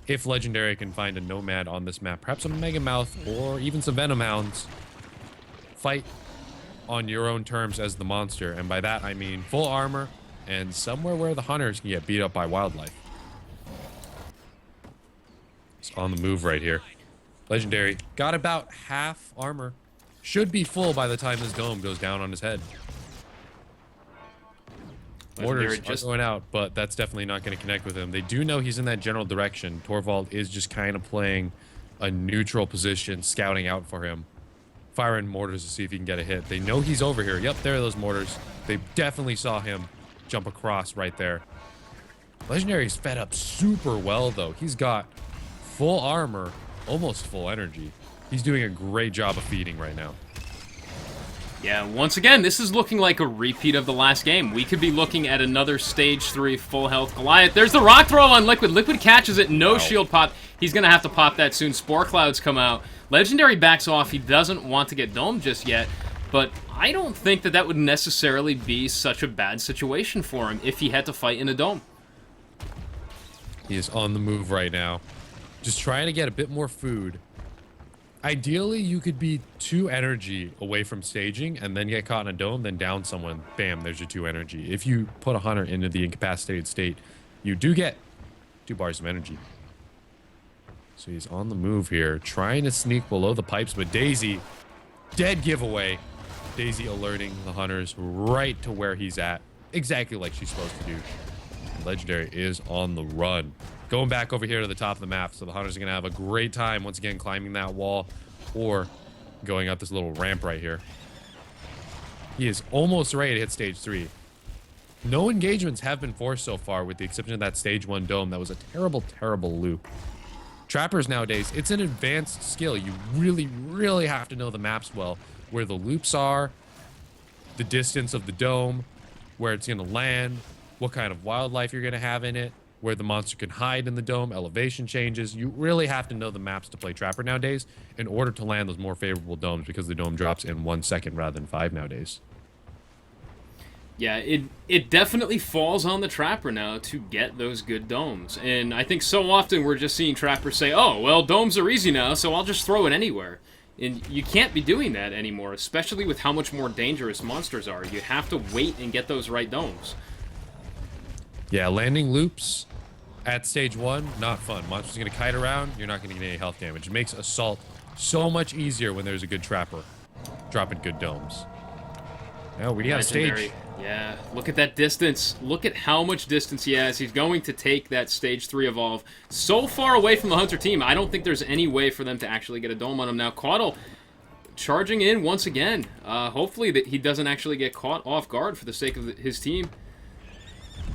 S1: If Legendary can find a Nomad on this map, perhaps a Mega Mouth or even some Venom Hounds, fight on your own terms as the monster. And by that, I mean full armor and somewhere where the hunters can get beat up by wildlife. It's on the move right here. Legendary got about half armor. Should be full by the time this dome goes down on his head. Mortars are going out, but that's definitely not going to connect with him. They do know he's in that general direction. Torvald is just kind of playing a neutral position, scouting out for him. Firing mortars to see if he can get a hit. They know he's over here. Yep, there are those mortars. They definitely saw him jump across right there. Legendary's fed up super well, though. He's got full armor, almost full energy. He's doing a great job of feeding right now.
S2: Yeah, once again, this is looking like a repeat of the last game. We could be looking at another Stage 3 full health Goliath. There's the rock throw on Liquid. Liquid catches it, no shield pop. He's going to have to pop that soon. Spore clouds come out. Legendary backs off. He doesn't want to get domed just yet, but I don't think that would necessarily be such a bad situation for him if he had to fight in a dome.
S1: He is on the move right now. Just trying to get a bit more food. Ideally, you could be 2 energy away from staging and then get caught in a dome, then down someone. Bam, there's your 2 energy. If you put a hunter into the incapacitated state, you do get 2 bars of energy. So he's on the move here, trying to sneak below the pipes, but Daisy, dead giveaway. Daisy alerting the hunters right to where he's at, exactly like she's supposed to do. Legendary is on the run. Going back over here to the top of the map, so the hunters are going to have a great time once again climbing that wall or going up this little ramp right here. He is almost ready to hit stage 3. No engagements have been forced so far with the exception of that stage 1 dome. That was a terrible, terrible loop. Trappers nowadays, it's an advanced skill. You really, really have to know the maps well, where the loops are, the distance of the dome, where it's going to land, what kind of wildlife you're going to have in it, where the monster can hide in the dome, elevation changes. You really have to know the maps to play Trapper nowadays in order to land those more favorable domes because the dome drops in 1 second rather than 5 nowadays.
S2: Yeah, it definitely falls on the Trapper now to get those good domes. And I think so often we're just seeing Trappers say, oh, well, domes are easy now, so I'll just throw it anywhere. And you can't be doing that anymore, especially with how much more dangerous monsters are. You have to wait and get those right domes.
S1: Yeah, landing loops at stage 1, not fun. Monster's going to kite around, you're not going to get any health damage. It makes assault so much easier when there's a good Trapper dropping good domes. Now we got stage.
S2: Yeah, look at that distance. Look at how much distance he has. He's going to take that stage 3 evolve so far away from the Hunter team. I don't think there's any way for them to actually get a dome on him. Now, Caudle charging in once again. Hopefully that he doesn't actually get caught off guard for the sake of his team.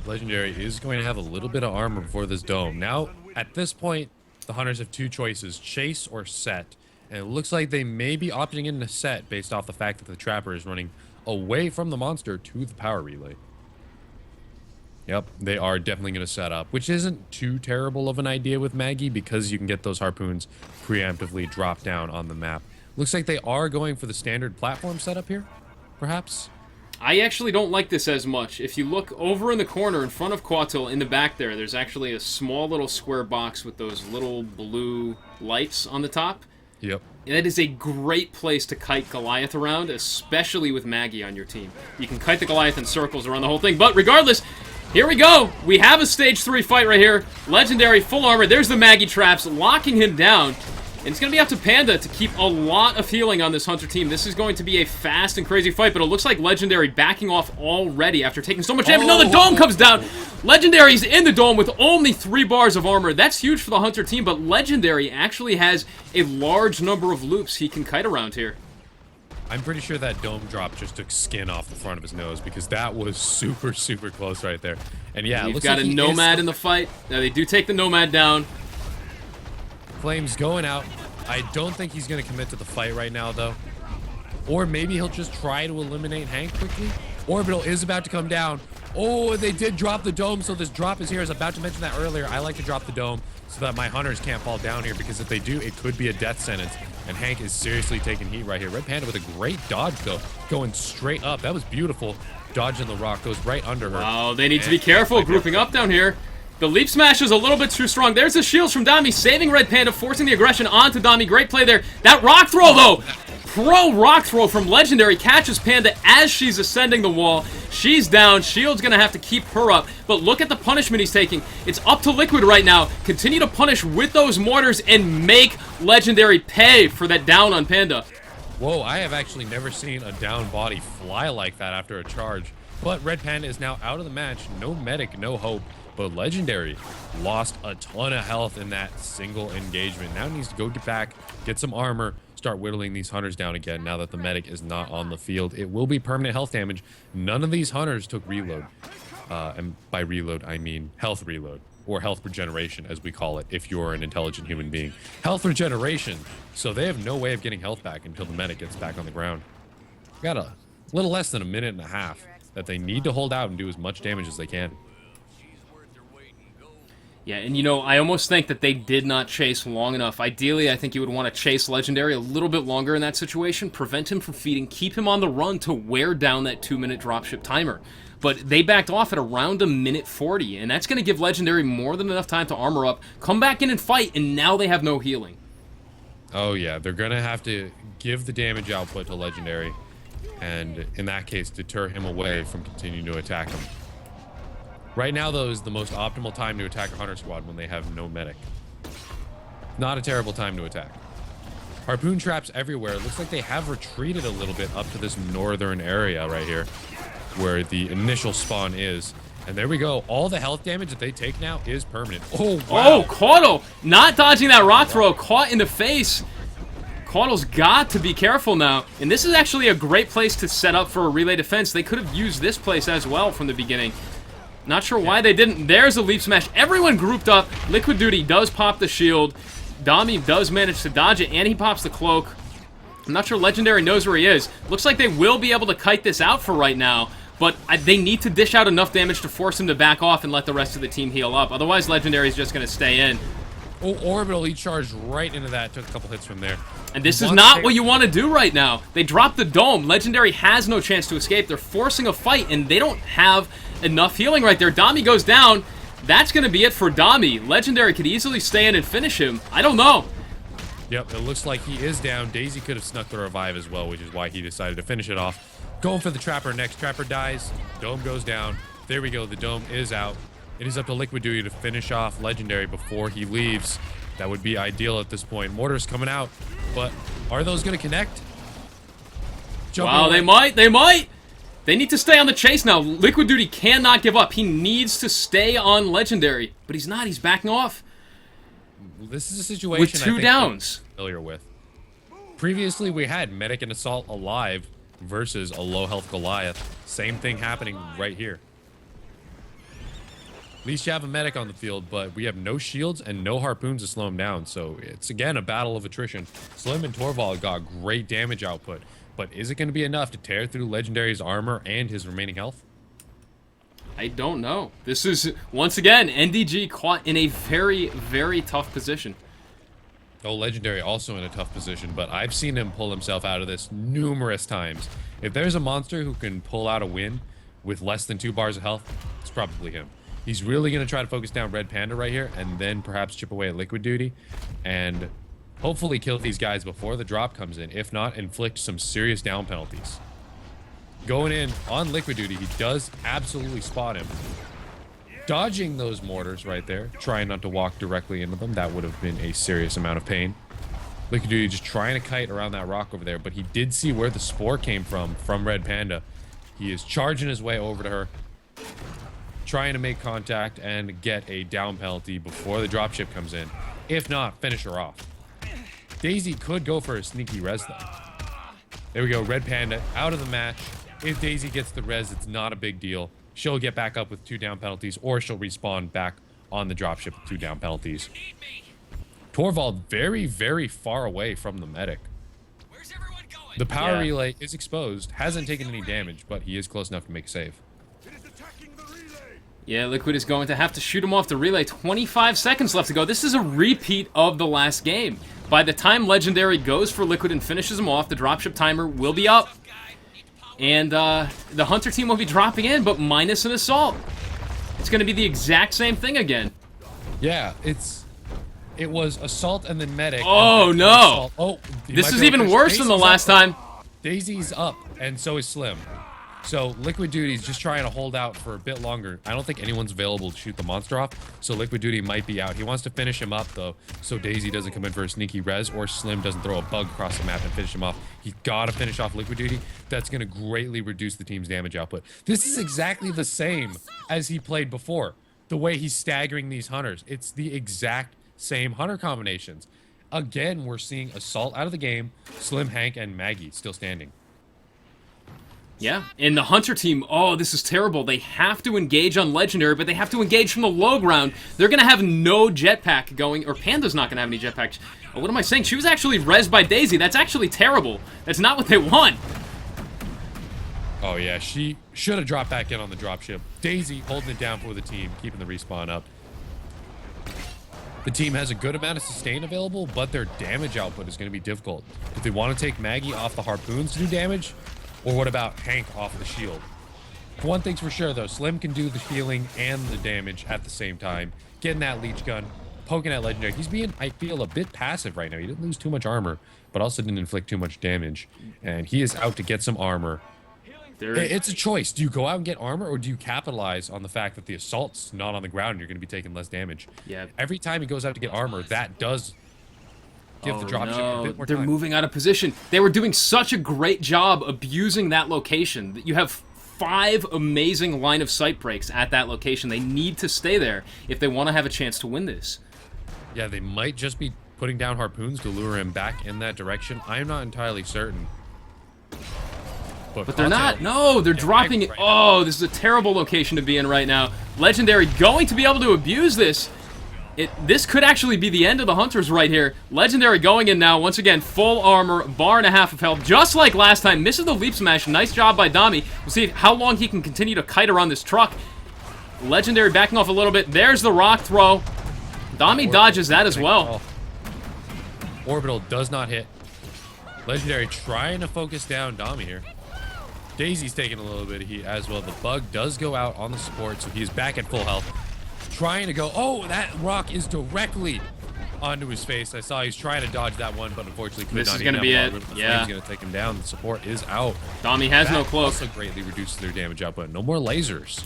S1: Legendary is going to have a little bit of armor before this dome. Now, at this point, the hunters have 2 choices, chase or set. And it looks like they may be opting in to set based off the fact that the Trapper is running away from the monster to the power relay. Yep, they are definitely going to set up, which isn't too terrible of an idea with Maggie because you can get those harpoons preemptively drop down on the map. Looks like they are going for the standard platform setup here, perhaps.
S2: I actually don't like this as much. If you look over in the corner in front of Quatil, in the back there's actually a small little square box with those little blue lights on the top.
S1: Yep.
S2: That is a great place to kite Goliath around, especially with Maggie on your team. You can kite the Goliath in circles around the whole thing, but regardless, here we go. We have a stage 3 fight right here. Legendary, full armor. There's the Maggie traps, locking him down. And it's going to be up to Panda to keep a lot of healing on this Hunter team. This is going to be a fast and crazy fight, but it looks like Legendary backing off already after taking so much damage. No, the dome comes down. Legendary's in the dome with only 3 bars of armor. That's huge for the Hunter team, but Legendary actually has a large number of loops he can kite around here.
S1: I'm pretty sure that dome drop just took skin off the front of his nose because that was super, super close right there. And yeah,
S2: We've
S1: looks
S2: got
S1: like
S2: a Nomad in the fight. Now, they do take the Nomad down.
S1: Flames going out. I don't think he's going to commit to the fight right now, though. Or maybe he'll just try to eliminate Hank quickly. Orbital is about to come down. Oh, they did drop the dome, so this drop is here. I was about to mention that earlier. I like to drop the dome so that my hunters can't fall down here, because if they do, it could be a death sentence. And Hank is seriously taking heat right here. Red Panda with a great dodge, though, going straight up. That was beautiful. Dodging the rock, goes right under her.
S2: Oh, they need to be careful grouping up down here. The leap smash is a little bit too strong. There's the shields from Dami, saving Red Panda, forcing the aggression onto Dami. Great play there. That rock throw, though. Pro rock throw from Legendary catches Panda as she's ascending the wall. She's down. Shield's going to have to keep her up. But look at the punishment he's taking. It's up to Liquid right now. Continue to punish with those mortars and make Legendary pay for that down on Panda.
S1: Whoa, I have actually never seen a down body fly like that after a charge. But Red Panda is now out of the match. No medic, no hope. But Legendary lost a ton of health in that single engagement. Now needs to go back, get some armor, start whittling these hunters down again now that the medic is not on the field. It will be permanent health damage. None of these hunters took reload. And by reload, I mean health reload, or health regeneration, as we call it, if you're an intelligent human being. Health regeneration. So they have no way of getting health back until the medic gets back on the ground. Got a little less than a minute and a half that they need to hold out and do as much damage as they can.
S2: Yeah, and you know, I almost think that they did not chase long enough. Ideally, I think you would want to chase Legendary a little bit longer in that situation, prevent him from feeding, keep him on the run to wear down that 2-minute dropship timer. But they backed off at around a minute 40, and that's going to give Legendary more than enough time to armor up, come back in and fight, and now they have no healing.
S1: Oh yeah, they're going to have to give the damage output to Legendary, and in that case, deter him away from continuing to attack him. Right now, though, is the most optimal time to attack a Hunter squad when they have no medic. Not a terrible time to attack. Harpoon traps everywhere. It looks like they have retreated a little bit up to this northern area right here, where the initial spawn is. And there we go. All the health damage that they take now is permanent. Oh, wow.
S2: Oh, Caudle not dodging that rock throw, caught in the face. Caudle's got to be careful now. And this is actually a great place to set up for a relay defense. They could have used this place as well from the beginning. Not sure why they didn't. There's a leap smash. Everyone grouped up. Liquid Duty does pop the shield. Dami does manage to dodge it, and he pops the cloak. I'm not sure Legendary knows where he is. Looks like they will be able to kite this out for right now, but they need to dish out enough damage to force him to back off and let the rest of the team heal up. Otherwise, Legendary is just going to stay in.
S1: Oh, Orbital, he charged right into that. Took a couple hits from there.
S2: And this is not what you want to do right now. They dropped the dome. Legendary has no chance to escape. They're forcing a fight, and they don't have enough healing right there. Dami goes down. That's going to be it for Dami. Legendary could easily stay in and finish him. I don't know.
S1: Yep, it looks like he is down. Daisy could have snuck the revive as well, which is why he decided to finish it off. Going for the Trapper next. Trapper dies. Dome goes down. There we go. The dome is out. It is up to Liquid Duty to finish off Legendary before he leaves. That would be ideal at this point. Mortar's coming out, but are those going to connect?
S2: Wow, they might. They might. They need to stay on the chase now. Liquid Duty cannot give up. He needs to stay on Legendary, but he's not. He's backing off.
S1: This is a situation
S2: with two
S1: I think
S2: downs.
S1: we're familiar with. Previously, we had Medic and Assault alive versus a low health Goliath. Same thing happening right here. At least you have a medic on the field, but we have no shields and no harpoons to slow him down. So it's, again, a battle of attrition. Slim and Torvald got great damage output, but is it going to be enough to tear through Legendary's armor and his remaining health?
S2: I don't know. This is, once again, nDG caught in a very, very tough position.
S1: Oh, Legendary also in a tough position, but I've seen him pull himself out of this numerous times. If there's a monster who can pull out a win with less than 2 bars of health, it's probably him. He's really going to try to focus down Red Panda right here, and then perhaps chip away at Liquid Duty, and hopefully kill these guys before the drop comes in. If not, inflict some serious down penalties. Going in on Liquid Duty, he does absolutely spot him. Dodging those mortars right there, trying not to walk directly into them. That would have been a serious amount of pain. Liquid Duty just trying to kite around that rock over there, but he did see where the spore came from Red Panda. He is charging his way over to her, trying to make contact and get a down penalty before the dropship comes in. If not, finish her off. Daisy could go for a sneaky res though. There we go, Red Panda out of the match. If Daisy gets the res, it's not a big deal. She'll get back up with 2 down penalties, or she'll respawn back on the dropship with 2 down penalties. Torvald very, very far away from the medic. The power relay is exposed, hasn't taken any damage, but he is close enough to make a save.
S2: Yeah, Liquid is going to have to shoot him off the relay. 25 seconds left to go. This is a repeat of the last game. By the time Legendary goes for Liquid and finishes him off, the dropship timer will be up. And the Hunter team will be dropping in, but minus an assault. It's going to be the exact same thing again.
S1: Yeah, it was assault and then medic.
S2: Oh, no.
S1: Oh,
S2: this is even worse than the last time.
S1: Daisy's up, and so is Slim. So Liquid Duty's just trying to hold out for a bit longer. I don't think anyone's available to shoot the monster off, so Liquid Duty might be out. He wants to finish him up, though, so Daisy doesn't come in for a sneaky res, or Slim doesn't throw a bug across the map and finish him off. He's got to finish off Liquid Duty. That's going to greatly reduce the team's damage output. This is exactly the same as he played before, the way he's staggering these hunters. It's the exact same hunter combinations. Again, we're seeing Assault out of the game, Slim, Hank, and Maggie still standing.
S2: Yeah, and the Hunter team, oh, this is terrible. They have to engage on Legendary, but they have to engage from the low ground. They're going to have no jetpack going, or Panda's not going to have any jetpacks. Oh, what am I saying? She was actually rezzed by Daisy. That's actually terrible. That's not what they want.
S1: Oh, yeah, she should have dropped back in on the dropship. Daisy holding it down for the team, keeping the respawn up. The team has a good amount of sustain available, but their damage output is going to be difficult. If they want to take Maggie off the harpoons to do damage, or what about Hank off the shield? One thing's for sure, though. Slim can do the healing and the damage at the same time. Getting that leech gun, poking at Legendary. He's being, I feel, a bit passive right now. He didn't lose too much armor, but also didn't inflict too much damage. And he is out to get some armor. It's a choice. Do you go out and get armor, or do you capitalize on the fact that the assault's not on the ground and you're going to be taking less damage?
S2: Yeah.
S1: Every time he goes out to get armor, that does give the dropship a bit more
S2: They're
S1: time.
S2: moving out of position. They were doing such a great job abusing that location. You have 5 amazing line of sight breaks at that location. They need to stay there if they want to have a chance to win this.
S1: Yeah, they might just be putting down harpoons to lure him back in that direction. I'm not entirely certain.
S2: But they're not. No, they're dropping it. Oh, this is a terrible location to be in right now. Legendary going to be able to abuse this. This could actually be the end of the Hunters right here. Legendary going in now. Once again, full armor, bar and a half of health. Just like last time. Misses the leap smash. Nice job by Dami. We'll see how long he can continue to kite around this truck. Legendary backing off a little bit. There's the rock throw. Dami dodges that as well.
S1: Orbital does not hit. Legendary trying to focus down Dami here. Daisy's taking a little bit of heat as well. The bug does go out on the support, so he's back at full health. Trying to go. Oh, that rock is directly onto his face. I saw he's trying to dodge that one, but unfortunately could not.
S2: This is going to be it. Yeah.
S1: He's going to take him down. The support is out.
S2: Dami has no cloak.
S1: Also greatly reduces their damage output. No more lasers.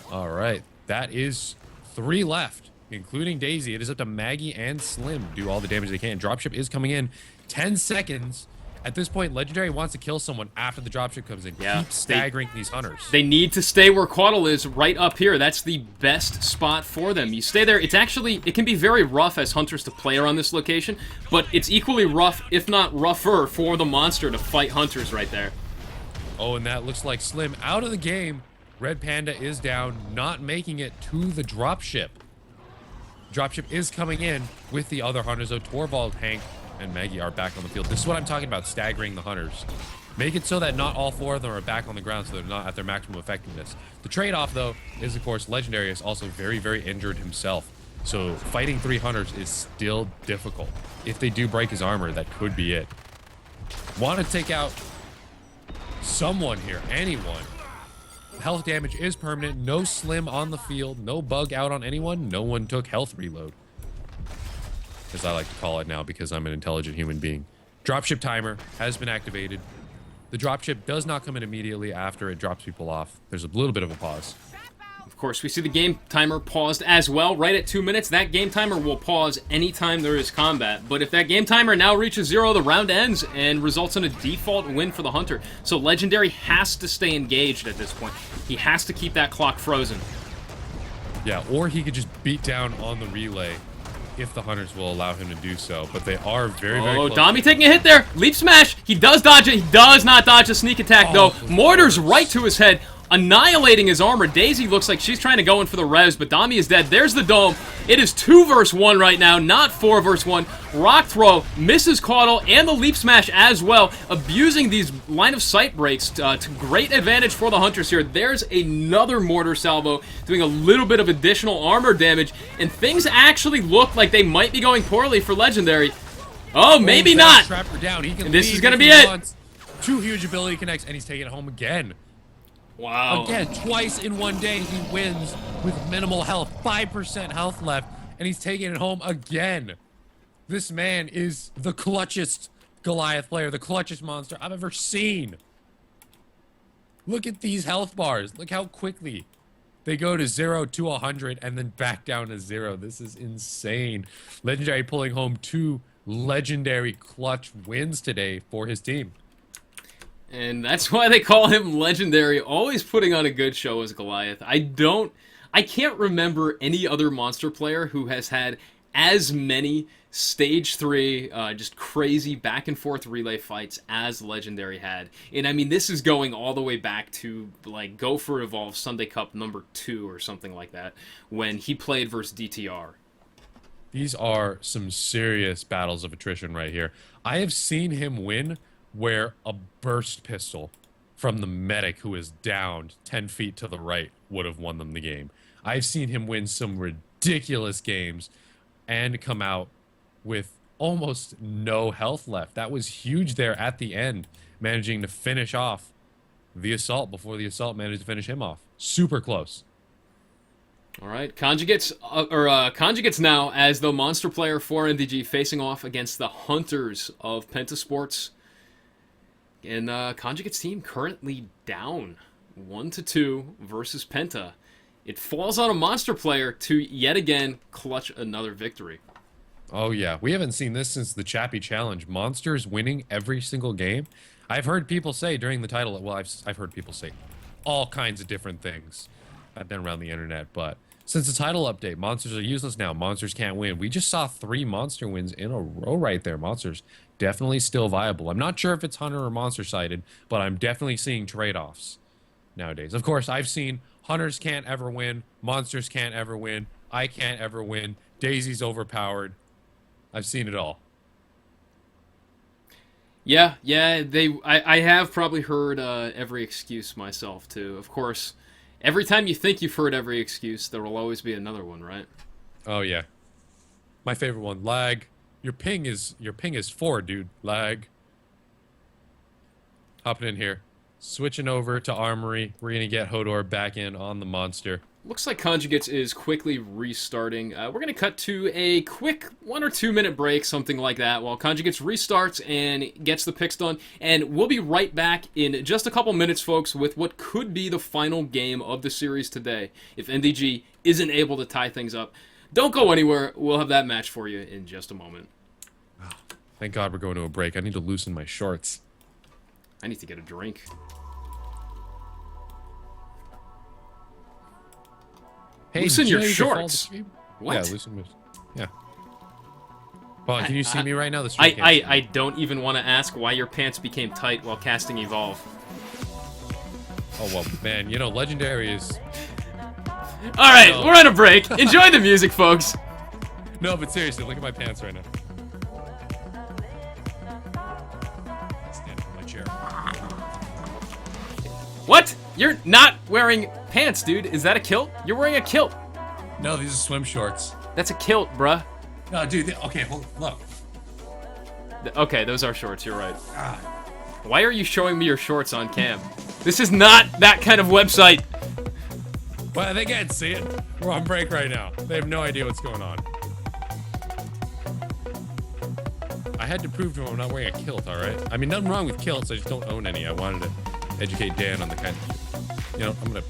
S1: All right. That is 3 left, including Daisy. It is up to Maggie and Slim to do all the damage they can. Dropship is coming in. 10 seconds. At this point, Legendary wants to kill someone after the dropship comes in.
S2: Yeah.
S1: Keep staggering these hunters.
S2: They need to stay where Quaddle is, right up here. That's the best spot for them. You stay there. It's actually, it can be very rough as hunters to play around this location, but it's equally rough, if not rougher, for the monster to fight hunters right there.
S1: Oh, and that looks like Slim out of the game. Red Panda is down, not making it to the dropship. Dropship is coming in with the other hunters, though. Torvald, Hank, and Maggie are back on the field. This is what I'm talking about, staggering the hunters. Make it so that not all 4 of them are back on the ground, so they're not at their maximum effectiveness. The trade-off, though, is, of course, Legendary is also very, very injured himself. So fighting 3 hunters is still difficult. If they do break his armor, that could be it. Want to take out someone here, anyone. Health damage is permanent. No Slim on the field. No bug out on anyone. No one took health reload, as I like to call it now because I'm an intelligent human being. Dropship timer has been activated. The dropship does not come in immediately after it drops people off. There's a little bit of a pause.
S2: Of course, we see the game timer paused as well. Right at 2 minutes, that game timer will pause anytime there is combat. But if that game timer now reaches 0, the round ends and results in a default win for the Hunter. So Legendary has to stay engaged at this point. He has to keep that clock frozen.
S1: Yeah, or he could just beat down on the relay if the Hunters will allow him to do so. But they are very, very close.
S2: Dami taking a hit there. Leap smash. He does dodge it. He does not dodge a sneak attack, though. Mortar's right to his head, annihilating his armor. Daisy looks like she's trying to go in for the res, but Dami is dead. There's the dome. It is 2 versus 1 right now, not 4 versus 1. Rock throw, misses Caudle, and the leap smash as well, abusing these line of sight breaks to great advantage for the Hunters here. There's another mortar salvo, doing a little bit of additional armor damage, and things actually look like they might be going poorly for Legendary. Oh, maybe not.
S1: Trap her down. He can
S2: And this
S1: leave
S2: is going to
S1: if
S2: be
S1: he
S2: it.
S1: wants. 2 huge ability connects, and he's taking it home again.
S2: Wow.
S1: Again, twice in one day he wins with minimal health. 5% health left, and he's taking it home again. This man is the clutchest Goliath player, the clutchest monster I've ever seen. Look at these health bars. Look how quickly they go to 0 to 100 and then back down to 0. This is insane. Legendary pulling home 2 legendary clutch wins today for his team.
S2: And that's why they call him Legendary, always putting on a good show as Goliath. I can't remember any other monster player who has had as many Stage 3, just crazy back and forth relay fights as Legendary had. And I mean, this is going all the way back to, like, Go for Evolve Sunday Cup number 2 or something like that, when he played versus DTR.
S1: These are some serious battles of attrition right here. I have seen him win where a burst pistol from the medic who is downed 10 feet to the right would have won them the game. I've seen him win some ridiculous games and come out with almost no health left. That was huge there at the end, managing to finish off the assault before the assault managed to finish him off. Super close.
S2: All right, Conjugates now as the monster player for nDG facing off against the Hunters of Penta Sports. And Conjugate's team currently down 1-2 versus Penta. It falls on a monster player to yet again clutch another victory.
S1: Oh yeah, we haven't seen this since the Chappie Challenge. Monsters winning every single game. I've heard people say during the title, well, I've heard people say all kinds of different things. I've been around the internet, but since the title update, monsters are useless now. Monsters can't win. We just saw 3 monster wins in a row right there. Monsters definitely still viable. I'm not sure if it's hunter or monster sided, but I'm definitely seeing trade-offs nowadays. Of course, I've seen hunters can't ever win, monsters can't ever win, I can't ever win, Daisy's overpowered. I've seen it all.
S2: Yeah, I have probably heard every excuse myself too. Of course, every time you think you've heard every excuse, there will always be another one, right?
S1: Oh yeah. My favorite one, lag. Your ping is 4, dude. Lag. Hopping in here. Switching over to Armory. We're going to get Hodor back in on the monster.
S2: Looks like Conjugates is quickly restarting. We're going to cut to a quick 1 or 2 minute break, something like that, while Conjugates restarts and gets the picks done. And we'll be right back in just a couple minutes, folks, with what could be the final game of the series today, if nDG isn't able to tie things up. Don't go anywhere. We'll have that match for you in just a moment.
S1: Oh, thank God we're going to a break. I need to loosen my shorts.
S2: I need to get a drink.
S1: Hey,
S2: Loosen your
S1: Jay, to follow the
S2: shorts.
S1: stream?
S2: What?
S1: Yeah, loosen my... Yeah. Well, can you see me right now? The stream can't see me.
S2: I don't even want to ask why your pants became tight while casting Evolve.
S1: Oh well, man. You know, legendary is
S2: All right,
S1: No.
S2: we're on a break. Enjoy the music, folks.
S1: no, but seriously, look at my pants right now. Stand up in my chair.
S2: What? You're not wearing pants, dude. Is that a kilt? You're wearing a kilt.
S1: No, these are swim shorts.
S2: That's a kilt, bruh.
S1: No, dude. Okay, hold. Look.
S2: Okay, those are shorts. You're right.
S1: Ah.
S2: Why are you showing me your shorts on cam? This is not that kind of website.
S1: Well, they can't see it. We're on break right now. They have no idea what's going on. I had to prove to him I'm not wearing a kilt, alright? I mean, nothing wrong with kilts, I just don't own any. I wanted to educate Dan on the kind of... You know, I'm gonna...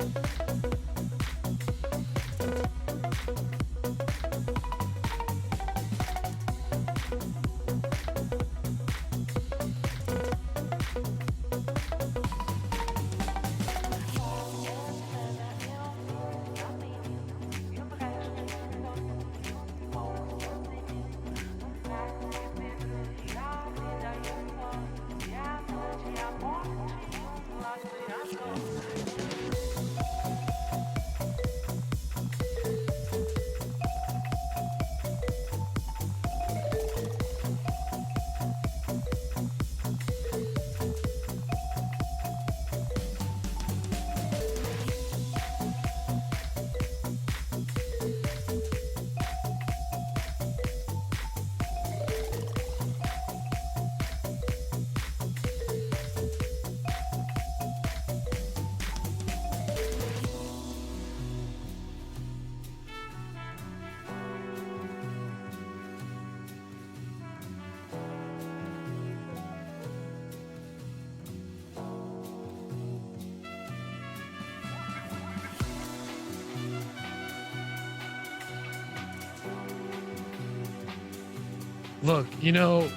S1: Look, you know,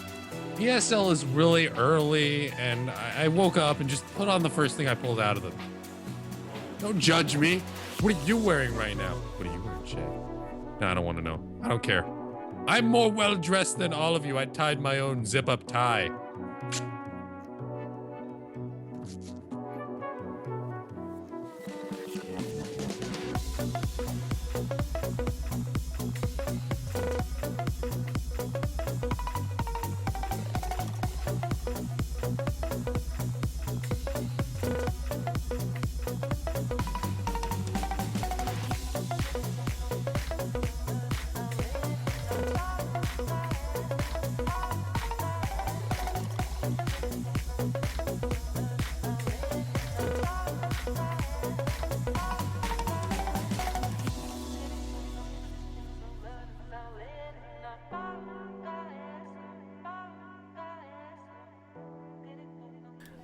S1: ESL is really early, and I woke up and just put on the first thing I pulled out of them. Don't judge me. What are you wearing right now? What are you wearing, Shay? No, I don't want to know. I don't care. I'm more well-dressed than all of you. I tied my own zip-up tie.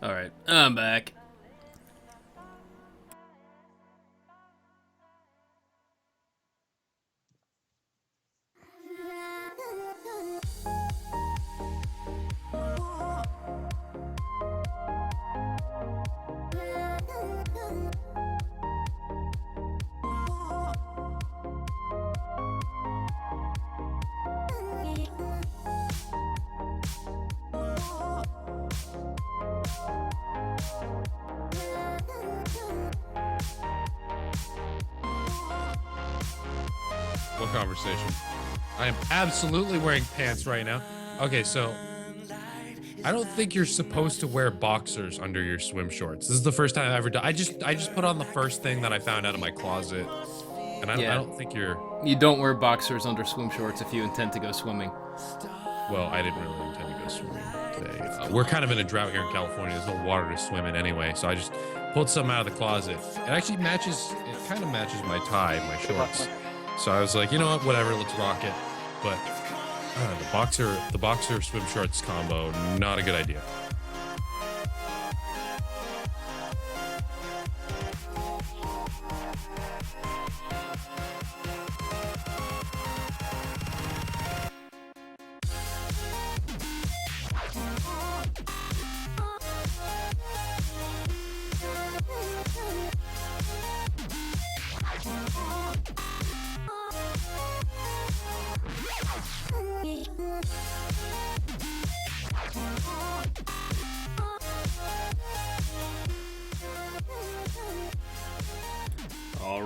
S2: All right, I'm back.
S1: What conversation? I am absolutely wearing pants right now. Okay, so I don't think you're supposed to wear boxers under your swim shorts. This is the first time I've ever done. I just put on the first thing that I found out of my closet, and I don't think you're.
S2: You don't wear boxers under swim shorts if you intend to go swimming.
S1: Well, I didn't really intend to go swimming today. We're kind of in a drought here in California. There's no water to swim in anyway, so I just pulled some out of the closet. It actually matches. It kind of matches my tie, my shorts. So I was like, you know what, whatever, let's rock it. But the boxer swim shorts combo, not a good idea.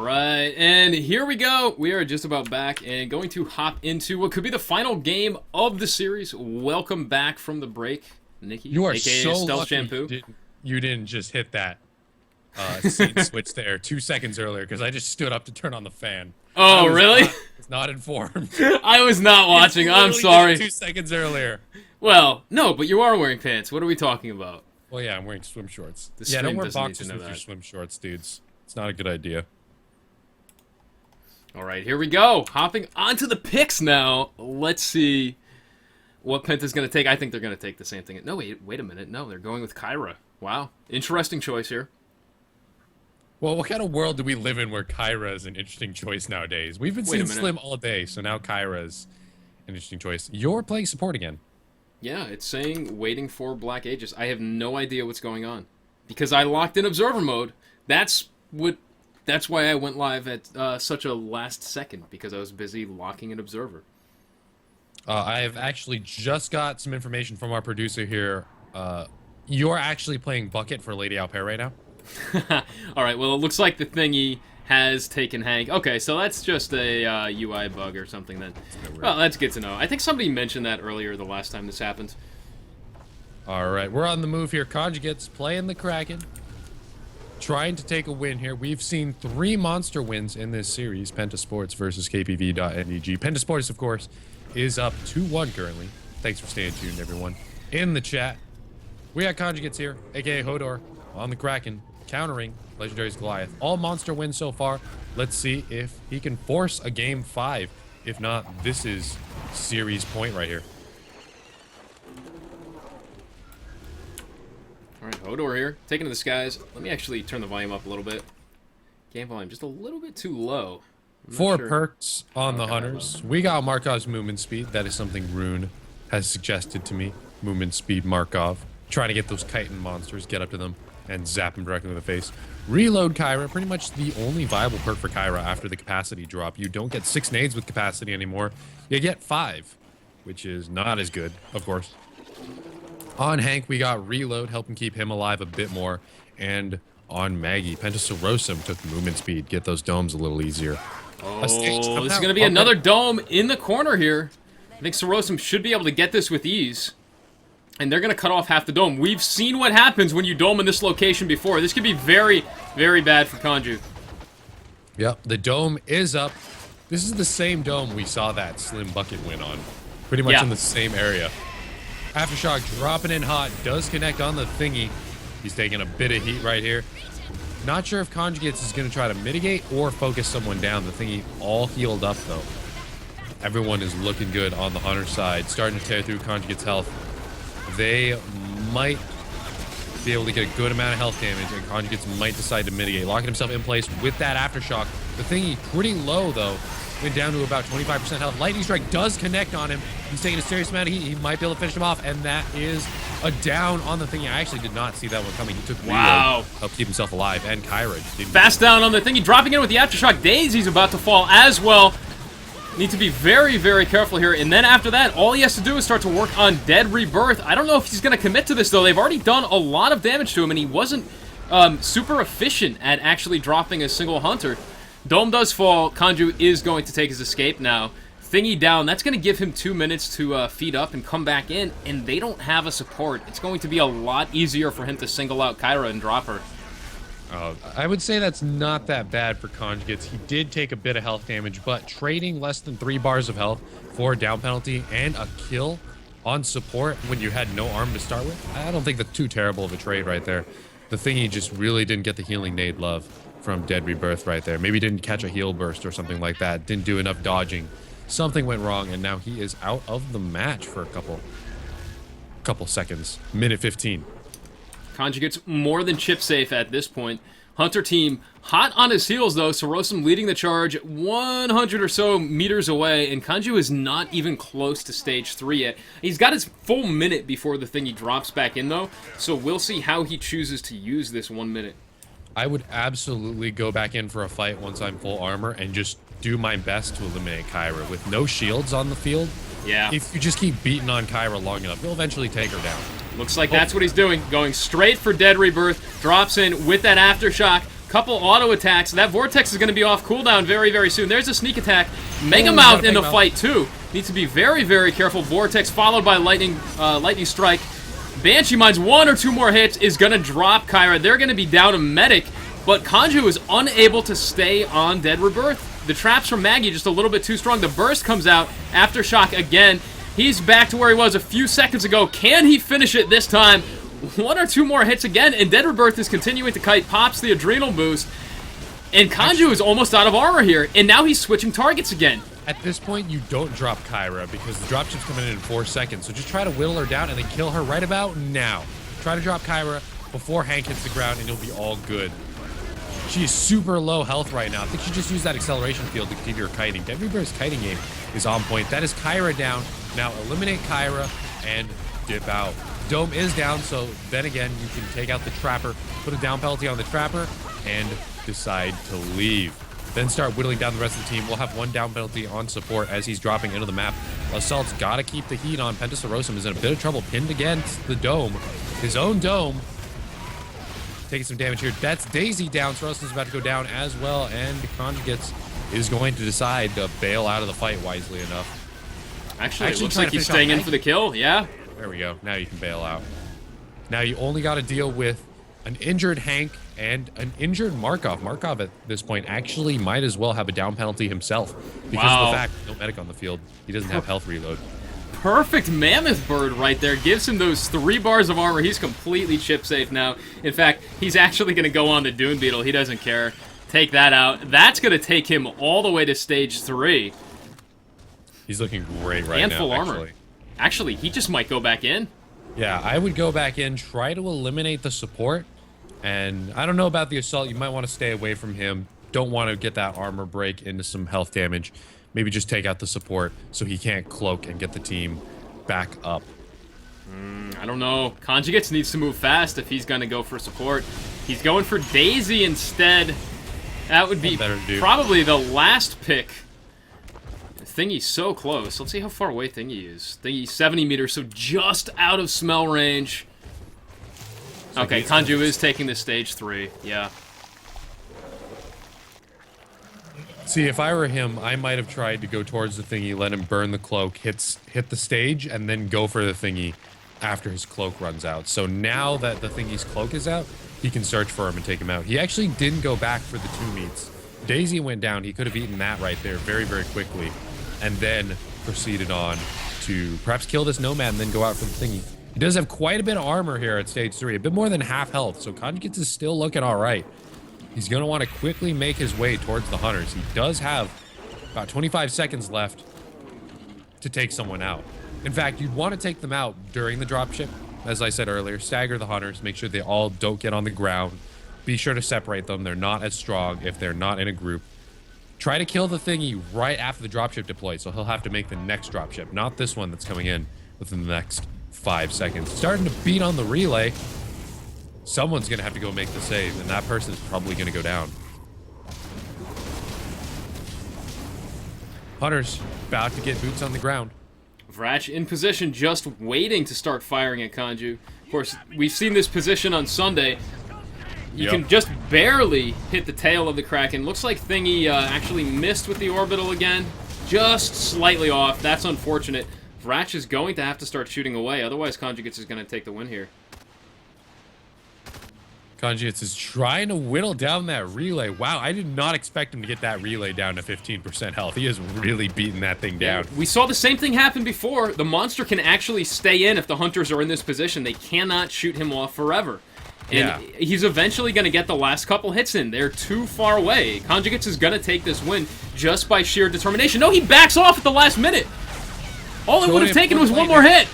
S2: right, and here we go. We are just about back and going to hop into what could be the final game of the series. Welcome back from the break, Nikki.
S1: You are
S2: aka
S1: so
S2: Stealth
S1: lucky
S2: Shampoo.
S1: you didn't just hit that scene switch there 2 seconds earlier because I just stood up to turn on the fan.
S2: Oh, really?
S1: I was not informed.
S2: I was not watching. I'm
S1: Literally
S2: sorry.
S1: just 2 seconds earlier.
S2: Well, no, but you are wearing pants. What are we talking about?
S1: Well, yeah, I'm wearing swim shorts.
S2: The
S1: Yeah, don't
S2: stream
S1: wear
S2: doesn't need
S1: boxers
S2: to know
S1: with your
S2: that.
S1: swim shorts, dudes. It's not a good idea.
S2: All right, here we go. Hopping onto the picks now. Let's see what Penta's going to take. I think they're going to take the same thing. No, wait a minute. No, they're going with Kyra. Wow. Interesting choice here.
S1: Well, what kind of world do we live in where Kyra is an interesting choice nowadays? We've been
S2: Wait a
S1: seeing
S2: minute.
S1: Slim all day, so now Kyra is an interesting choice. You're playing support again.
S2: Yeah, it's saying waiting for Black Aegis. I have no idea what's going on because I locked in observer mode. That's why I went live at such a last second because I was busy locking an observer.
S1: I have actually just got some information from our producer here. You're actually playing Bucket for Lady Alpair right now?
S2: All right, well, it looks like the thingy has taken Hank. Okay, so that's just a UI bug or something then. Well, that's good to know. I think somebody mentioned that earlier the last time this happened.
S1: All right, we're on the move here. Conjugates playing the Kraken. Trying to take a win here. We've seen 3 monster wins in this series. Penta Sports versus KPV.nDG. Penta Sports, of course, is up 2-1 currently. Thanks for staying tuned, everyone. In the chat, we got Conjugates here, a.k.a. Hodor, on the Kraken, countering Legendary's Goliath. All monster wins so far. Let's see if he can force a game 5. If not, this is series point right here.
S2: All right, Hodor here, taking to the skies. Let me actually turn the volume up a little bit. Game volume just a little bit too low. I'm not
S1: 4
S2: sure.
S1: perks on the
S2: Okay,
S1: Hunters. We got Markov's movement speed. That is something Rune has suggested to me. Movement speed Markov. Trying to get those chitin monsters, get up to them, and zap them directly in the face. Reload Kyra, pretty much the only viable perk for Kyra after the capacity drop. You don't get 6 nades with capacity anymore. You get 5, which is not as good, of course. On Hank, we got Reload, helping keep him alive a bit more. And on Maggie, Pentasaurosum took movement speed, get those domes a little easier.
S2: Oh, this is going to be another dome in the corner here. I think Sorosum should be able to get this with ease. And they're going to cut off half the dome. We've seen what happens when you dome in this location before. This could be very, very bad for Kanju.
S1: Yep, the dome is up. This is the same dome we saw that Slim Bucket win on. Pretty much in the same area. Aftershock dropping in hot, does connect on the thingy. He's taking a bit of heat right here. Not sure if Conjugates is going to try to mitigate or focus someone down. The thingy all healed up, though. Everyone is looking good on the Hunter side. Starting to tear through Conjugate's health. They might be able to get a good amount of health damage, and Conjugates might decide to mitigate. Locking himself in place with that Aftershock. The thingy pretty low, though. Went down to about 25% health. Lightning Strike does connect on him. He's taking a serious amount of heat. He might be able to finish him off, and that is a down on the thingy. I actually did not see that one coming. He took reload, helped keep himself alive, and Kyra didn't.
S2: Fast down on the thingy, dropping in with the Aftershock. Daisy's about to fall as well. Need to be very, very careful here. And then after that, all he has to do is start to work on Dead Rebirth. I don't know if he's going to commit to this, though. They've already done a lot of damage to him, and he wasn't super efficient at actually dropping a single Hunter. Dome does fall. Kanju is going to take his escape now. Thingy down. That's going to give him 2 minutes to feed up and come back in, and they don't have a support. It's going to be a lot easier for him to single out Kyra and drop her.
S1: I would say that's not that bad for Conjugates. He did take a bit of health damage, but trading less than 3 bars of health for a down penalty and a kill on support when you had no arm to start with, I don't think that's too terrible of a trade right there. The thingy just really didn't get the healing nade love from Dead Rebirth right there. Maybe didn't catch a heal burst or something like that. Didn't do enough dodging. Something went wrong, and now he is out of the match for a couple seconds. Minute 15.
S2: Conjugate's more than chip safe at this point. Hunter team hot on his heels, though. Sorosum leading the charge 100 or so meters away, and Kanju is not even close to stage 3 yet. He's got his full minute before the thing he drops back in, though, so we'll see how he chooses to use this 1 minute.
S1: I would absolutely go back in for a fight once I'm full armor and just do my best to eliminate Kyra. With no shields on the field, if you just keep beating on Kyra long enough, you'll eventually take her down.
S2: Looks like that's what he's doing. Going straight for Dead Rebirth. Drops in with that Aftershock. Couple auto attacks. That Vortex is going to be off cooldown very, very soon. There's a sneak attack. Mega
S1: Oh,
S2: Mouth
S1: got a
S2: in the
S1: Mega Mouth.
S2: fight, too. Needs to be very, very careful. Vortex followed by Lightning Strike. Banshee Mines, 1 or 2 more hits, is going to drop Kyra. They're going to be down a medic, but Kanju is unable to stay on Dead Rebirth. The traps from Maggie just a little bit too strong. The burst comes out. Aftershock again. He's back to where he was a few seconds ago. Can he finish it this time? 1 or 2 more hits again, and Dead Rebirth is continuing to kite, pops the adrenal boost, and Kanju is almost out of armor here, and now he's switching targets again.
S1: At this point, you don't drop Kyra because the dropship's coming in 4 seconds. So just try to whittle her down and then kill her right about now. Try to drop Kyra before Hank hits the ground and you'll be all good. She is super low health right now. I think she just used that acceleration field to continue her kiting. Dead Rebirth's kiting game is on point. That is Kyra down. Now eliminate Kyra and dip out. Dome is down, so then again, you can take out the Trapper, put a down penalty on the Trapper, and decide to leave. Then start whittling down the rest of the team. We'll have 1 down penalty on support as he's dropping into the map. Assault's got to keep the heat on. Pentasaurosum is in a bit of trouble, pinned against the dome. His own dome. Taking some damage here. That's Daisy down. Sarosum's about to go down as well, and the Conjugates is going to decide to bail out of the fight wisely enough.
S2: Actually it looks
S1: trying
S2: like
S1: to
S2: he's
S1: finish
S2: staying
S1: off
S2: in for the kill, yeah.
S1: There we go. Now you can bail out. Now you only got to deal with an injured Hank and an injured Markov. Markov at this point actually might as well have a down penalty himself because of the fact no medic on the field. He doesn't have health reload.
S2: Perfect Mammoth Bird right there. Gives him those 3 bars of armor. He's completely chip safe now. In fact, he's actually going to go on the Dune Beetle. He doesn't care. Take that out. That's going to take him all the way to stage 3.
S1: He's looking great right
S2: And
S1: now.
S2: full armor. Actually, he just might go back in.
S1: Yeah, I would go back in, try to eliminate the support. And I don't know about the assault. You might want to stay away from him. Don't want to get that armor break into some health damage. Maybe just take out the support so he can't cloak and get the team back up.
S2: I don't know. Conjugates needs to move fast if he's going to go for support. He's going for Daisy instead. That would be probably the last pick. Thingy's so close. Let's see how far away Thingy is. Thingy's 70 meters, so just out of smell range. Okay, Kanju is taking the stage 3. Yeah.
S1: See, if I were him, I might have tried to go towards the Thingy, let him burn the cloak, hit the stage, and then go for the Thingy after his cloak runs out. So now that the Thingy's cloak is out, he can search for him and take him out. He actually didn't go back for the 2 meets. Daisy went down. He could have eaten that right there very, very quickly. And then proceeded on to perhaps kill this Nomad and then go out for the Thingy. He does have quite a bit of armor here at stage 3, a bit more than half health, so Conjugates is still looking all right. He's going to want to quickly make his way towards the Hunters. He does have about 25 seconds left to take someone out. In fact, you'd want to take them out during the dropship. As I said earlier, stagger the Hunters, make sure they all don't get on the ground. Be sure to separate them. They're not as strong if they're not in a group. Try to kill the Thingy right after the dropship deploys, so he'll have to make the next dropship, not this one that's coming in within the next 5 seconds. Starting to beat on the relay. Someone's going to have to go make the save, and that person is probably going to go down. Hunter's about to get boots on the ground.
S2: Vrach in position, just waiting to start firing at Kanju. Of course, we've seen this position on Sunday. You can just barely hit the tail of the Kraken. Looks like Thingy actually missed with the orbital again. Just slightly off. That's unfortunate. Vrach is going to have to start shooting away. Otherwise, Conjugates is going to take the win here.
S1: Conjugates is trying to whittle down that relay. Wow, I did not expect him to get that relay down to 15% health. He is really beating that thing down.
S2: We saw the same thing happen before. The monster can actually stay in if the Hunters are in this position. They cannot shoot him off forever. And he's eventually going to get the last couple hits in. They're too far away. Conjugates is going to take this win just by sheer determination. No, he backs off at the last minute. All it would have taken was 1 more hit.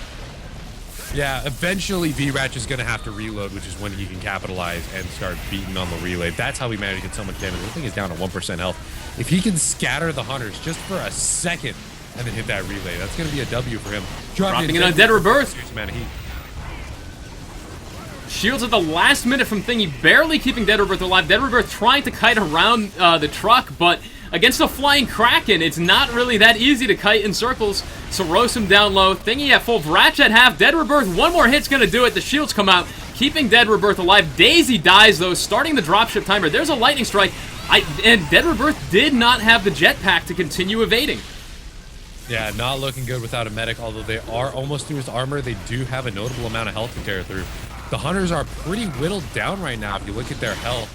S1: Yeah, eventually VRATCH is going to have to reload, which is when he can capitalize and start beating on the relay. That's how we managed to get so much damage. This thing is down to 1% health. If he can scatter the Hunters just for a second and then hit that relay, that's going to be a W for him.
S2: Dropping it on Dead Rebirth.
S1: Serious amount of heat.
S2: Shields at the last minute from Thingy, barely keeping Dead Rebirth alive. Dead Rebirth trying to kite around the truck, but against a flying Kraken, it's not really that easy to kite in circles. Sarosum down low, Thingy at full, Vrach at half, Dead Rebirth, 1 more hit's gonna do it. The shields come out, keeping Dead Rebirth alive. Daisy dies, though, starting the dropship timer. There's a lightning strike. And Dead Rebirth did not have the jetpack to continue evading.
S1: Yeah, not looking good without a medic, although they are almost through his armor. They do have a notable amount of health to tear through. The Hunters are pretty whittled down right now if you look at their health.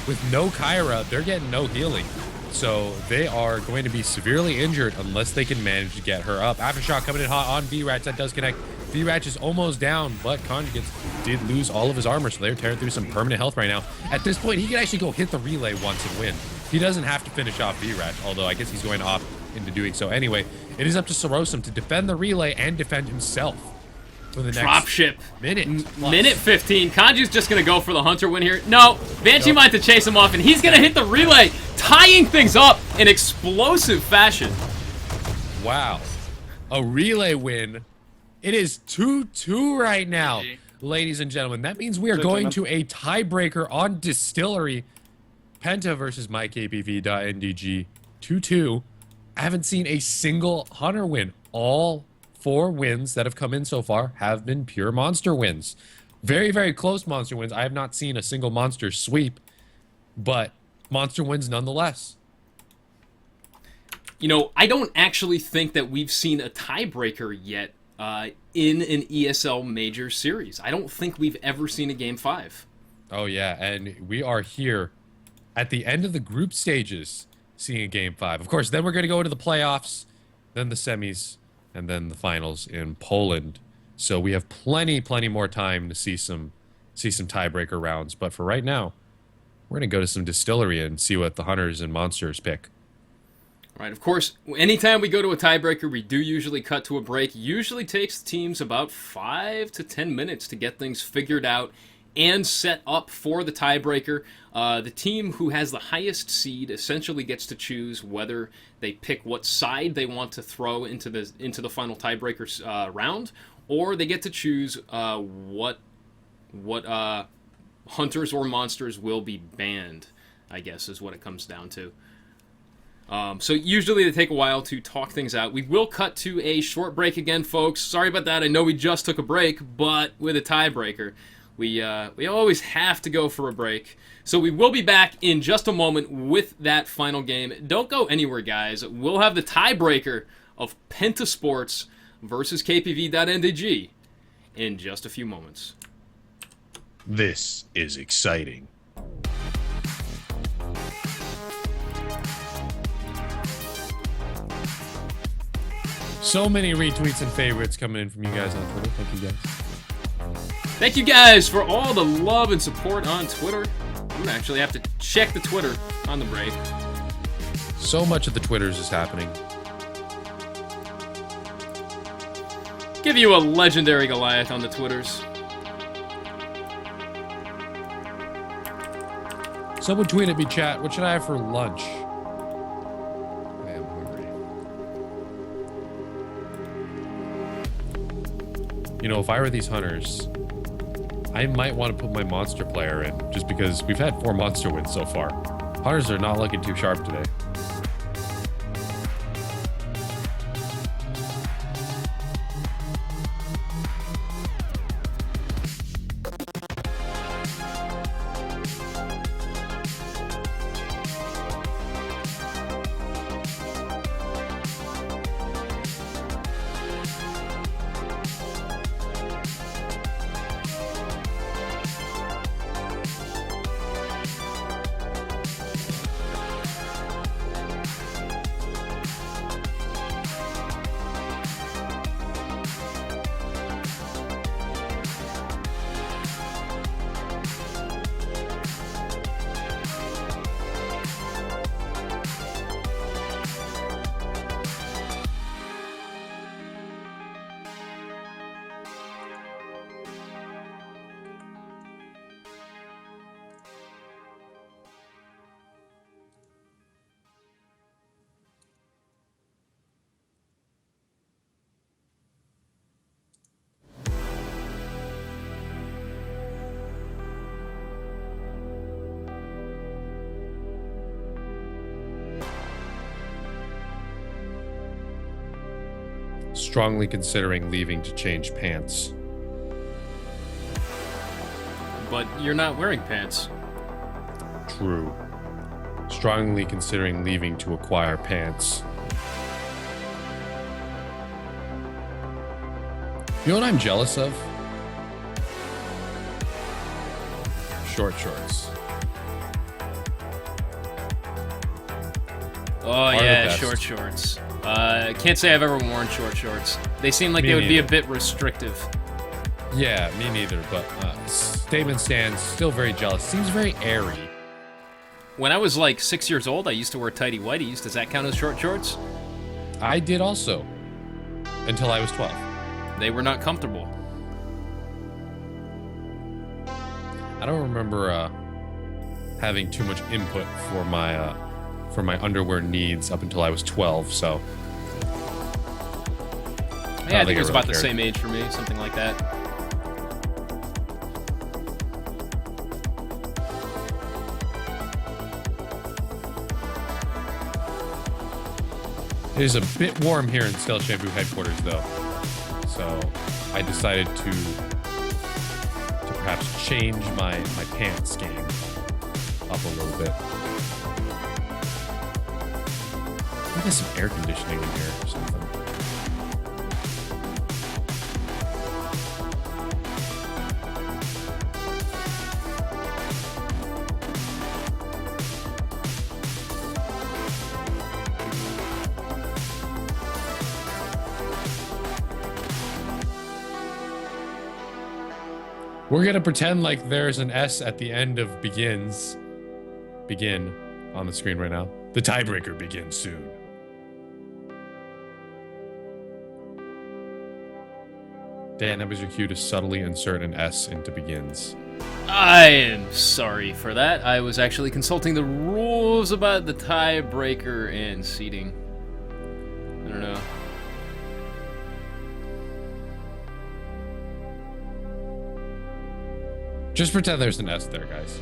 S1: With no Kyra, they're getting no healing. So they are going to be severely injured unless they can manage to get her up. Aftershock coming in hot on V-Ratch. That does connect. V-Ratch is almost down, but Conjugates did lose all of his armor, so they're tearing through some permanent health right now. At this point, he can actually go hit the relay once and win. He doesn't have to finish off V-Ratch, although I guess he's going to opt into doing so. Anyway, it is up to Sorosum to defend the relay and defend himself for the next
S2: Dropship.
S1: minute.
S2: Minute 15. Kanji's just going to go for the Hunter win here. No, Banshee might to chase him off, and he's going to hit the relay, tying things up in explosive fashion.
S1: Wow. A relay win. It is 2-2 right now, ladies and gentlemen. That means we are going to a tiebreaker on Distillery. Penta versus myKPV.nDG. 2-2. I haven't seen a single Hunter win. All 4 wins that have come in so far have been pure monster wins. Very, very close monster wins. I have not seen a single monster sweep, but monster wins nonetheless.
S2: You know, I don't actually think that we've seen a tiebreaker yet in an ESL Majors series. I don't think we've ever seen a Game 5.
S1: Oh, yeah, and we are here at the end of the group stages seeing a Game 5. Of course, then we're going to go to the playoffs, then the semis, and then the finals in Poland. So we have plenty more time to see some tiebreaker rounds. But for right now, we're going to go to some Distillery and see what the Hunters and Monsters pick.
S2: Right, of course, anytime we go to a tiebreaker, we do usually cut to a break. Usually takes teams about 5 to 10 minutes to get things figured out and set up for the tiebreaker. The team who has the highest seed essentially gets to choose whether they pick what side they want to throw into the final tiebreaker round, or they get to choose what Hunters or Monsters will be banned, I guess is what it comes down to. So usually they take a while to talk things out. We will cut to a short break again, folks. Sorry about that. I know we just took a break, but with a tiebreaker, we always have to go for a break. So we will be back in just a moment with that final game. Don't go anywhere, guys. We'll have the tiebreaker of Penta Sports versus KPV.nDG in just a few moments.
S1: This is exciting. So many retweets and favorites coming in from you guys on Twitter. Thank you, guys.
S2: Thank you guys for all the love and support on Twitter. I'm gonna actually have to check the Twitter on the break.
S1: So much of the Twitters is happening.
S2: Give you a legendary Goliath on the Twitters.
S1: Someone tweet at me, chat. What should I have for lunch? I am hungry. You know, if I were these Hunters, I might want to put my monster player in, just because we've had 4 monster wins so far. Hunters are not looking too sharp today. Strongly considering leaving to change pants.
S2: but you're not wearing pants.
S1: True. Strongly considering leaving to acquire pants. You know what I'm jealous of? Short shorts.
S2: Oh
S1: the
S2: yeah,
S1: best.
S2: short shorts. Can't say I've ever worn short shorts. They seem like
S1: Me
S2: they would be a
S1: neither.
S2: bit restrictive.
S1: Yeah, me neither, but statement stands, still very jealous. Seems very airy.
S2: When I was like 6 years old, I used to wear tighty whities. Does that count as short shorts?
S1: I did also. Until I was 12.
S2: They were not comfortable.
S1: I don't remember having too much input for my underwear needs up until I was 12, so.
S2: Yeah, I think it was
S1: I
S2: about
S1: really
S2: the
S1: cared.
S2: same age for me, something like that.
S1: It is a bit warm here in Stella Shampoo headquarters, though. So I decided to perhaps change my pants game up a little bit. I think there's some air conditioning in here or something. We're gonna pretend like there's an S at the end of begins. Begin on the screen right now. The tiebreaker begins soon. Dan, that was your cue to subtly insert an S into begins.
S2: I am sorry for that. I was actually consulting the rules about the tiebreaker and seating. I don't know.
S1: Just pretend there's an S there, guys.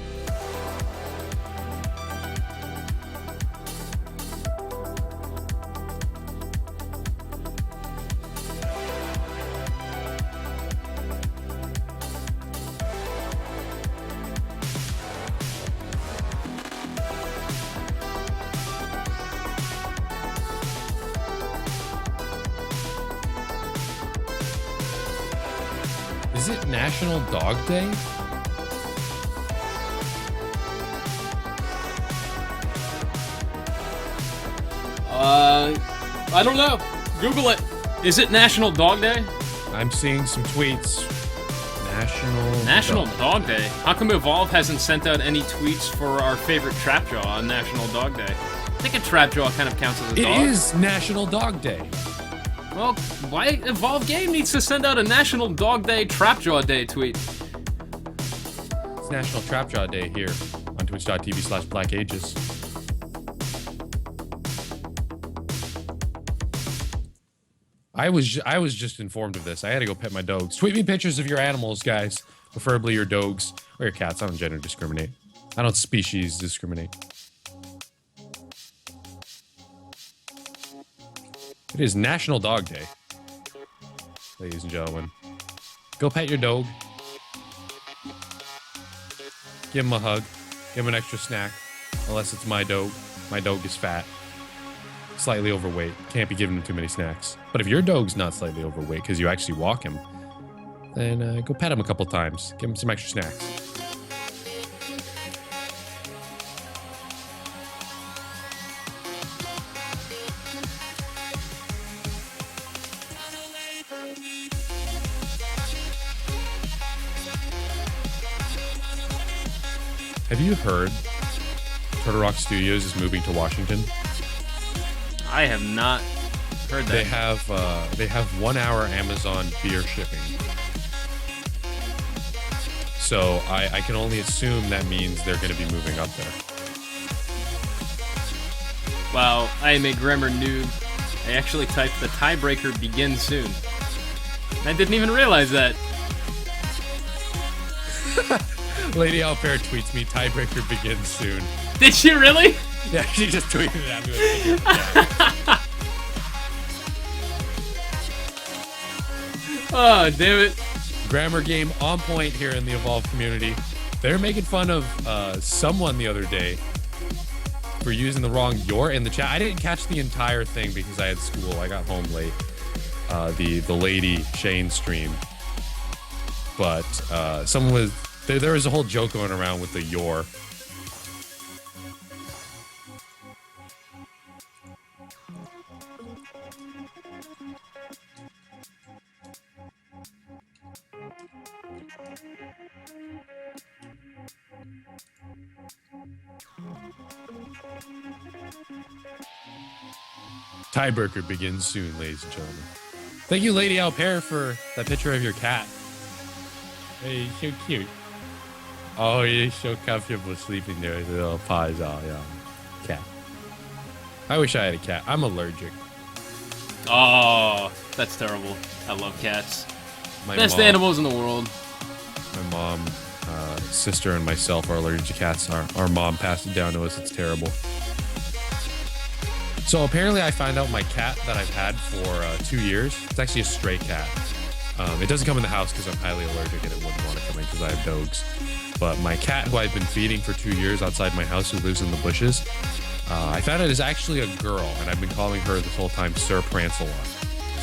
S1: Is it National Dog Day?
S2: I don't know. Google it. Is it National Dog Day?
S1: I'm seeing some tweets.
S2: National Dog Day? How come Evolve hasn't sent out any tweets for our favorite Trapjaw on National Dog Day? I think a Trapjaw kind of counts as a
S1: It
S2: dog.
S1: is National Dog Day.
S2: Well, why Evolve Game needs to send out a National Dog Day Trapjaw Day tweet?
S1: It's National Trapjaw Day here on twitch.tv/blackages. I was just informed of this. I had to go pet my dogs. Tweet me pictures of your animals, guys. Preferably your dogs or your cats. I don't gender discriminate. I don't species discriminate. It is National Dog Day, ladies and gentlemen. Go pet your dog. Give him a hug. Give him an extra snack. Unless it's my dog. My dog is fat. Slightly overweight. Can't be giving him too many snacks. But if your dog's not slightly overweight because you actually walk him, then go pet him a couple times. Give him some extra snacks. Have you heard Turtle Rock Studios is moving to Washington?
S2: I have not heard that.
S1: They have 1 hour Amazon beer shipping. So I can only assume that means they're going to be moving up there.
S2: Wow, I am a grammar noob. I actually typed the tiebreaker begins soon. I didn't even realize that.
S1: Lady Alfair tweets me, tiebreaker begins soon.
S2: Did she really?
S1: Yeah, she just tweeted it at me.
S2: Oh, damn it.
S1: Grammar game on point here in the Evolve community. They're making fun of someone the other day for using the wrong "your" in the chat. I didn't catch the entire thing because I had school. I got home late. The lady Shane stream, but someone was there was a whole joke going around with the "your." Tiebreaker begins soon, ladies and gentlemen. Thank you, Lady Alper, for that picture of your cat. Hey, he's so cute. Oh, he's so comfortable sleeping there with little paws all, yeah. Cat. I wish I had a cat. I'm allergic.
S2: Oh, that's terrible. I love cats.
S1: My
S2: Best
S1: mom,
S2: animals in the world.
S1: My mom, sister, and myself are allergic to cats. Our mom passed it down to us. It's terrible. So apparently I found out my cat that I've had for 2 years, it's actually a stray cat. It doesn't come in the house because I'm highly allergic and it wouldn't want to come in because I have dogs. But my cat, who I've been feeding for 2 years outside my house, who lives in the bushes, I found out is actually a girl, and I've been calling her this whole time Sir Prancelot.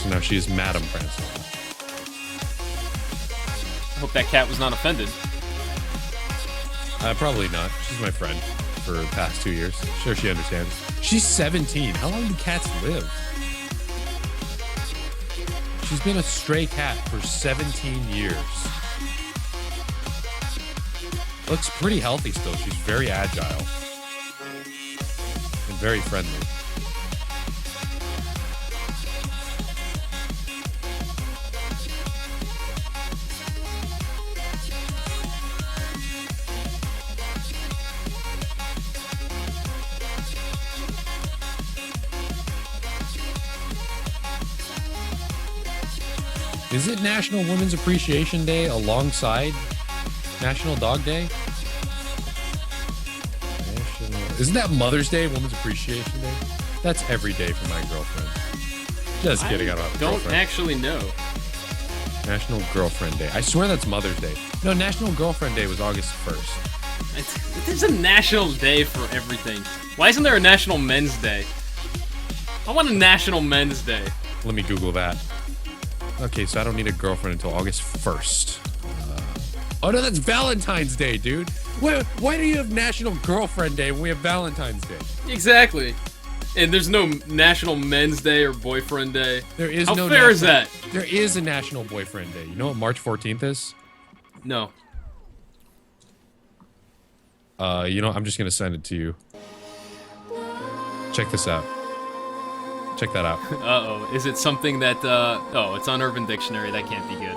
S1: So now she is Madam Prancelot.
S2: I hope that cat was not offended.
S1: Probably not. She's my friend for the past 2 years. Sure, she understands. She's 17. How long do cats live? She's been a stray cat for 17 years. Looks pretty healthy still. She's very agile. And very friendly. Is it National Women's Appreciation Day alongside National Dog Day? Isn't that Mother's Day, Women's Appreciation Day? That's every day for my girlfriend. Just kidding, I don't have a
S2: Don't
S1: girlfriend.
S2: actually know.
S1: National Girlfriend Day. I swear that's Mother's Day. No, National Girlfriend Day was August 1st.
S2: There's a national day for everything. Why isn't there a National Men's Day? I want a National Men's Day.
S1: Let me Google that. Okay, so I don't need a girlfriend until August 1st. Oh no, that's Valentine's Day, dude. Why do you have National Girlfriend Day when we have Valentine's Day?
S2: Exactly. And there's no National Men's Day or Boyfriend Day.
S1: There is
S2: How
S1: no
S2: fair is that?
S1: There is a National Boyfriend Day. You know what March 14th is?
S2: No.
S1: You know, I'm just gonna send it to you. Check this out. Check that out.
S2: Uh-oh. Is it something that, oh, it's on Urban Dictionary. That can't be good.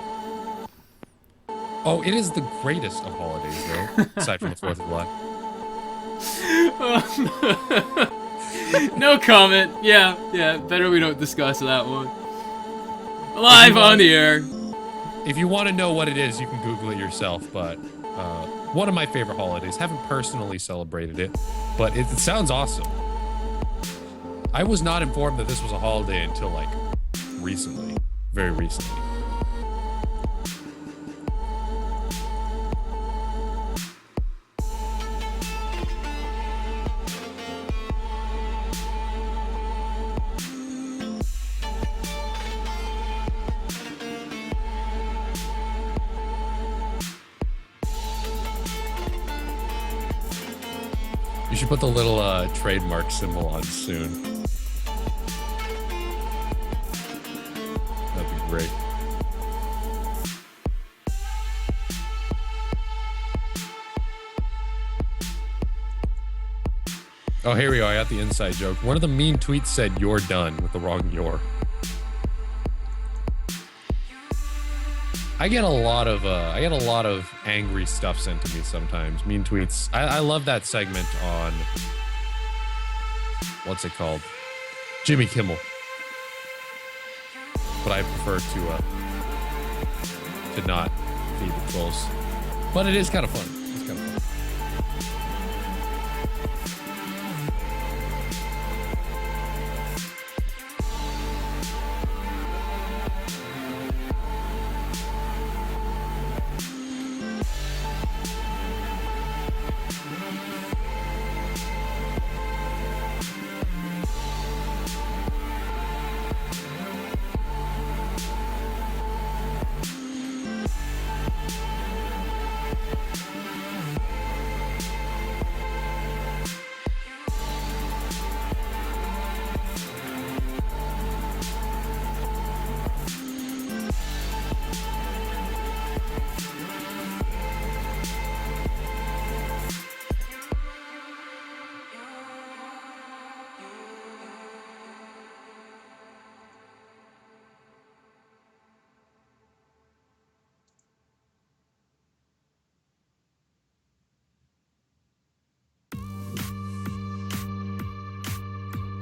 S1: Oh, it is the greatest of holidays, though, aside from the 4th of July.
S2: No comment. Yeah, better we don't discuss that one. Live on the air.
S1: If you want to know what it is, you can Google it yourself, but one of my favorite holidays. Haven't personally celebrated it, but it sounds awesome. I was not informed that this was a holiday until, like, recently. Very recently. You should put the little trademark symbol on soon. That'd be great. Oh, here we go. I got the inside joke. One of the mean tweets said, "You're done," with the wrong "you're." I get a lot of angry stuff sent to me sometimes. Mean tweets. I love that segment on what's it called? Jimmy Kimmel. But I prefer to not feed the trolls. But it is kind of fun. It's kind of fun.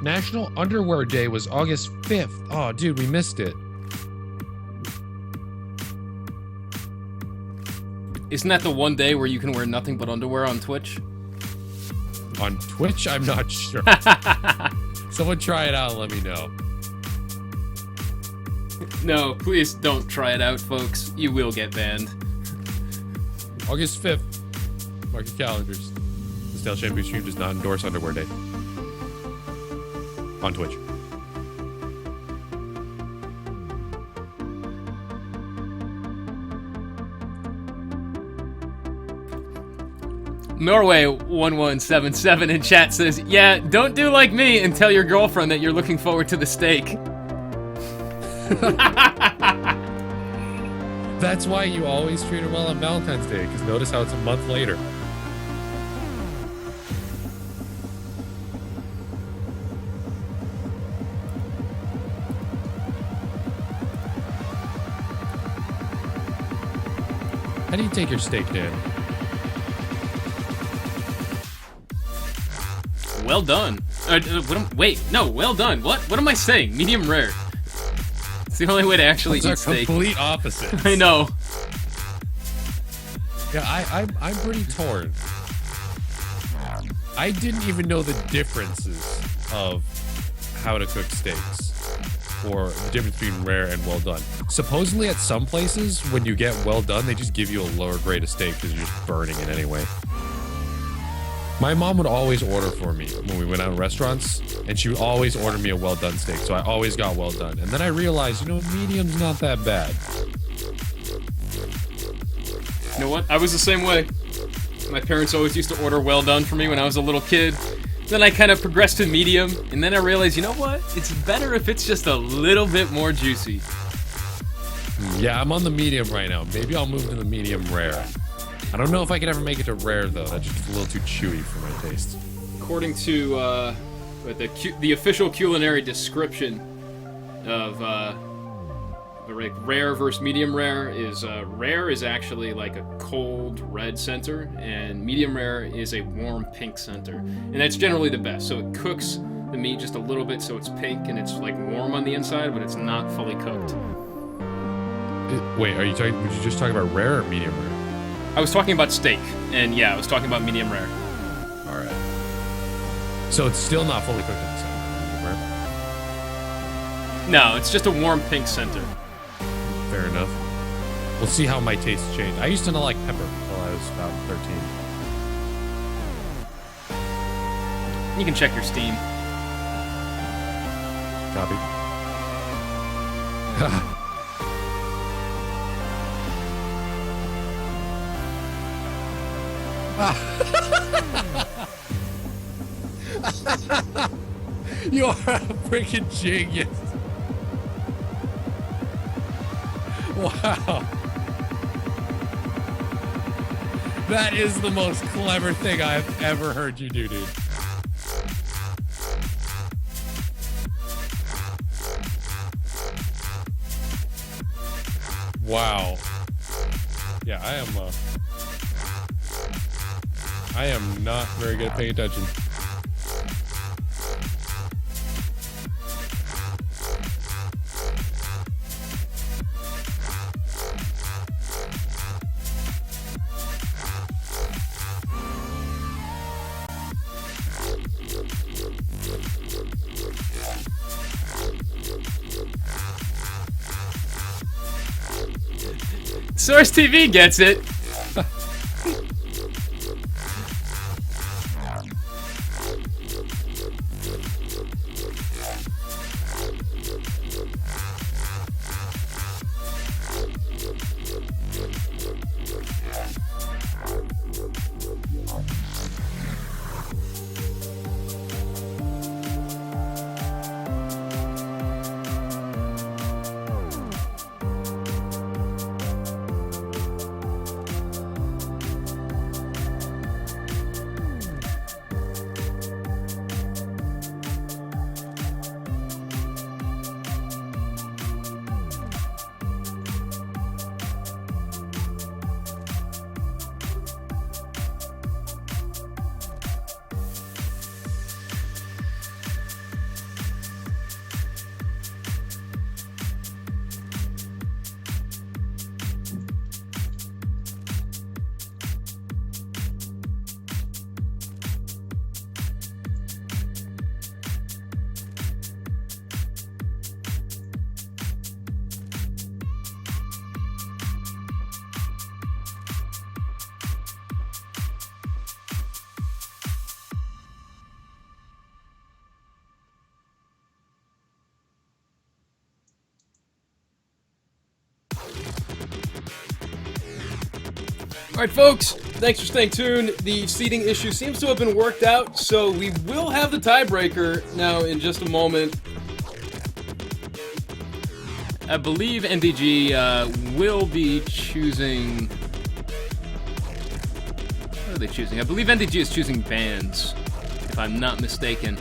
S1: National Underwear Day was August 5th. Oh, dude, we missed it.
S2: Isn't that the one day where you can wear nothing but underwear on Twitch?
S1: On Twitch? I'm not sure. Someone try it out and let me know.
S2: No, please don't try it out, folks. You will get banned.
S1: August 5th. Mark your calendars. The Stale Shampoo stream does not endorse Underwear Day. On Twitch.
S2: Norway1177 in chat says, yeah, don't do like me and tell your girlfriend that you're looking forward to the steak.
S1: That's why you always treat her well on Valentine's Day, because notice how it's a month later. How do you take your steak, Dan?
S2: Well done. Wait, no, well done. What am I saying? Medium rare. It's the only way to actually
S1: Those
S2: eat
S1: are
S2: steak.
S1: complete opposites.
S2: I know.
S1: Yeah, I'm pretty torn. I didn't even know the differences of how to cook steaks, or the difference between rare and well done. Supposedly at some places, when you get well done, they just give you a lower grade of steak because you're just burning it anyway. My mom would always order for me when we went out in restaurants, and she would always order me a well done steak, so I always got well done. And then I realized, you know, medium's not that bad.
S2: You know what? I was the same way. My parents always used to order well done for me when I was a little kid. Then I kind of progressed to medium, and then I realized, you know what? It's better if it's just a little bit more juicy.
S1: Yeah, I'm on the medium right now. Maybe I'll move to the medium rare. I don't know if I could ever make it to rare, though. That's just a little too chewy for my taste.
S2: According to the official culinary description of rare versus medium rare is actually like a cold red center, and medium rare is a warm pink center, and that's generally the best. So it cooks the meat just a little bit so it's pink and it's like warm on the inside, but it's not fully cooked.
S1: Wait, would you just talk about rare or medium rare?
S2: I was talking about steak, and yeah, I was talking about medium rare.
S1: All right. So it's still not fully cooked inside. Medium rare?
S2: No, it's just a warm pink center.
S1: Fair enough. We'll see how my tastes change. I used to not like pepper until I was about 13.
S2: You can check your Steam.
S1: Copy. You are a freaking genius. Wow. That is the most clever thing I've ever heard you do, dude. Wow. Yeah, I am not very good at paying attention.
S2: Source TV gets it. Alright folks, thanks for staying tuned. The seating issue seems to have been worked out, so we will have the tiebreaker now in just a moment. I believe nDG will be choosing... What are they choosing? I believe nDG is choosing bands, if I'm not mistaken.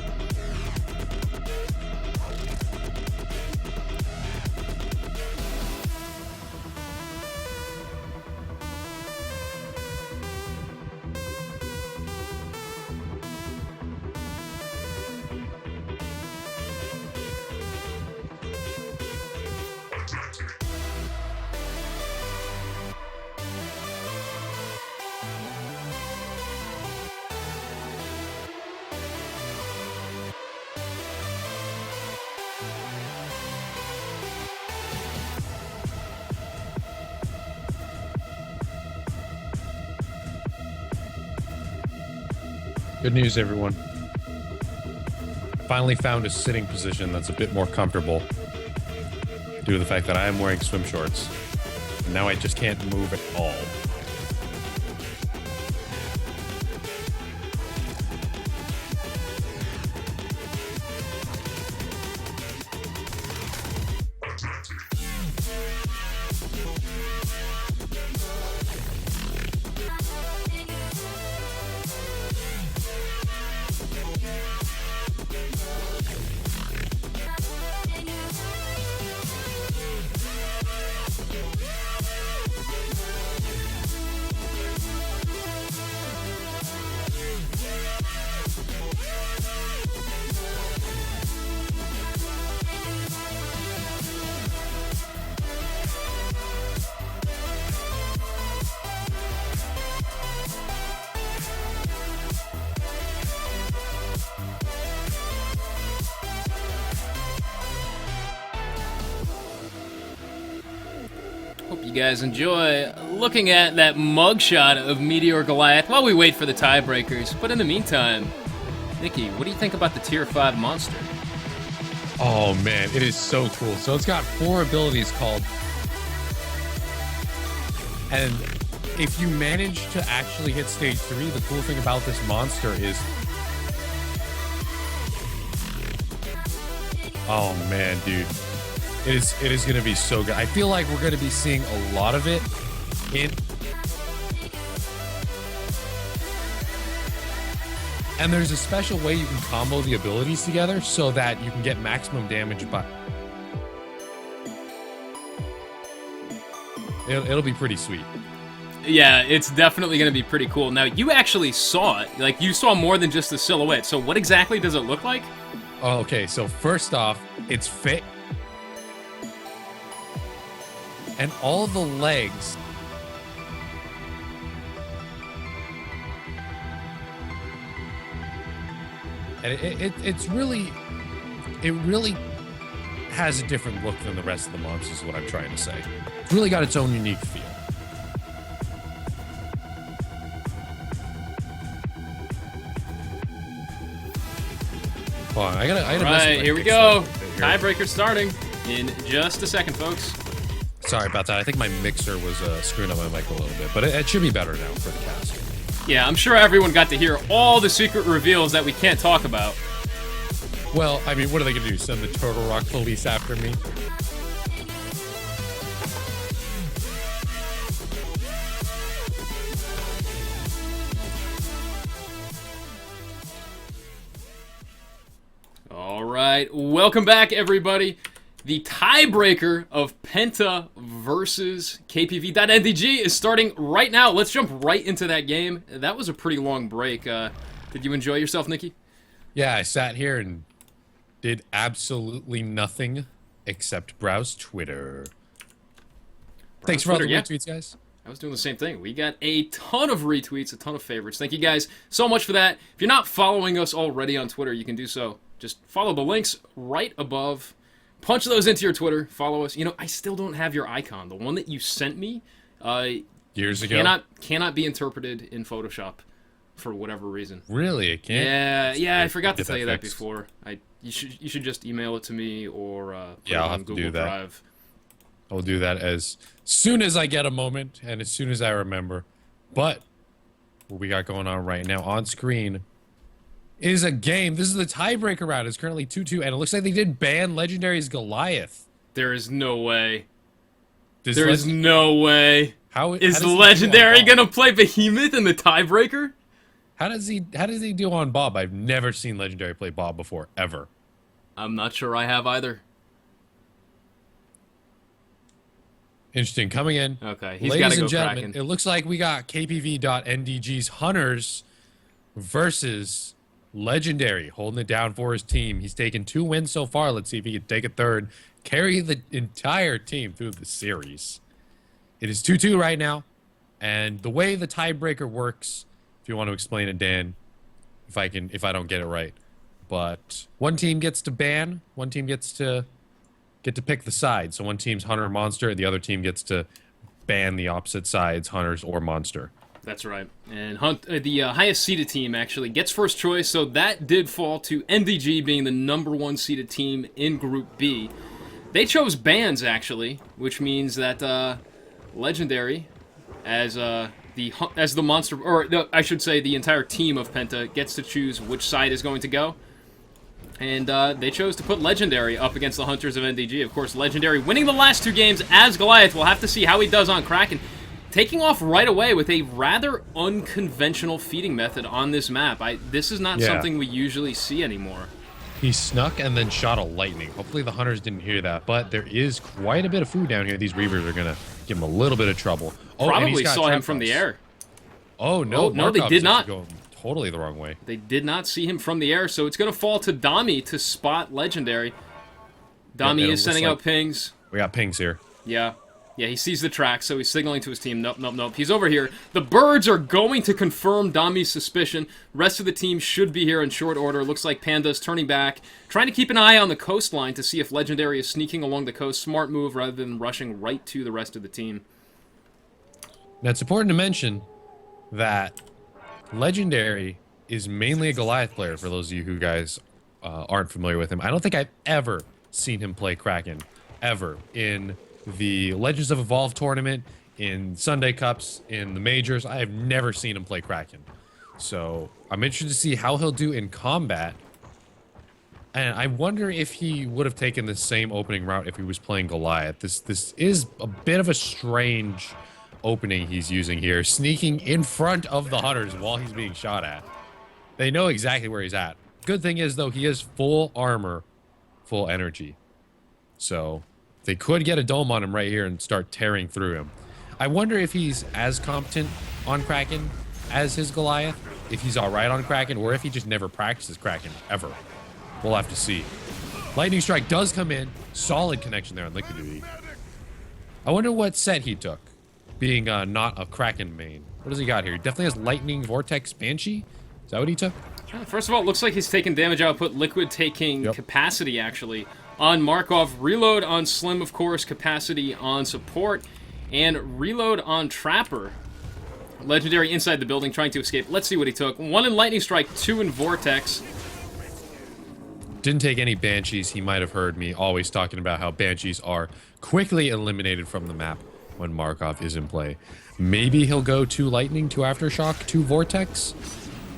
S1: Good news, everyone. Finally found a sitting position that's a bit more comfortable due to the fact that I am wearing swim shorts. And now I just can't move at all. Hope you guys enjoy looking at that mugshot of Meteor Goliath while we wait for the tiebreakers. But in the meantime, Nikki, what do you think about the Tier 5 monster? Oh man, it is so cool. So it's got 4 abilities called... And if you manage to actually hit stage 3, the cool thing about this monster is... Oh man, dude. It is going to be so good. I feel like we're going to be seeing a lot of it in... And there's a special way you can combo the abilities together so that you can get maximum damage by... It'll be pretty sweet.
S2: Yeah, it's definitely going to be pretty cool. Now, you actually saw it. Like, you saw more than just the silhouette. So what exactly does it look like?
S1: Oh, okay, so first off, it's fit. And all the legs... And it's really... It really has a different look than the rest of the monsters, is what I'm trying to say. It's really got its own unique feel. Hold on, I gotta
S2: Right, here we go. Tiebreaker starting in just a second, folks.
S1: Sorry about that. I think my mixer was screwing up my mic a little bit, but it should be better now for the cast.
S2: Yeah, I'm sure everyone got to hear all the secret reveals that we can't talk about.
S1: Well, I mean, what are they gonna do? Send the Turtle Rock police after me?
S2: All right, welcome back, everybody. The tiebreaker of Penta versus KPV.nDG is starting right now. Let's jump right into that game. That was a pretty long break. Did you enjoy yourself, Nikki?
S1: Yeah, I sat here and did absolutely nothing except browse Twitter. Thanks for all the retweets, guys.
S2: I was doing the same thing. We got a ton of retweets, a ton of favorites. Thank you guys so much for that. If you're not following us already on Twitter, you can do so. Just follow the links right above. Punch those into your Twitter. Follow us. You know, I still don't have your icon. The one that you sent me
S1: years ago
S2: cannot be interpreted in Photoshop for whatever reason.
S1: Really? It can't?
S2: Yeah, I forgot to tell you that before. You should just email it to me or put it
S1: I'll
S2: on
S1: have to
S2: Google
S1: do that.
S2: Drive.
S1: I'll do that as soon as I get a moment and as soon as I remember. But what we got going on right now on screen is a game. This is the tiebreaker round. It's currently 2-2, and it looks like they did ban Legendary's Goliath.
S2: There is no way.
S1: Does
S2: There is no way.
S1: How
S2: Is
S1: does he do
S2: Legendary
S1: on Bob?
S2: gonna play Behemoth in the tiebreaker?
S1: How does he do on Bob? I've never seen Legendary play Bob before, ever.
S2: I'm not sure I have either.
S1: Interesting. Coming in.
S2: Okay, he's
S1: Ladies
S2: gotta go
S1: and gentlemen,
S2: Kraken.
S1: it looks like we got KPV.NDG's Hunters versus Legendary holding it down for his team. He's taken 2 wins so far. Let's see if he can take a third, carry the entire team through the series. It is 2-2 right now, and the way the tiebreaker works, if you want to explain it, Dan, if I don't get it right, but one team gets to ban, one team gets to pick the side. So one team's Hunter or Monster, the other team gets to ban the opposite sides, Hunters or Monster.
S2: That's right. And the highest seeded team actually gets first choice, so that did fall to nDG being the #1 seeded team in Group B. They chose bans actually, which means that Legendary, as the monster, or no, I should say the entire team of Penta gets to choose which side is going to go. And they chose to put Legendary up against the Hunters of nDG. Of course, Legendary winning the last 2 games as Goliath. We'll have to see how he does on Kraken. Taking off right away with a rather unconventional feeding method on this map. This is not something we usually see anymore.
S1: He snuck and then shot a lightning. Hopefully the Hunters didn't hear that, but there is quite a bit of food down here. These Reavers are going to give him a little bit of trouble. Oh, and he's
S2: Probably
S1: got
S2: saw him
S1: trap
S2: from the
S1: box.
S2: air.
S1: Oh, no.
S2: No, they
S1: Markov's
S2: did not.
S1: actually going totally the wrong way.
S2: They did not see him from the air, so it's going to fall to Dami to spot Legendary. Dami is sending out pings.
S1: We got pings here.
S2: Yeah. Yeah, he sees the track, so he's signaling to his team. Nope, nope, nope. He's over here. The birds are going to confirm Dami's suspicion. Rest of the team should be here in short order. Looks like Panda's turning back, trying to keep an eye on the coastline to see if Legendary is sneaking along the coast. Smart move rather than rushing right to the rest of the team.
S1: Now, it's important to mention that Legendary is mainly a Goliath player, for those of you who guys aren't familiar with him. I don't think I've ever seen him play Kraken, ever, in the Legends of Evolve tournament, in Sunday Cups, in the Majors. I have never seen him play Kraken. So I'm interested to see how he'll do in combat. And I wonder if he would have taken the same opening route if he was playing Goliath. This is a bit of a strange opening he's using here, sneaking in front of the Hunters while he's being shot at. They know exactly where he's at. Good thing is, though, he is full armor, full energy. So they could get a dome on him right here and start tearing through him. I wonder if he's as competent on Kraken as his Goliath, if he's all right on Kraken, or if he just never practices Kraken, ever. We'll have to see. Lightning Strike does come in. Solid connection there on Liquid Duty. I wonder what set he took, being not a Kraken main. What does he got here? He definitely has Lightning Vortex Banshee. Is that what he took?
S2: First of all, it looks like he's taking damage output. Liquid taking capacity, actually, on Markov. Reload on Slim, of course. Capacity on Support. And reload on Trapper. Legendary inside the building, trying to escape. Let's see what he took. 1 in Lightning Strike, 2 in Vortex.
S1: Didn't take any Banshees. He might have heard me always talking about how Banshees are quickly eliminated from the map when Markov is in play. Maybe he'll go 2 Lightning, 2 Aftershock, 2 Vortex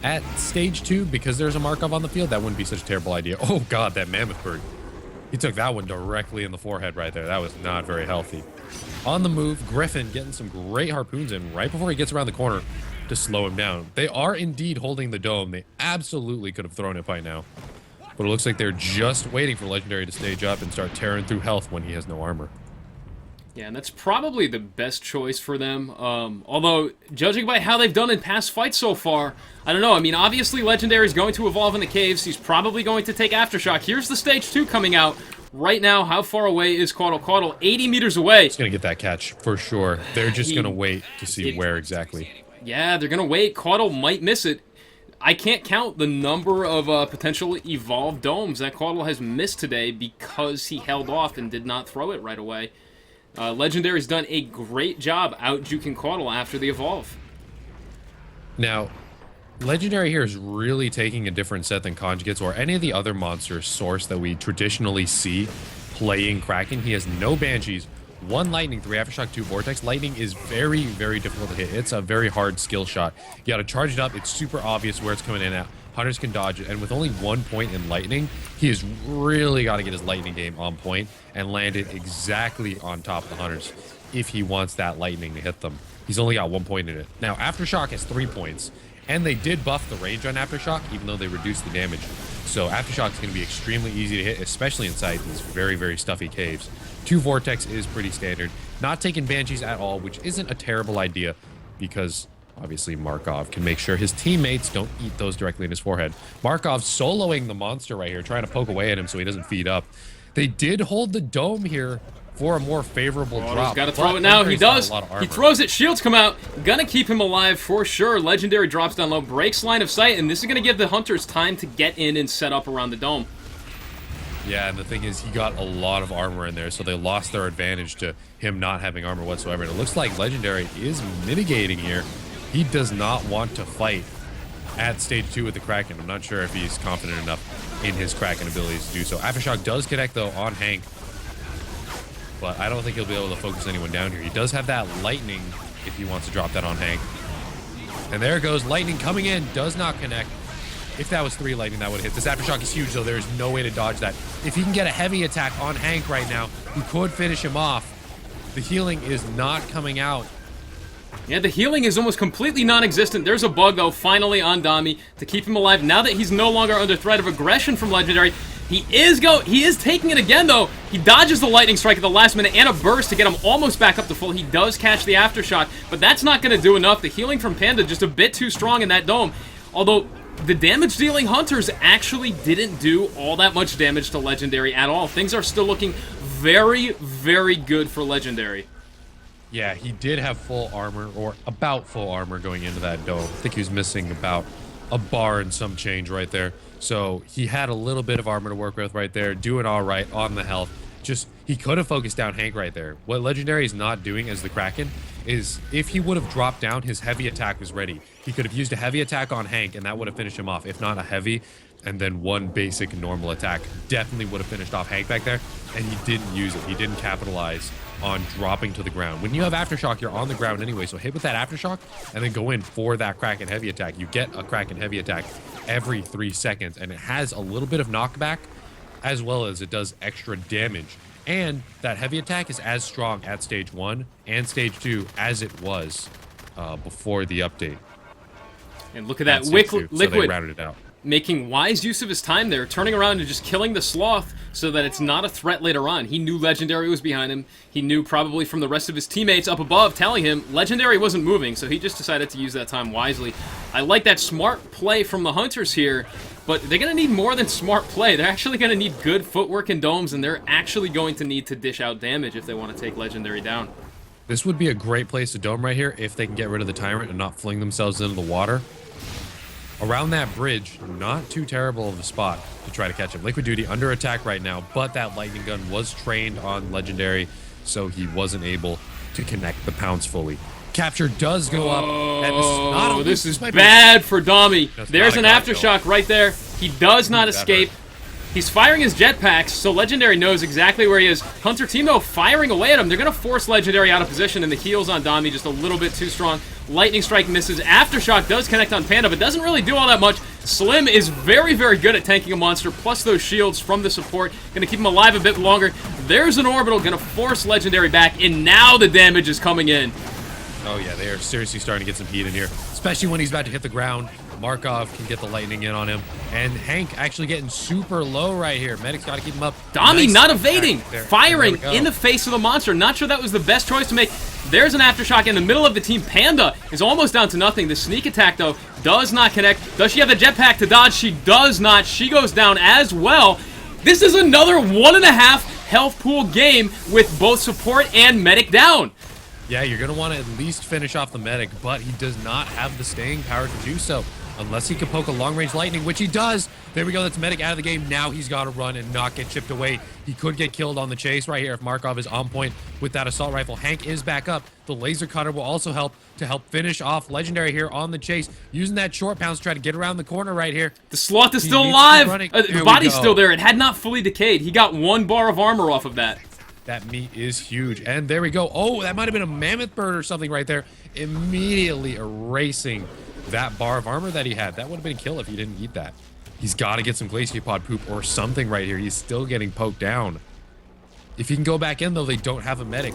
S1: at stage 2 because there's a Markov on the field. That wouldn't be such a terrible idea. Oh god, that Mammoth Bird. He took that one directly in the forehead right there. That was not very healthy. On the move, Griffin getting some great harpoons in right before he gets around the corner to slow him down. They are indeed holding the dome. They absolutely could have thrown it by now. But it looks like they're just waiting for Legendary to stage up and start tearing through health when he has no armor.
S2: Yeah, and that's probably the best choice for them. Although, judging by how they've done in past fights so far, I don't know. I mean, obviously, Legendary is going to evolve in the caves. He's probably going to take Aftershock. Here's the stage 2 coming out. Right now, how far away is Caudle? Caudle, 80 meters away.
S1: He's going to get that catch, for sure. They're just going to wait to see where exactly.
S2: Yeah, they're going to wait. Caudle might miss it. I can't count the number of potential evolved domes that Caudle has missed today because he held off and did not throw it right away. Legendary's done a great job out-juking Caudle after the evolve.
S1: Now, Legendary here is really taking a different set than Conjugates or any of the other monsters source that we traditionally see playing Kraken. He has no Banshees, 1 lightning, 3 aftershock, 2 vortex. Lightning is very, very difficult to hit. It's a very hard skill shot. You got to charge it up. It's super obvious where it's coming in at. Hunters can dodge it, and with only 1 point in lightning, he has really got to get his lightning game on point and land it exactly on top of the hunters if he wants that lightning to hit them. He's only got 1 point in it. Now, aftershock has 3 points, and they did buff the range on aftershock, even though they reduced the damage. So aftershock is going to be extremely easy to hit, especially inside these very, very stuffy caves. 2 vortex is pretty standard. Not taking banshees at all, which isn't a terrible idea, because obviously Markov can make sure his teammates don't eat those directly in his forehead. Markov soloing the monster right here, trying to poke away at him so he doesn't feed up. They did hold the dome here for a more favorable drop.
S2: Got to throw it now. He does. He throws it. Shields come out. Gonna keep him alive for sure. Legendary drops down low, breaks line of sight, and this is gonna give the hunters time to get in and set up around the dome.
S1: Yeah, and the thing is, he got a lot of armor in there, so they lost their advantage to him not having armor whatsoever. And it looks like Legendary is mitigating here. He does not want to fight at stage 2 with the Kraken. I'm not sure if he's confident enough in his Kraken abilities to do so. Aftershock does connect, though, on Hank, but I don't think he'll be able to focus anyone down here. He does have that lightning if he wants to drop that on Hank. And there goes lightning coming in, does not connect. If that was 3 lightning, that would hit. This aftershock is huge, though. There's no way to dodge that. If he can get a heavy attack on Hank right now, he could finish him off. The healing is not coming out.
S2: Yeah, the healing is almost completely non-existent. There's a bug, though, finally on Dami to keep him alive. Now that he's no longer under threat of aggression from Legendary, he is taking it again, though. He dodges the lightning strike at the last minute and a burst to get him almost back up to full. He does catch the aftershock, but that's not going to do enough. The healing from Panda just a bit too strong in that dome. Although the damage-dealing hunters actually didn't do all that much damage to Legendary at all. Things are still looking very, very good for Legendary.
S1: Yeah, he did have full armor, or about full armor going into that dome. I think he was missing about a bar and some change right there. So he had a little bit of armor to work with right there, doing all right on the health. Just, he could have focused down Hank right there. What Legendary is not doing as the Kraken is, if he would have dropped down, his heavy attack was ready. He could have used a heavy attack on Hank, and that would have finished him off. If not a heavy, and then 1 basic normal attack, definitely would have finished off Hank back there, and he didn't use it. He didn't capitalize on dropping to the ground. When you have aftershock, you're on the ground anyway, so hit with that aftershock and then go in for that Kraken heavy attack. You get a Kraken heavy attack every 3 seconds, and it has a little bit of knockback as well as it does extra damage. And that heavy attack is as strong at stage 1 and stage 2 as it was before the update.
S2: And look at that
S1: Liquid.
S2: Liquid.
S1: So they rounded it out.
S2: Making wise use of his time there, turning around and just killing the Sloth so that it's not a threat later on. He knew Legendary was behind him. He knew probably from the rest of his teammates up above telling him Legendary wasn't moving, so he just decided to use that time wisely. I like that smart play from the Hunters here, but they're going to need more than smart play. They're actually going to need good footwork and domes, and they're actually going to need to dish out damage if they want to take Legendary down.
S1: This would be a great place to dome right here if they can get rid of the Tyrant and not fling themselves into the water. Around that bridge, not too terrible of a spot to try to catch him. Liquid Duty under attack right now, but that lightning gun was trained on Legendary, so he wasn't able to connect the pounce fully. Capture does go up, and this is not a
S2: this is bad for Dami. There's an aftershock right there. He does not escape. He's firing his jetpacks, so Legendary knows exactly where he is. Hunter team, though, firing away at him. They're going to force Legendary out of position, and the heals on Dami just a little bit too strong. Lightning Strike misses. Aftershock does connect on Panda, but doesn't really do all that much. Slim is very, very good at tanking a monster, plus those shields from the support. Going to keep him alive a bit longer. There's an orbital, going to force Legendary back, and now the damage is coming in.
S1: Oh yeah, they are seriously starting to get some heat in here, especially when he's about to hit the ground. Markov can get the lightning in on him, and Hank actually getting super low right here. Medic's got to keep him up.
S2: Dami
S1: Nice
S2: not evading,
S1: there.
S2: firing
S1: There we go.
S2: in the face of the monster. Not sure that was the best choice to make. There's an aftershock in the middle of the team. Panda is almost down to nothing. The sneak attack, though, does not connect. Does she have the jetpack to dodge? She does not. She goes down as well. This is another 1.5 health pool game with both support and medic down.
S1: Yeah, you're going to want to at least finish off the medic, but he does not have the staying power to do so. Unless he can poke a long-range lightning, which he does. There we go, that's medic out of the game. Now he's got to run and not get chipped away. He could get killed on the chase right here if Markov is on point with that assault rifle. Hank is back up. The laser cutter will also help to finish off Legendary here on the chase. Using that short pounce to try to get around the corner right here.
S2: The Sloth is still
S1: needs to
S2: alive.
S1: keep running.
S2: The
S1: There we
S2: body's
S1: go.
S2: still there. It had not fully decayed. He got 1 bar of armor off of that.
S1: That meat is huge. And there we go. Oh, that might have been a mammoth bird or something right there. Immediately erasing that bar of armor that he had. That would have been a kill if he didn't eat that. He's got to get some glacier pod poop or something right here. He's still getting poked down. If he can go back in, though, they don't have a medic.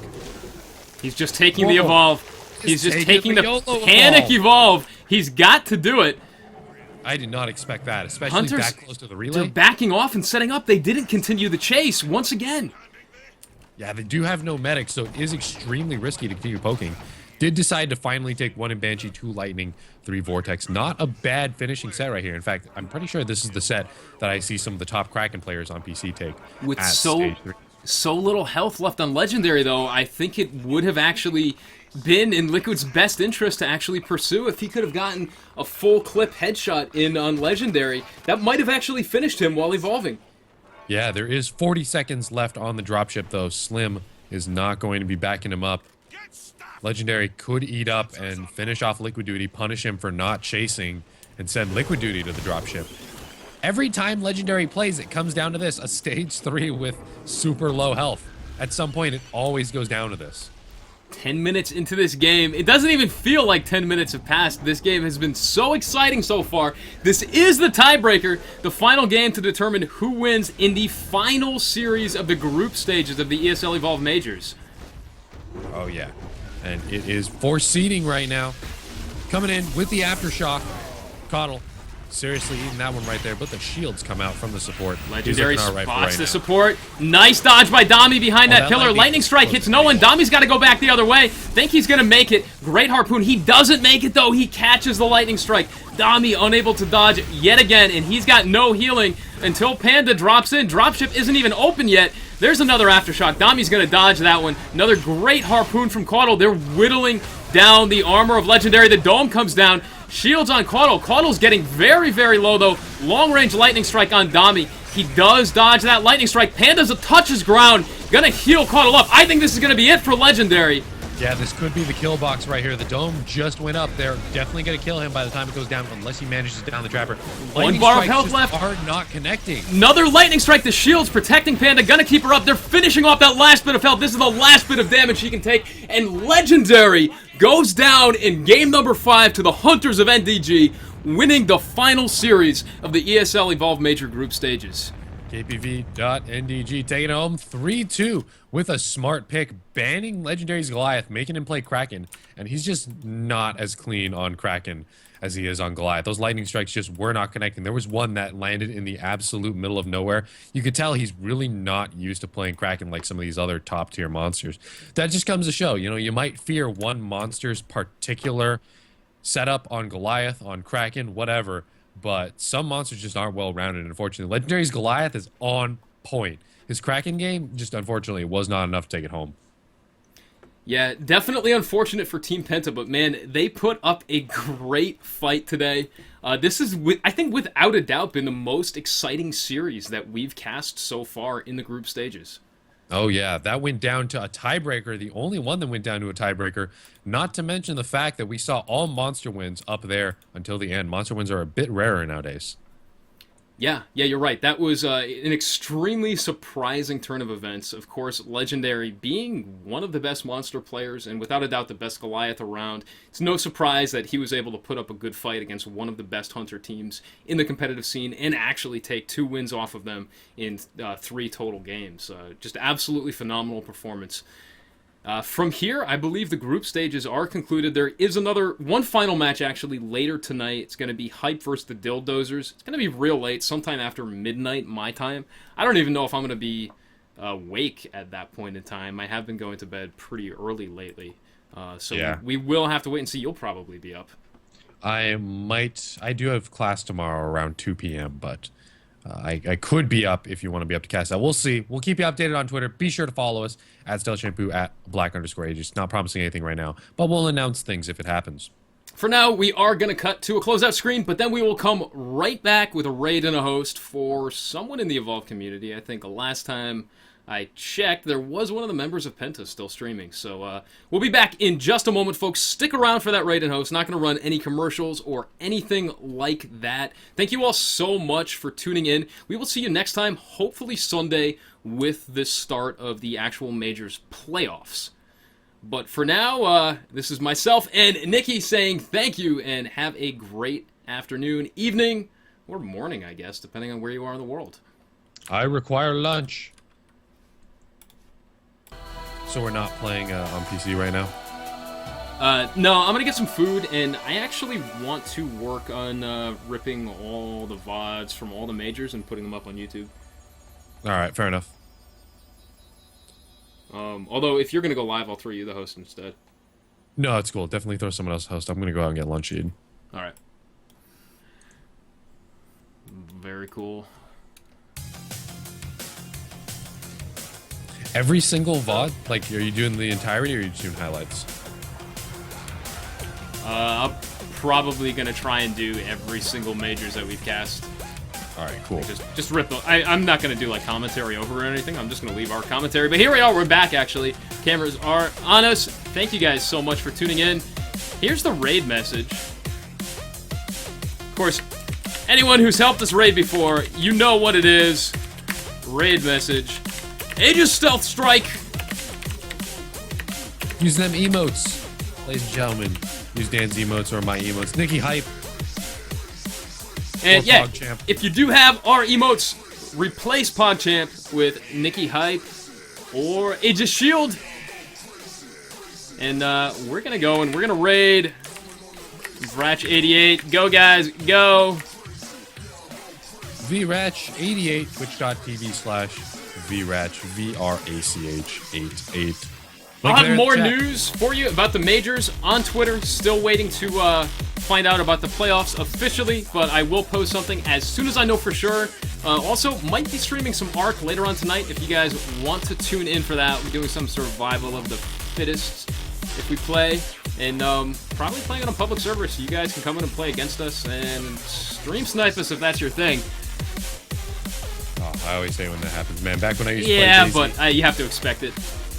S2: He's just taking the evolve. He's just taking the
S1: YOLO
S2: panic evolve. He's got to do it.
S1: I did not expect that, especially
S2: Hunters,
S1: that close to the
S2: they're
S1: relay.
S2: backing off and setting up. They didn't continue the chase once again.
S1: Yeah, they do have no medic, so it is extremely risky to continue poking. Did decide to finally take 1 in Banshee, 2 Lightning, 3 Vortex. Not a bad finishing set right here. In fact, I'm pretty sure this is the set that I see some of the top Kraken players on PC take.
S2: With
S1: at stage 3.
S2: so little health left on Legendary, though, I think it would have actually been in Liquid's best interest to actually pursue. If he could have gotten a full clip headshot in on Legendary, that might have actually finished him while evolving.
S1: Yeah, there is 40 seconds left on the dropship, though. Slim is not going to be backing him up. Legendary could eat up and finish off Liquid Duty, punish him for not chasing, and send Liquid Duty to the dropship. Every time Legendary plays, it comes down to this, a stage 3 with super low health. At some point, it always goes down to this.
S2: 10 minutes into this game. It doesn't even feel like 10 minutes have passed. This game has been so exciting so far. This is the tiebreaker, the final game to determine who wins in the final series of the group stages of the ESL Evolve Majors.
S1: Oh, yeah. And it is for seeding right now. Coming in with the Aftershock. Coddle. Seriously eating that one right there, but the shields come out from the support.
S2: Legendary
S1: He's looking all right for
S2: spots
S1: right
S2: the
S1: now.
S2: support. Nice dodge by Dami behind that
S1: that
S2: pillar.
S1: might be
S2: Lightning strike
S1: close
S2: hits
S1: to
S2: no one.
S1: finish.
S2: Dami's got to go back the other way. Think he's going to make it. Great harpoon. He doesn't make it, though. He catches the lightning strike. Dami unable to dodge yet again, and he's got no healing until Panda drops in. Dropship isn't even open yet. There's another Aftershock. Dami's going to dodge that one. Another great harpoon from Caudle. They're whittling down the armor of Legendary. The dome comes down. Shields on Caudle. Caudle's getting very, very low, though. Long-range lightning strike on Dami. He does dodge that lightning strike. Panda's touches ground. Gonna heal Caudle up. I think this is gonna be it for Legendary.
S1: Yeah, this could be the kill box right here. The dome just went up. They're definitely going to kill him by the time it goes down, unless he manages to down the trapper. Lightning
S2: bar of
S1: strikes
S2: health
S1: just
S2: left.
S1: are not connecting.
S2: Another lightning strike. The shields protecting Panda. Gonna keep her up. They're finishing off that last bit of health. This is the last bit of damage he can take. And Legendary goes down in game number 5 to the Hunters of nDG, winning the final series of the ESL Evolve Major Group Stages.
S1: KPV.NDG taking it home 3-2 with a smart pick, banning Legendary's Goliath, making him play Kraken, and he's just not as clean on Kraken as he is on Goliath. Those lightning strikes just were not connecting. There was one that landed in the absolute middle of nowhere. You could tell he's really not used to playing Kraken like some of these other top tier monsters. That just comes to show, you know, you might fear one monster's particular setup on Goliath, on Kraken, whatever, but some monsters just aren't well-rounded, unfortunately. Legendary's Goliath is on point. His Kraken game, just unfortunately, was not enough to take it home.
S2: Yeah, definitely unfortunate for Team Penta, but man, they put up a great fight today. This is, I think, without a doubt, been the most exciting series that we've cast so far in the group stages.
S1: Oh, yeah, that went down to a tiebreaker, the only one that went down to a tiebreaker, not to mention the fact that we saw all monster wins up there until the end. Monster wins are a bit rarer nowadays.
S2: Yeah, you're right. That was an extremely surprising turn of events. Of course, Legendary being one of the best monster players and without a doubt the best Goliath around. It's no surprise that he was able to put up a good fight against one of the best Hunter teams in the competitive scene and actually take 2 wins off of them in 3 total games. Just absolutely phenomenal performance. From here, I believe the group stages are concluded. There is one final match actually later tonight. It's going to be Hype versus the Dildozers. It's going to be real late, sometime after midnight my time. I don't even know if I'm going to be awake at that point in time. I have been going to bed pretty early lately. So yeah. we will have to wait and see. You'll probably be up.
S1: I do have class tomorrow around 2 p.m., but I could be up if you want to be up to cast that. We'll see. We'll keep you updated on Twitter. Be sure to follow us at StellaShampoo, at Black_Ages. Not promising anything right now, but we'll announce things if it happens.
S2: For now, we are going to cut to a closeout screen, but then we will come right back with a raid and a host for someone in the Evolve community. I think last time I checked, there was one of the members of Penta still streaming. So we'll be back in just a moment, folks. Stick around for that raid and host. Not going to run any commercials or anything like that. Thank you all so much for tuning in. We will see you next time, hopefully Sunday, with the start of the actual Majors playoffs. But for now, this is myself and Nikki saying thank you and have a great afternoon, evening, or morning, I guess, depending on where you are in the world.
S1: I require lunch. So we're not playing on PC right now?
S2: No, I'm gonna get some food, and I actually want to work on ripping all the VODs from all the majors and putting them up on YouTube.
S1: Alright, fair enough.
S2: Although, if you're gonna go live, I'll throw you the host instead.
S1: No, it's cool. Definitely throw someone else host. I'm gonna go out and get lunch eaten.
S2: Alright. Very cool.
S1: Every single VOD? Like, are you doing the entirety or are you doing highlights?
S2: I'm probably gonna try and do every single majors that we've cast.
S1: Alright, cool.
S2: Just rip them. I'm not gonna do like commentary over or anything. I'm just gonna leave our commentary. But here we are. We're back. Actually, cameras are on us. Thank you guys so much for tuning in. Here's the raid message. Of course, anyone who's helped us raid before, you know what it is. Raid message. Aegis Stealth Strike.
S1: Use them emotes, ladies and gentlemen. Use Dan's emotes or my emotes. Nikki Hype.
S2: And
S1: or
S2: yeah,
S1: PogChamp.
S2: if you do have our emotes, replace PogChamp with Nikki Hype or Aegis Shield. And we're gonna go and we're gonna raid Vratch88. Go guys, go!
S1: VRACH88, twitch.tv/VRACH, VRACH88.
S2: I'll have more news for you about the majors on Twitter. Still waiting to find out about the playoffs officially, but I will post something as soon as I know for sure. Also, might be streaming some Ark later on tonight if you guys want to tune in for that. We're doing some survival of the fittest if we play, and probably playing on a public server so you guys can come in and play against us and stream snipe us if that's your thing.
S1: Oh, I always say when that happens, man. Back when I used to play
S2: Yeah,
S1: JC.
S2: but you have to expect it.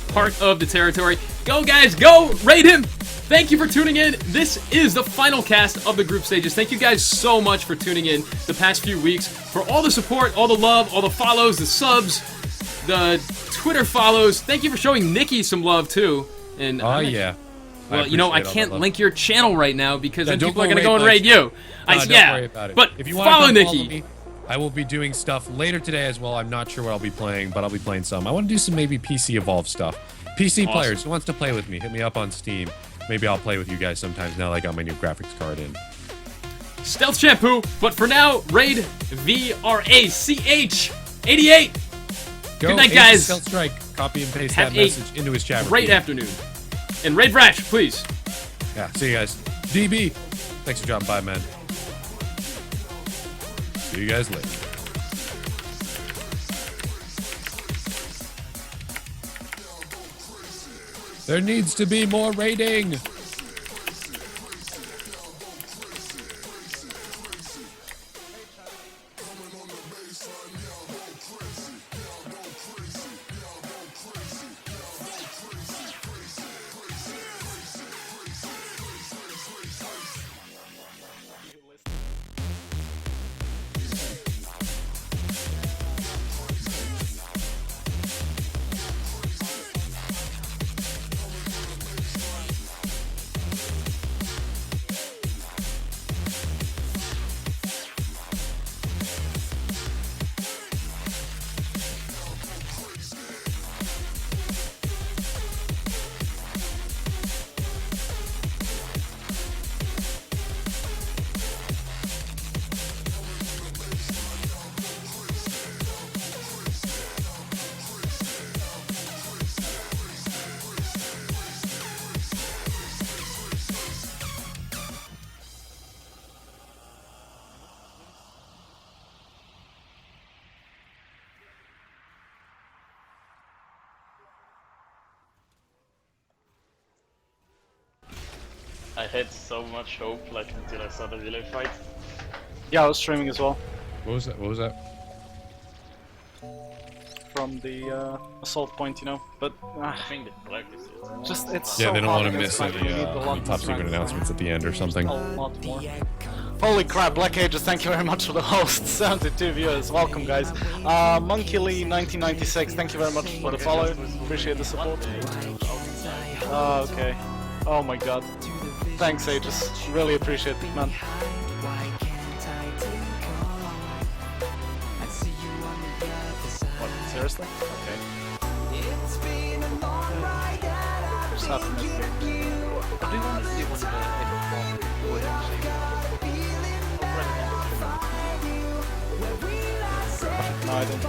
S2: Part of the territory. Go, guys, go! Raid him! Thank you for tuning in. This is the final cast of the group stages. Thank you guys so much for tuning in the past few weeks, for all the support, all the love, all the follows, the subs, the Twitter follows. Thank you for showing Nikki some love, too. And
S1: Oh, yeah.
S2: well, you know, I
S1: appreciate all
S2: can't
S1: that love.
S2: link your channel right now because then
S1: don't
S2: people are
S1: go
S2: going to go and
S1: raid
S2: raid you.
S1: Don't
S2: Yeah,
S1: worry about it.
S2: but
S1: if you want
S2: follow
S1: to
S2: Nikki.
S1: me, I will be doing stuff later today as well. I'm not sure what I'll be playing, but I'll be playing some. I want to do some maybe PC Evolve stuff. PC
S2: Awesome.
S1: players, who wants to play with me, hit me up on Steam. Maybe I'll play with you guys sometimes now that I got my new graphics card in.
S2: Stealth Shampoo, but for now, raid VRACH88.
S1: Go,
S2: Good night,
S1: Aegis
S2: guys.
S1: Stealth Strike. Copy and paste
S2: Have
S1: that
S2: a
S1: message into his chat.
S2: Great
S1: room.
S2: afternoon. And raid Vratch, please.
S1: Yeah, see you guys. DB, thanks for dropping by, man. See you guys later. There needs to be more raiding.
S4: I had so much hope, like, until I saw the relay fight.
S5: Yeah, I was streaming as well.
S1: What was that? What was that?
S6: on the assault point, you know. But
S4: I think the black is it.
S6: just it's
S1: Yeah,
S6: so
S1: they don't
S6: hard
S1: want to
S6: against
S1: miss
S6: flank. We need the
S1: any
S6: London
S1: top secret
S6: strength
S1: announcements at the end or something.
S6: a lot more. Holy crap, Black Ages, thank you very much for the host. 72 viewers, welcome guys. Monkey Lee 1996, thank you very much for the follow. Appreciate the support. Okay. Oh my god. Thanks, Aegis. Really appreciate it, man. What, seriously? Okay. Just have to make it.
S7: I do want to see what the F1 would actually
S6: No, I don't.